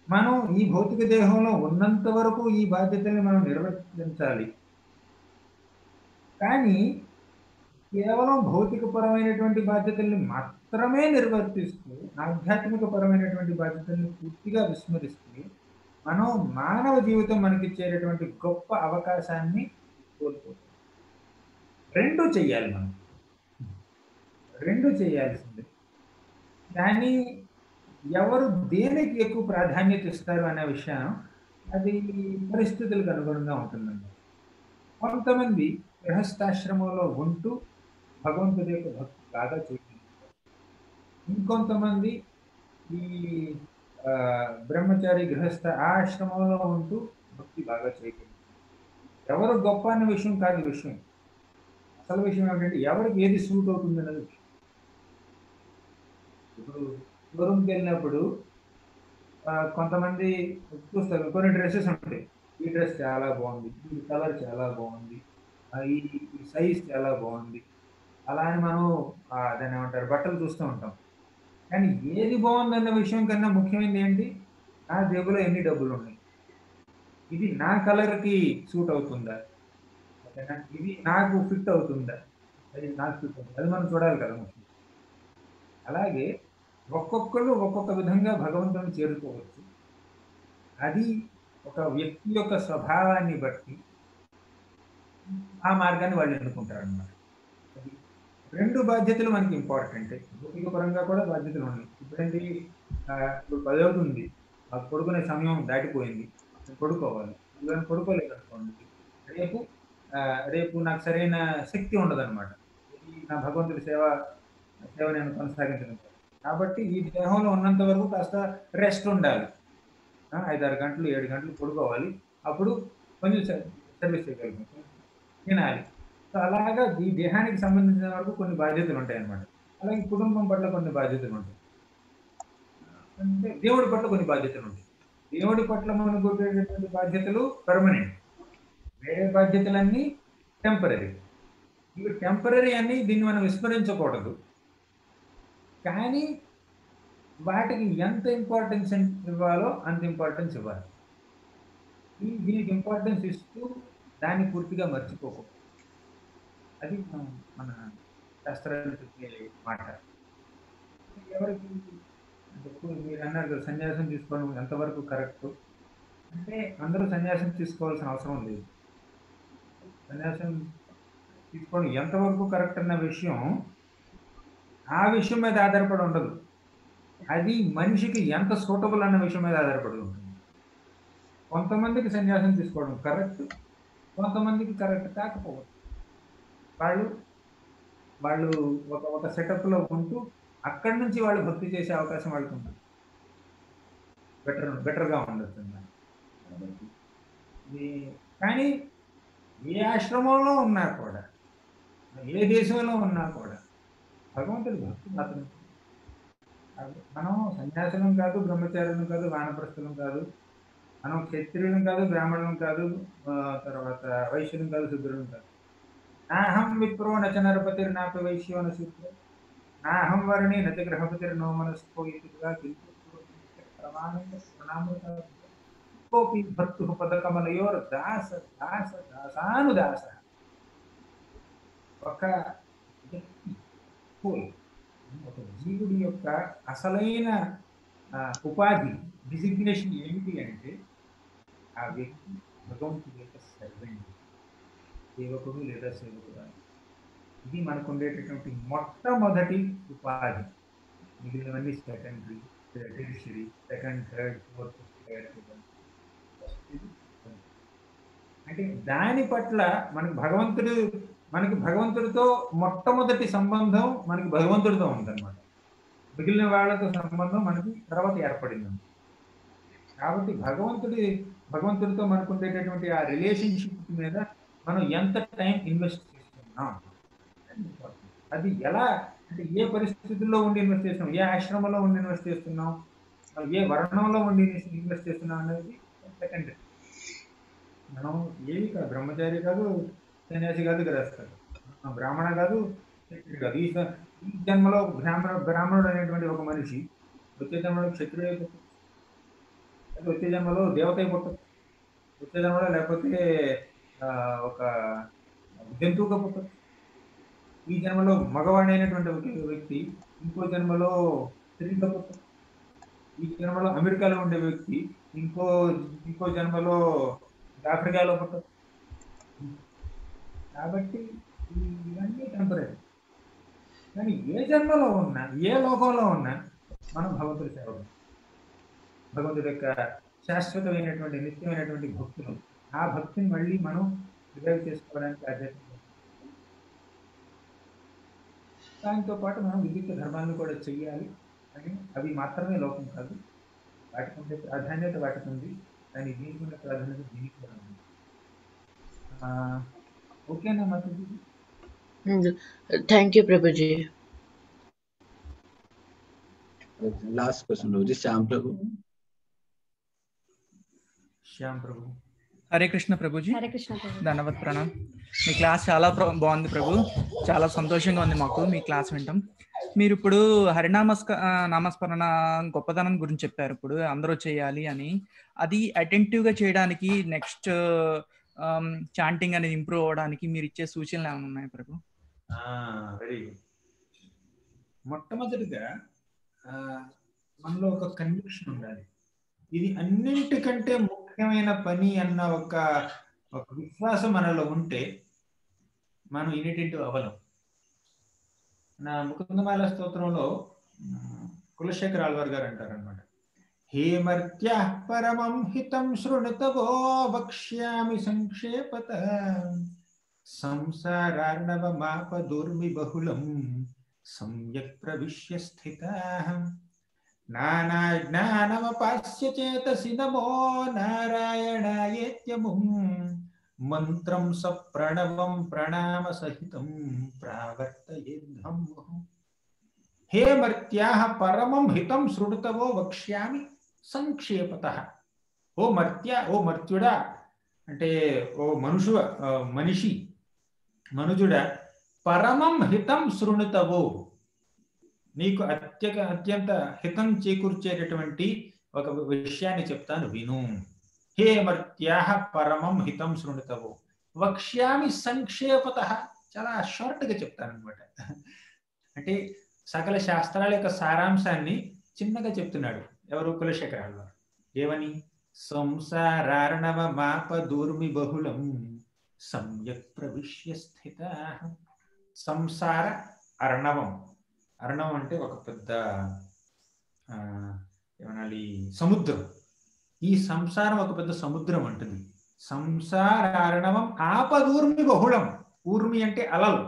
మనం ఈ భౌతిక దేహంలో ఉన్నంత వరకు ఈ బాధ్యతల్ని మనం నిర్వర్తించాలి. కానీ కేవలం భౌతికపరమైనటువంటి బాధ్యతల్ని మాత్రమే నిర్వర్తిస్తూ ఆధ్యాత్మిక పరమైనటువంటి బాధ్యతల్ని పూర్తిగా విస్మరిస్తే మనం మానవ జీవితం మనకిచ్చేటటువంటి గొప్ప అవకాశాన్ని కోల్పోతాం. రెండు చెయ్యాలి, మనం రెండు చేయాల్సిందే. కానీ ఎవరు దేనికి ఎక్కువ ప్రాధాన్యత ఇస్తారు అనే విషయం అది పరిస్థితులకు అనుగుణంగా ఉంటుందండి. కొంతమంది గృహస్థాశ్రమంలో ఉంటూ భగవంతుడి యొక్క భక్తి బాగా చేయగలుగుతారు. ఇంకొంతమంది ఈ బ్రహ్మచారి గృహస్థ ఆశ్రమంలో ఉంటూ భక్తి బాగా చేయగలరు. ఎవరు గొప్ప అన్న విషయం కాదు విషయం. అసలు విషయం ఏమిటంటే ఎవరికి ఏది సూట్ అవుతుంది అన్నది విషయం. ఇప్పుడు షోరూమ్కి వెళ్ళినప్పుడు కొంతమంది చూస్తారు, కొన్ని డ్రెస్సెస్ ఉంటాయి. ఈ డ్రెస్ చాలా బాగుంది, ఈ కలర్ చాలా బాగుంది, ఈ సైజ్ చాలా బాగుంది, అలా అని మనం దాన్ని ఏమంటారు బట్టలు చూస్తూ ఉంటాం. కానీ ఏది బాగుందన్న విషయం కన్నా ముఖ్యమైనది ఏంటి, నా జేబులో ఎన్ని డబ్బులు ఉన్నాయి, ఇది నా కలర్కి సూట్ అవుతుందా, ఓకేనా, ఇది నాకు ఫిట్ అవుతుందా, అది నాకు ఫిట్ అవుతుంది, అది మనం చూడాలి కదా ముఖ్యం. అలాగే ఒక్కొక్కరు ఒక్కొక్క విధంగా భగవంతుని చేరుకోవచ్చు. అది ఒక వ్యక్తి యొక్క స్వభావాన్ని బట్టి ఆ మార్గాన్ని వాళ్ళు ఎన్నుకుంటారు అన్నమాట. రెండు బాధ్యతలు మనకి ఇంపార్టెంట్. భౌతిక పరంగా కూడా బాధ్యతలు ఉన్నాయి. ఇప్పుడేంటి, ఇప్పుడు 10 అవుతుంది, మాకు పడుకునే సమయం దాటిపోయింది, నేను పడుకోవాలి. ఇవాళ పడుకోలేదు అనుకోండి, రేపు నాకు సరైన శక్తి ఉండదన్నమాట. నా భగవంతుడి సేవ నేను కొనసాగించడం. కాబట్టి ఈ దేహంలో ఉన్నంత వరకు కాస్త రెస్ట్ ఉండాలి. 5-6 గంటలు 7 గంటలు పడుకోవాలి, అప్పుడు కొంచెం సర్వీస్ చేయగలుగుతాం, తినాలి. సో అలాగా ఈ దేహానికి సంబంధించిన వరకు కొన్ని బాధ్యతలు ఉంటాయి అన్నమాట. అలాగే కుటుంబం పట్ల కొన్ని బాధ్యతలు ఉంటాయి, అంటే దేవుడి పట్ల కొన్ని బాధ్యతలు ఉంటాయి. దేవుడి పట్ల మనకు ఉండేటటువంటి బాధ్యతలు పర్మనెంట్, వేరే బాధ్యతలన్నీ టెంపరీ. ఇవి టెంపరీ అని దీన్ని మనం విస్మరించకూడదు. కానీ వాటికి ఎంత ఇంపార్టెన్స్ ఇవ్వాలో అంత ఇంపార్టెన్స్ ఇవ్వాలి. దీనికి ఇంపార్టెన్స్ ఇస్తూ దాన్ని పూర్తిగా మర్చిపోకూడదు. అది మన శాస్త్రాలు చెప్పే మాట. ఎవరికి మీరు అన్నారు కదా, సన్యాసం తీసుకోవడం ఎంతవరకు కరెక్ట్ అంటే, అందరూ సన్యాసం తీసుకోవాల్సిన అవసరం లేదు. సన్యాసం తీసుకోవడం ఎంతవరకు కరెక్ట్ అన్న విషయం ఆ విషయం మీద ఆధారపడి ఉండదు. అది మనిషికి ఎంత సూటబుల్ అన్న విషయం మీద ఆధారపడి ఉంటుంది. కొంతమందికి సన్యాసం తీసుకోవడం కరెక్ట్, కొంతమందికి కరెక్ట్ కాకపోవచ్చు. వాళ్ళు ఒక సెటప్లో ఉంటూ అక్కడి నుంచి వాళ్ళు భక్తి చేసే అవకాశం వాళ్ళకి ఉంటుంది, బెటర్గా ఉండొచ్చు. కానీ ఏ ఆశ్రమంలో ఉన్నా కూడా, ఏ దేశంలో ఉన్నా కూడా భగవంతుడి భక్తి మాత్రం. మనం సన్యాసులం కాదు, బ్రహ్మచారులం కాదు, వానప్రస్థులం కాదు, మనం క్షత్రియులం కాదు, బ్రాహ్మణులం కాదు, తర్వాత వైశ్యులం కాదు, శూద్రులం కాదు. నాహం విప్రో నచ నరపతిర్నాపి వైశ్యో న శూద్రో నాహం వర్ణి నచ గ్రహపతిర్నో మనస్కో ఇతిగా కోపి భక్తు పదకమలయోర్ దాస దాస దాసానుదాస. ఒక జీవుడి యొక్క అసలైన ఉపాధి, డిజిగ్నేషన్ ఏమిటి అంటే, ఆ వ్యక్తి భగవంతుడి యొక్క సర్వెంట్, సేవకుడు లేదా సేవకుడు. ఇది మనకు ఉండేటటువంటి మొట్టమొదటి ఉపాధి. మిగిలినవన్నీ secondary, tertiary, second, third, fourth, అంటే దాని పట్ల మనకి భగవంతుడితో మొట్టమొదటి సంబంధం మనకి భగవంతుడితో ఉందన్నమాట. మిగిలిన వాళ్ళతో సంబంధం మనకి తర్వాత ఏర్పడింది. కాబట్టి భగవంతుడితో మనకు ఉండేటటువంటి ఆ రిలేషన్షిప్ మీద మనం ఎంత టైం ఇన్వెస్ట్ చేస్తున్నాం, అది ఎలా అంటే ఏ పరిస్థితుల్లో ఉండి ఇన్వెస్ట్ చేస్తున్నాం, ఏ ఆశ్రమంలో ఉండి ఇన్వెస్ట్ చేస్తున్నాం, ఏ వర్ణంలో ఉండి ఇన్వెస్ట్ చేస్తున్నాం అనేది సెకండరీ. మనం ఏవి కాదు, బ్రహ్మచారి కాదు, సన్యాసి కాదు, గృహస్థుడు, బ్రాహ్మణ కాదు, క్షత్రుడు కాదు. ఈ జన్మలో బ్రాహ్మణుడు అనేటువంటి ఒక మనిషి వచ్చే జన్మలో క్షత్రుడే పుట్టదు, వచ్చే జన్మలో దేవత పుట్టదు, వచ్చే జన్మలో లేకపోతే ఒక జంతువుగా పుట్టదు. ఈ జన్మలో మగవాడైనటువంటి ఒక వ్యక్తి ఇంకో జన్మలో స్త్రీగా పుట్టదు. ఈ జన్మలో అమెరికాలో ఉండే వ్యక్తి ఇంకో జన్మలో ఆఫ్రికాలో పుట్టదు. కాబట్టి ఇవన్నీ టెంపరీ. కానీ ఏ జన్మలో ఉన్నా, ఏ లోకంలో ఉన్నా మనం భగవంతుడి సేవకుడు, భగవంతుడి యొక్క శాశ్వతమైనటువంటి నిత్యమైనటువంటి భక్తులు. ఆ భక్తిని మళ్ళీ మనం రివైవ్ చేసుకోవడానికి దాంతో పాటు మనం విద్యుత్ ధర్మాలను కూడా చెయ్యాలి అని, అవి మాత్రమే లోపం కాదు, వాటికి ఉండే ప్రాధాన్యత వాటికి ఉంది, కానీ దీనికి ఉండే ప్రాధాన్యత దీనికి కూడా ఉంది. ఓకేనా Mataji? Thank you Prabhuji. Last question Prabhuji, Shyam Prabhu. Shyam Prabhu. Hare Krishna Prabhuji. Hare Krishna Prabhu. ధన్యవాద్ Pranam. Me class చాలా బాగుంది ప్రభు, చాలా సంతోషంగా ఉంది మాకు మీ క్లాస్ వింటాం. మీరు ఇప్పుడు నామస్మరణ గొప్పదనం గురించి చెప్పారు, ఇప్పుడు అందరూ చేయాలి అని. అది అటెంటివ్గా చేయడానికి, నెక్స్ట్ చాంటింగ్ అనేది ఇంప్రూవ్ అవ్వడానికి మీరు ఇచ్చే సూచనలు ఏమైనా ఉన్నాయి ప్రభు? Very good. మొట్టమొదటిగా మనలో ఒక కన్విక్షన్ ఉండాలి, ఇది అన్నింటికంటే ముఖ్యమైన పని అన్న ఒక విశ్వాసం మనలో ఉంటే మనం ఇనిటెంటివ్ అవ్వలేం. నా ముకుందమాల స్తోత్రంలో కులశేఖర్ ఆళ్వార్ గారు అంటారనమాట, హేమర్త్యా పరమం హితం శృణుతవో వక్ష్యామి సంక్షేపత సంసారార్ణవమాప దుర్మి బహుళం సమ్యక్ ప్రవిశ్య స్థితాః నానా జ్ఞానమపాస్య చేతసి నమో నారాయణాయేత్యముం మంత్రం సప్రణవం ప్రణామ సహితం ప్రావర్తయేద్ధం. హే మర్త్యాః పరమం హితం శృణుతవో వక్ష్యామి సంక్షేపతః. ఓ మర్త్య, ఓ మర్త్యుడా అంటే ఓ మనిషి మనుజుడా, పరమం హితం శృణుతవో, నీకు అత్యంత హితం చేకూర్చేటటువంటి ఒక విషయాన్ని చెప్తాను విను. హే మర్త్యాః పరమం హితం శృణుతవో వక్ష్యామి సంక్షేపతః, చాలా షార్ట్గా చెప్తాను అనమాట. అంటే సకల శాస్త్రాల యొక్క సారాంశాన్ని చిన్నగా చెప్తున్నాడు ఎవరు? కులశేఖర ఆళ్వార్. ఏమని? సంసారార్ణవ మాప దూర్మి బహుళం సమ్యక్ ప్రవిశ్య స్థితాః. సంసార అర్ణవం, అర్ణవం అంటే ఒక పెద్ద ఏమనాలి సముద్రం. ఈ సంసారం ఒక పెద్ద సముద్రం అంటుంది. సంసారార్ణవం ఆపదూర్మి బహుళం. ఊర్మి అంటే అలలు.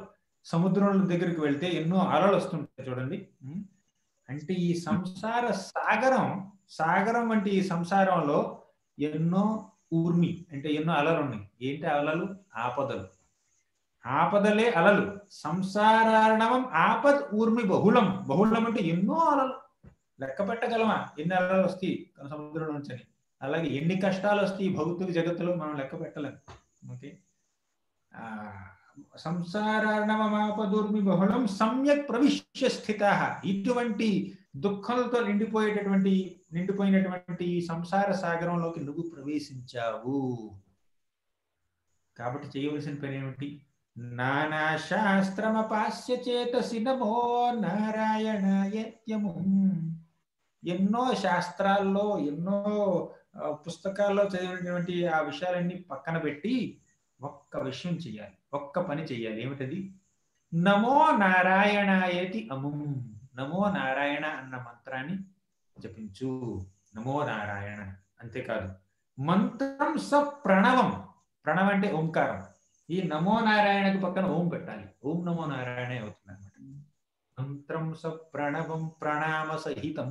సముద్రం దగ్గరికి వెళ్తే ఎన్నో అలలు వస్తుంటాయి చూడండి. అంటే ఈ సంసార సాగరం అంటే ఈ సంసారంలో ఎన్నో ఊర్మి అంటే ఎన్నో అలలు ఉన్నాయి. ఏంటి అలలు? ఆపదలు. ఆపదలే అలలు. సంసారార్ణవం ఆపద్ ఊర్మి బహుళం. బహుళం అంటే ఎన్నో అలలు. లెక్క పెట్టగలమా ఎన్ని అలలు వస్తాయి సముద్రం నుంచి అని? అలాగే ఎన్ని కష్టాలు వస్తాయి భౌతిక జగత్తులో మనం లెక్క పెట్టలేము. ఓకే, సంసారార్ణవమాపదూర్మి బహుళం సమ్యక్ ప్రవిశ్య స్థితాః. ఇటువంటి దుఃఖంతో నిండిపోయినటువంటి సంసార సాగరంలోకి నువ్వు ప్రవేశించావు. కాబట్టి చేయవలసిన పని ఏమిటి? నానా శాస్త్రమపాస్య చేతసి నమో నారాయణాయేత్యముం. ఎన్నో శాస్త్రాల్లో ఎన్నో పుస్తకాల్లో చదివినటువంటి ఆ విషయాలన్నీ పక్కన పెట్టి ఒక్క విషయం చెయ్యాలి, ఒక్క పని చెయ్యాలి. ఏమిటది? నమో నారాయణాయేతి అముం. నమో నారాయణ అన్న మంత్రాన్ని జపించు. నమో నారాయణ. అంతేకాదు, మంత్రం స ప్రణవం. ప్రణవం అంటే ఓంకారం. ఈ నమో నారాయణకు పక్కన ఓం పెట్టాలి. ఓం నమో నారాయణ అవుతుంది అనమాట. మంత్రం స ప్రణవం ప్రణామ సహితం.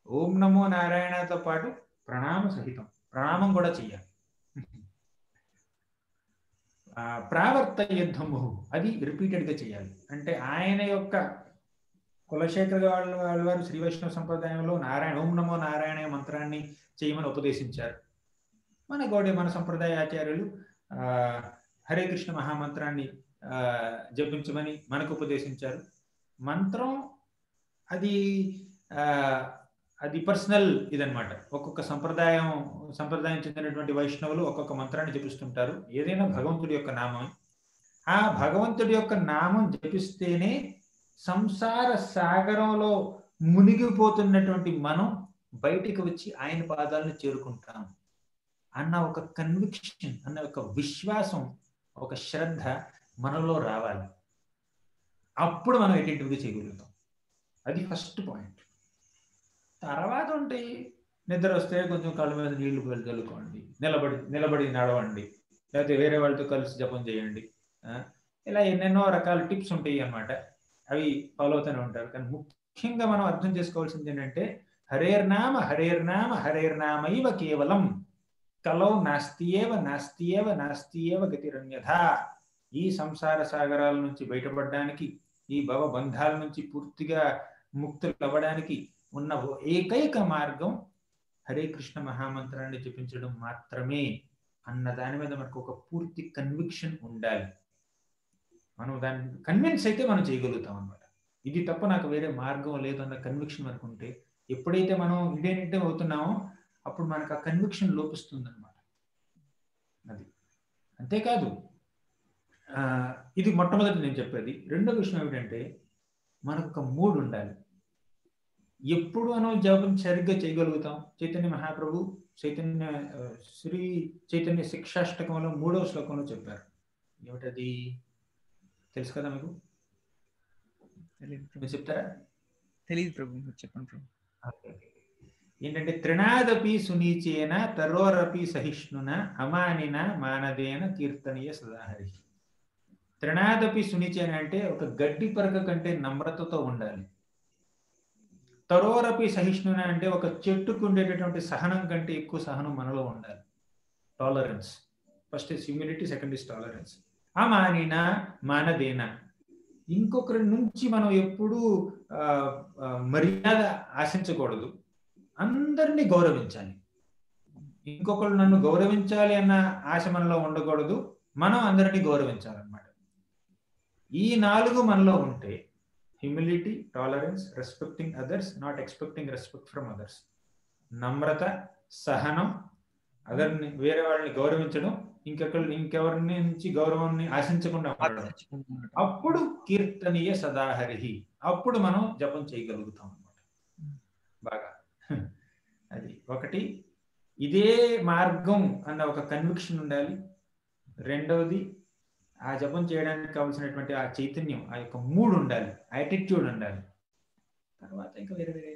ఓం నమో నారాయణతో పాటు ప్రణామ సహితం, ప్రణామం కూడా చెయ్యాలి. ప్రావర్తయుద్ధము, అది రిపీటెడ్గా చేయాలి. అంటే ఆయన యొక్క కులశేఖర వారు శ్రీ వైష్ణవ సంప్రదాయంలో ఓం నమో నారాయణ మంత్రాన్ని చేయమని ఉపదేశించారు. మన సంప్రదాయ ఆచార్యులు హరే కృష్ణ మహామంత్రాన్ని జపించమని మనకు ఉపదేశించారు. మంత్రం అది పర్సనల్ ఇదనమాట. ఒక్కొక్క సంప్రదాయం చెందినటువంటి వైష్ణవులు ఒక్కొక్క మంత్రాన్ని జపిస్తుంటారు. ఏదైనా భగవంతుడి యొక్క నామం. ఆ భగవంతుడి యొక్క నామం జపిస్తేనే సంసార సాగరంలో మునిగిపోతున్నటువంటి మనం బయటికి వచ్చి ఆయన పాదాలను చేరుకుంటాం అన్న ఒక కన్విక్షన్, అన్న ఒక విశ్వాసం, ఒక శ్రద్ధ మనలో రావాలి. అప్పుడు మనం ఎటెంటివ్గా చేయగలుగుతాం. అది ఫస్ట్ పాయింట్. తర్వాత ఉంటే నిద్ర వస్తే కొంచెం కళ్ళ మీద నీళ్లు చల్లుకోండి, నిలబడి నడవండి, లేకపోతే వేరే వాళ్ళతో కలిసి జపం చేయండి. ఇలా ఎన్నెన్నో రకాల టిప్స్ ఉంటాయి అన్నమాట. అవి ఫాలో అవుతూనే ఉంటారు. కానీ ముఖ్యంగా మనం అర్థం చేసుకోవాల్సింది ఏంటంటే హరేర్నామ హరేర్నామ హరేర్నామైవ కేవలం కలౌ నాస్తియేవ నాస్తియేవ నాస్తియేవ గతిరన్యథా. ఈ సంసార సాగరాల నుంచి బయటపడడానికి, ఈ భవబంధాల నుంచి పూర్తిగా ముక్తులు అవ్వడానికి ఉన్న ఏకైక మార్గం హరే కృష్ణ మహామంత్రాన్ని జపించడం మాత్రమే అన్న దాని మీద మనకు ఒక పూర్తి కన్విక్షన్ ఉండాలి. మనం దాన్ని కన్విన్స్ అయితే మనం చేయగలుగుతాం అన్నమాట. ఇది తప్ప నాకు వేరే మార్గం లేదన్న కన్విక్షన్ మనకు ఉంటే, ఎప్పుడైతే మనం ఇండియన్ అవుతున్నామో అప్పుడు మనకు ఆ కన్విక్షన్ లోపిస్తుంది అనమాట. అది అంతేకాదు, ఇది మొట్టమొదటి నేను చెప్పేది. రెండో విషయం ఏమిటంటే మనకు ఒక మూడ్ ఉండాలి. ఎప్పుడు మనం జపం సరిగ్గా చేయగలుగుతాం? చైతన్య మహాప్రభు శ్రీ చైతన్య శిక్షాష్టకంలో 3వ శ్లోకంలో చెప్పారు. ఏమిటది తెలుసు కదా మీకు? మీరు చెప్తారా? తెలియదు ప్రభు, చెప్పండి ప్రభు. ఏంటంటే త్రినాదపి సునీచేన తరోరపి సహిష్ణున అమానిన మానదేన కీర్తనీయ సదాహరి. త్రినాదపి సునీచేన అంటే ఒక గడ్డి పరక కంటే నమ్రతతో ఉండాలి. తరోరపి సహిష్ణున అంటే ఒక చెట్టుకు ఉండేటటువంటి సహనం కంటే ఎక్కువ సహనం మనలో ఉండాలి. Tolerance. First is humility, second is tolerance. అమానిన మానదేన, ఇంకొకరి నుంచి మనం ఎప్పుడూ మర్యాద ఆశించకూడదు. అందరినీ గౌరవించాలి. ఇంకొకరు నన్ను గౌరవించాలి అన్న ఆశ మనలో ఉండకూడదు. మనం అందరినీ గౌరవించాలన్నమాట. ఈ 4 మనలో ఉంటే humility, tolerance, respecting others, not expecting respect from others, నమ్రత, సహనం, అదర్ని వేరే వాళ్ళని గౌరవించడం, ఇంకెవరి నుంచి గౌరవాన్ని ఆశించకుండా ఉండడం, అప్పుడు కీర్తనీయ సదాహరి, అప్పుడు మనం జపం చేయగలుగుతాం అన్నమాట. బాగా అది ఒకటి. ఇదే మార్గం అన్న ఒక కన్విక్షన్ ఉండాలి. రెండవది, ఆ జపం చేయడానికి కావాల్సినటువంటి ఆ చైతన్యం, ఆ యొక్క మూడ్ ఉండాలి, యాటిట్యూడ్ ఉండాలి. తర్వాత ఇంకా వేరే వేరే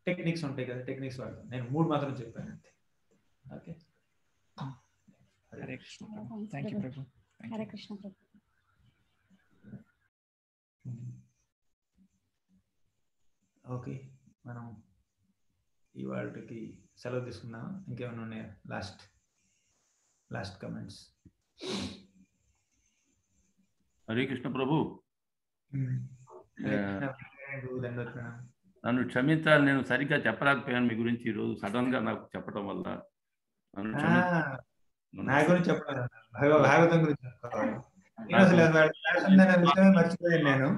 టెక్నిక్స్ ఉంటాయి కదా, టెక్నిక్స్ వాడతాం. నేను 3 మాత్రం చెప్పాను అంతే. Okay, Hare Krishna Prabhu. Thank you Prabhu. Hare Krishna Prabhu. Okay, మనం ఇవాళకి సెలవు తీసుకుందాం. ఇంకేమైనా ఉన్నాయా? Last comments. హరే కృష్ణ ప్రభు. నన్ను క్షమించాలి, నేను సరిగ్గా చెప్పలేకపోయాను మీ గురించి ఈరోజు. సడన్ గా నాకు చెప్పడం వల్ల నా గురించి చెప్పాలి, భాగవతం గురించి మర్చిపోయాను నేను.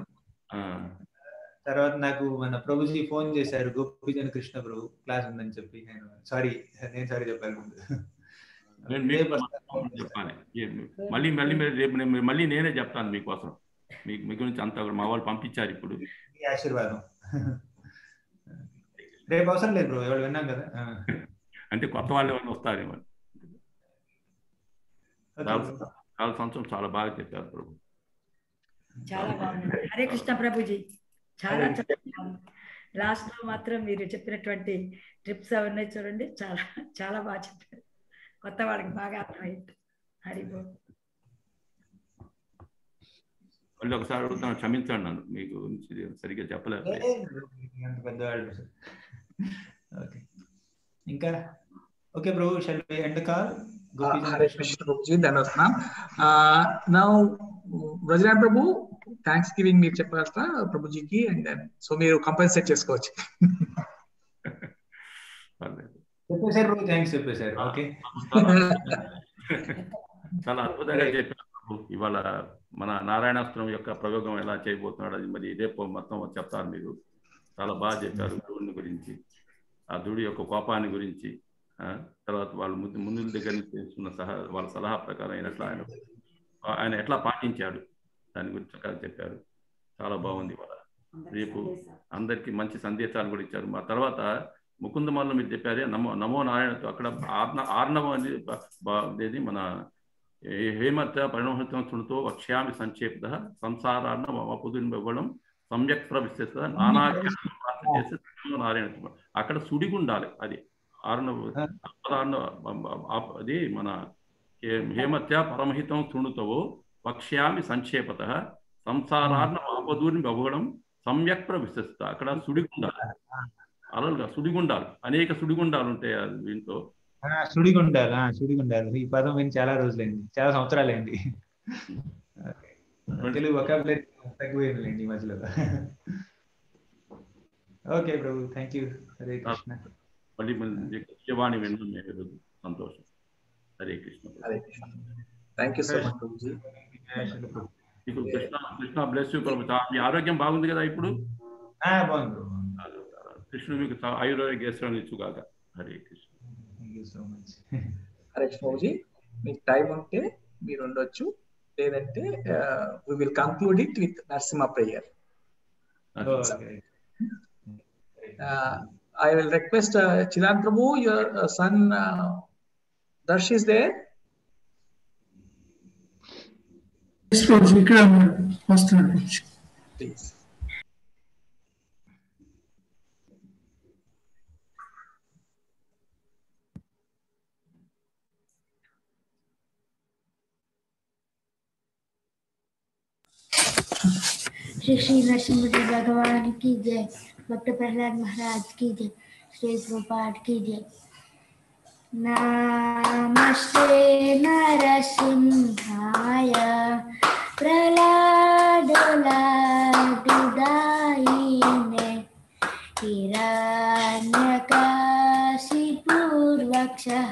తర్వాత నాకు మన ప్రభుజీ ఫోన్ చేశారు, గోపీజన్ కృష్ణ ప్రభు క్లాస్ ఉందని చెప్పి. నేను సారీ చెప్పాను ముందు. చెప్పాలి మళ్ళీ నేనే చెప్తాను మీకోసం. మీ గురించి అంతా మా వాళ్ళు పంపించారు ఇప్పుడు. ఆశీర్వాదం. రేపు అవసరం లేదు బ్రో, ఎవరు విన్నాం కదా. అంటే కొత్త వాళ్ళు ఎవరు వస్తారేమో. చాలా సంవత్సరం చాలా బాగా చెప్పారు ప్రభు. చాలా బాగుంది. హరే కృష్ణ ప్రభుజీ, చాలా లాస్ట్ లో మాత్రం మీరు చెప్పినటువంటి ట్రిప్స్ అవన్నీ చూడండి, చాలా చాలా బాగా చెప్పారు. కొత్త వాళ్ళకి బాగా అర్థమైంది. హరి బోల్. మళ్ళీ ఒకసారి అడుగుతాను, క్షమించండి నన్ను, మీకు సరిగ్గా చెప్పలేదు. ఇంకా okay Prabhu, shall we end the call? Hare Krishna Prabhuji, ధన్యవాదాలు. Now Vrajran Prabhu thanks giving మీరు చెప్పారు ప్రభుజీకి, అండ్ దెన్ సో మీరు కంపెన్సేట్ చేసుకోవచ్చు. చెప్పేశారు ప్రభు, థ్యాంక్స్ చెప్పేశారు. ఓకే, చాలా అద్భుతంగా చెప్పారు. ఇవాళ మన నారాయణాస్త్రం యొక్క ప్రయోగం ఎలా చేయబోతున్నాడు అది మరి రేపు మొత్తం చెప్తారు మీరు. చాలా బాగా చెప్పారు ధ్రువుని గురించి, ఆ ధ్రువుడి యొక్క కోపాన్ని గురించి. తర్వాత వాళ్ళు ముందు దగ్గర నుంచి తెలుసుకున్న వాళ్ళ సలహా ప్రకారం ఆయన ఎట్లా పాటించాడు దాని గురించి చక్కగా చెప్పారు. చాలా బాగుంది. ఇవాళ రేపు అందరికీ మంచి సందేశాలు కూడా ఇచ్చారు. మా తర్వాత ముకుందమాల్లో మీరు చెప్పారే నమో నారాయణతో, అక్కడ ఆర్ణవం అనేది మన హేమత్య పరిణోహితం శృణుతో వక్ష్యామి సంక్షేపత సంసారాన్న పుదునివ్వడం సమ్యక్ ప్రవిశేష నానా చేసి నారాయణ. అక్కడ సుడిగుండాలి, అది అది మన హేమత్య పరమహితం శృణుతవో వక్ష్యామి సంక్షేపత సంసారాన్న ఆపదూరిని బవ్వడం సమ్యక్ ప్రవిశిస్త. అక్కడ సుడిగుండాలు, అలలుగా సుడిగుండాలు, అనేక సుడిగుండాలు ఉంటాయి దీంట్లో. సుడిగుండాలు ఈ పదం విని చాలా రోజులైంది, చాలా సంవత్సరాలైంది. తెలుగు వొకాబులరీ తగ్గిపోయిందిలేండి ఈ మధ్యలో. Okay Prabhu, thank you. Hare Krishna. మళ్ళీ శివాణి వింటున్నాయి, సంతోషం. Hare Krishna. Hare Krishna. Thank you so much Prabhuji. ఇప్పుడు కృష్ణ బ్లెస్ యూ ప్రభు. మీ ఆరోగ్యం బాగుంది కదా ఇప్పుడు? బాగుంది. కృష్ణుడు మీకు ఆయుర్వేద ఇచ్చుగాక. హరే కృష్ణ. హరే కృష్ణ ప్రభుజీ. మీకు టైం ఉంటే మీరు ఉండొచ్చు, లేదంటే we will conclude it with Narasimha prayer. I will request Chirag Prabhu, your son Darsh is there? Yes, Prabhu. Please. Shri Shri Narasimha भगवान की जय, भक्त प्रहलाद महाराज की जय, श्री प्रभुपाद की जय। नमस्ते नरसिंहाय प्रहलादोलादुदायिने हिरण्यकशिपूर्वक्षः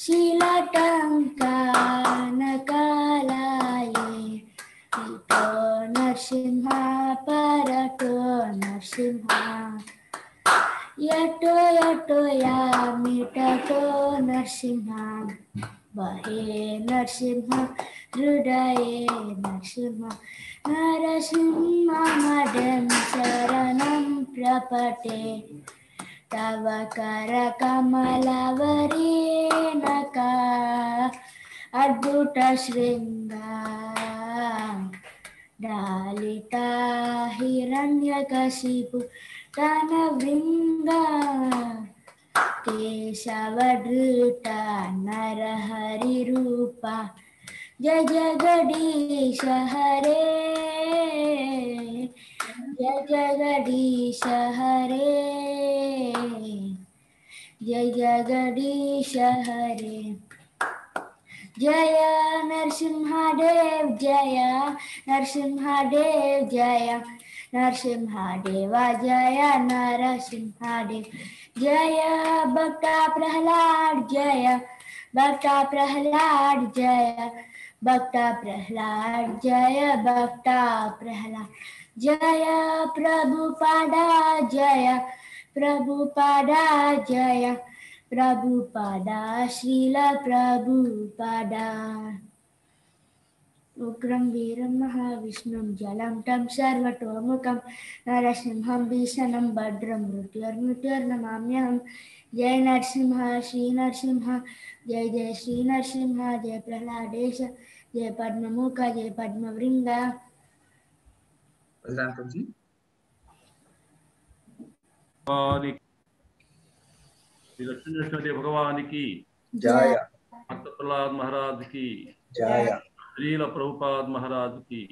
शीलटङ्कानकालाये इतो नरसिंह परतो नरसिंह यतो यतो यामितो नरसिंह बहे नरसिंह हृदये नरसिंह नरसिंहमदं शरणं प्रपटे तव करकमलवरेणका अद्भुत शृङ्गा डालिता हिरण्यकशिपु तनवृङ्गा केशवधृता नरहरिरूपा जय जगदीश हरे, जय जगदीश हरे, जय जगदीश हरे। जय नरसिंहदेव जय, नरसिंहदेव जय, नरसिंहदेव जय, नरसिंहदेव जय। भक्त प्रहलाद जय, भक्त प्रहलाद जय, भक्त प्रहलाद जय, भक्त प्रहलाद जय। प्रभुपादा जय, प्रभुपादा जय, प्रभुपादा श्रील प्रभुपादा। उग्रं वीरं महाविष्णुं जलं तं सर्वतोमुखं नरसिंहं भीषणं भद्रं मृत्युर्नमाम्यहं। जय नरसिंह श्री नरसिंह, जय जय श्री नरसिंह, जय प्रहलादेश, जय पद्ममुख, जय पद्मवृंगा। लक्ष्मी भगवान की जय, भक्त प्रहलाद महाराज की जय, श्रील प्रभुपाद महाराज की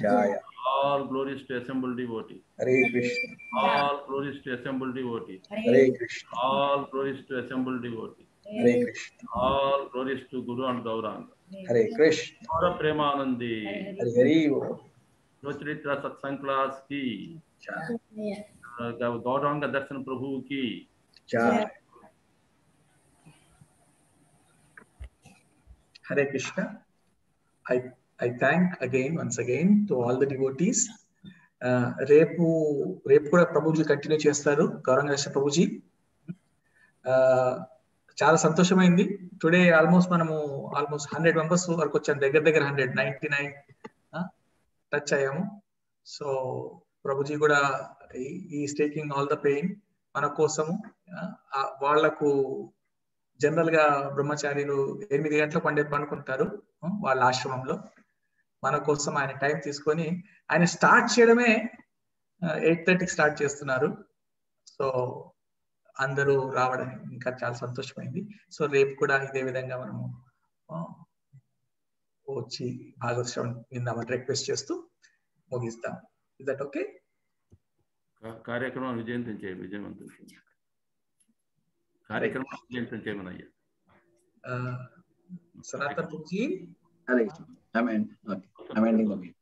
जय। All glories to assembled devotee. Hare Krishna. All glories to assembled devotee. Hare Krishna. All glories to assembled devotee. Hare Krishna. All glories to Guru and Gauranga. Hare Krishna. Gaura Premanandi. Hare Hari. Gocharitra Satsang class की गौरांग दर्शन प्रभु की जय। Hare Krishna. I thank once again to all the devotees. రేపు కూడా Prabhuji continue చేస్తారు, గౌరంగ ప్రభుజీ. చాలా సంతోషమైంది. Today almost 100 members వరకు వచ్చాను, దగ్గర 199 టచ్ అయ్యాము. సో ప్రభుజీ కూడా is taking all the pain మన కోసము. వాళ్లకు జనరల్ గా బ్రహ్మచారిలు 8 గంటలకు పండుకుంటారు వాళ్ళ ఆశ్రమంలో. మన కోసం ఆయన టైం తీసుకొని ఆయన స్టార్ట్ చేయడమే 8:30కి స్టార్ట్ చేస్తున్నారు. సో అందరూ రావడం ఇంకా చాలా సంతోషమైంది. సో రేపు కూడా ఇదే విధంగా మనము వచ్చి భాగవత శ్రవణం విందామని రిక్వెస్ట్ చేస్తూ ముగిస్తాం. Is that okay? కార్యక్రమం విజయవంతం చేయమనయ్యా. సనాతన్ ప్రభుజీ. I'm ending.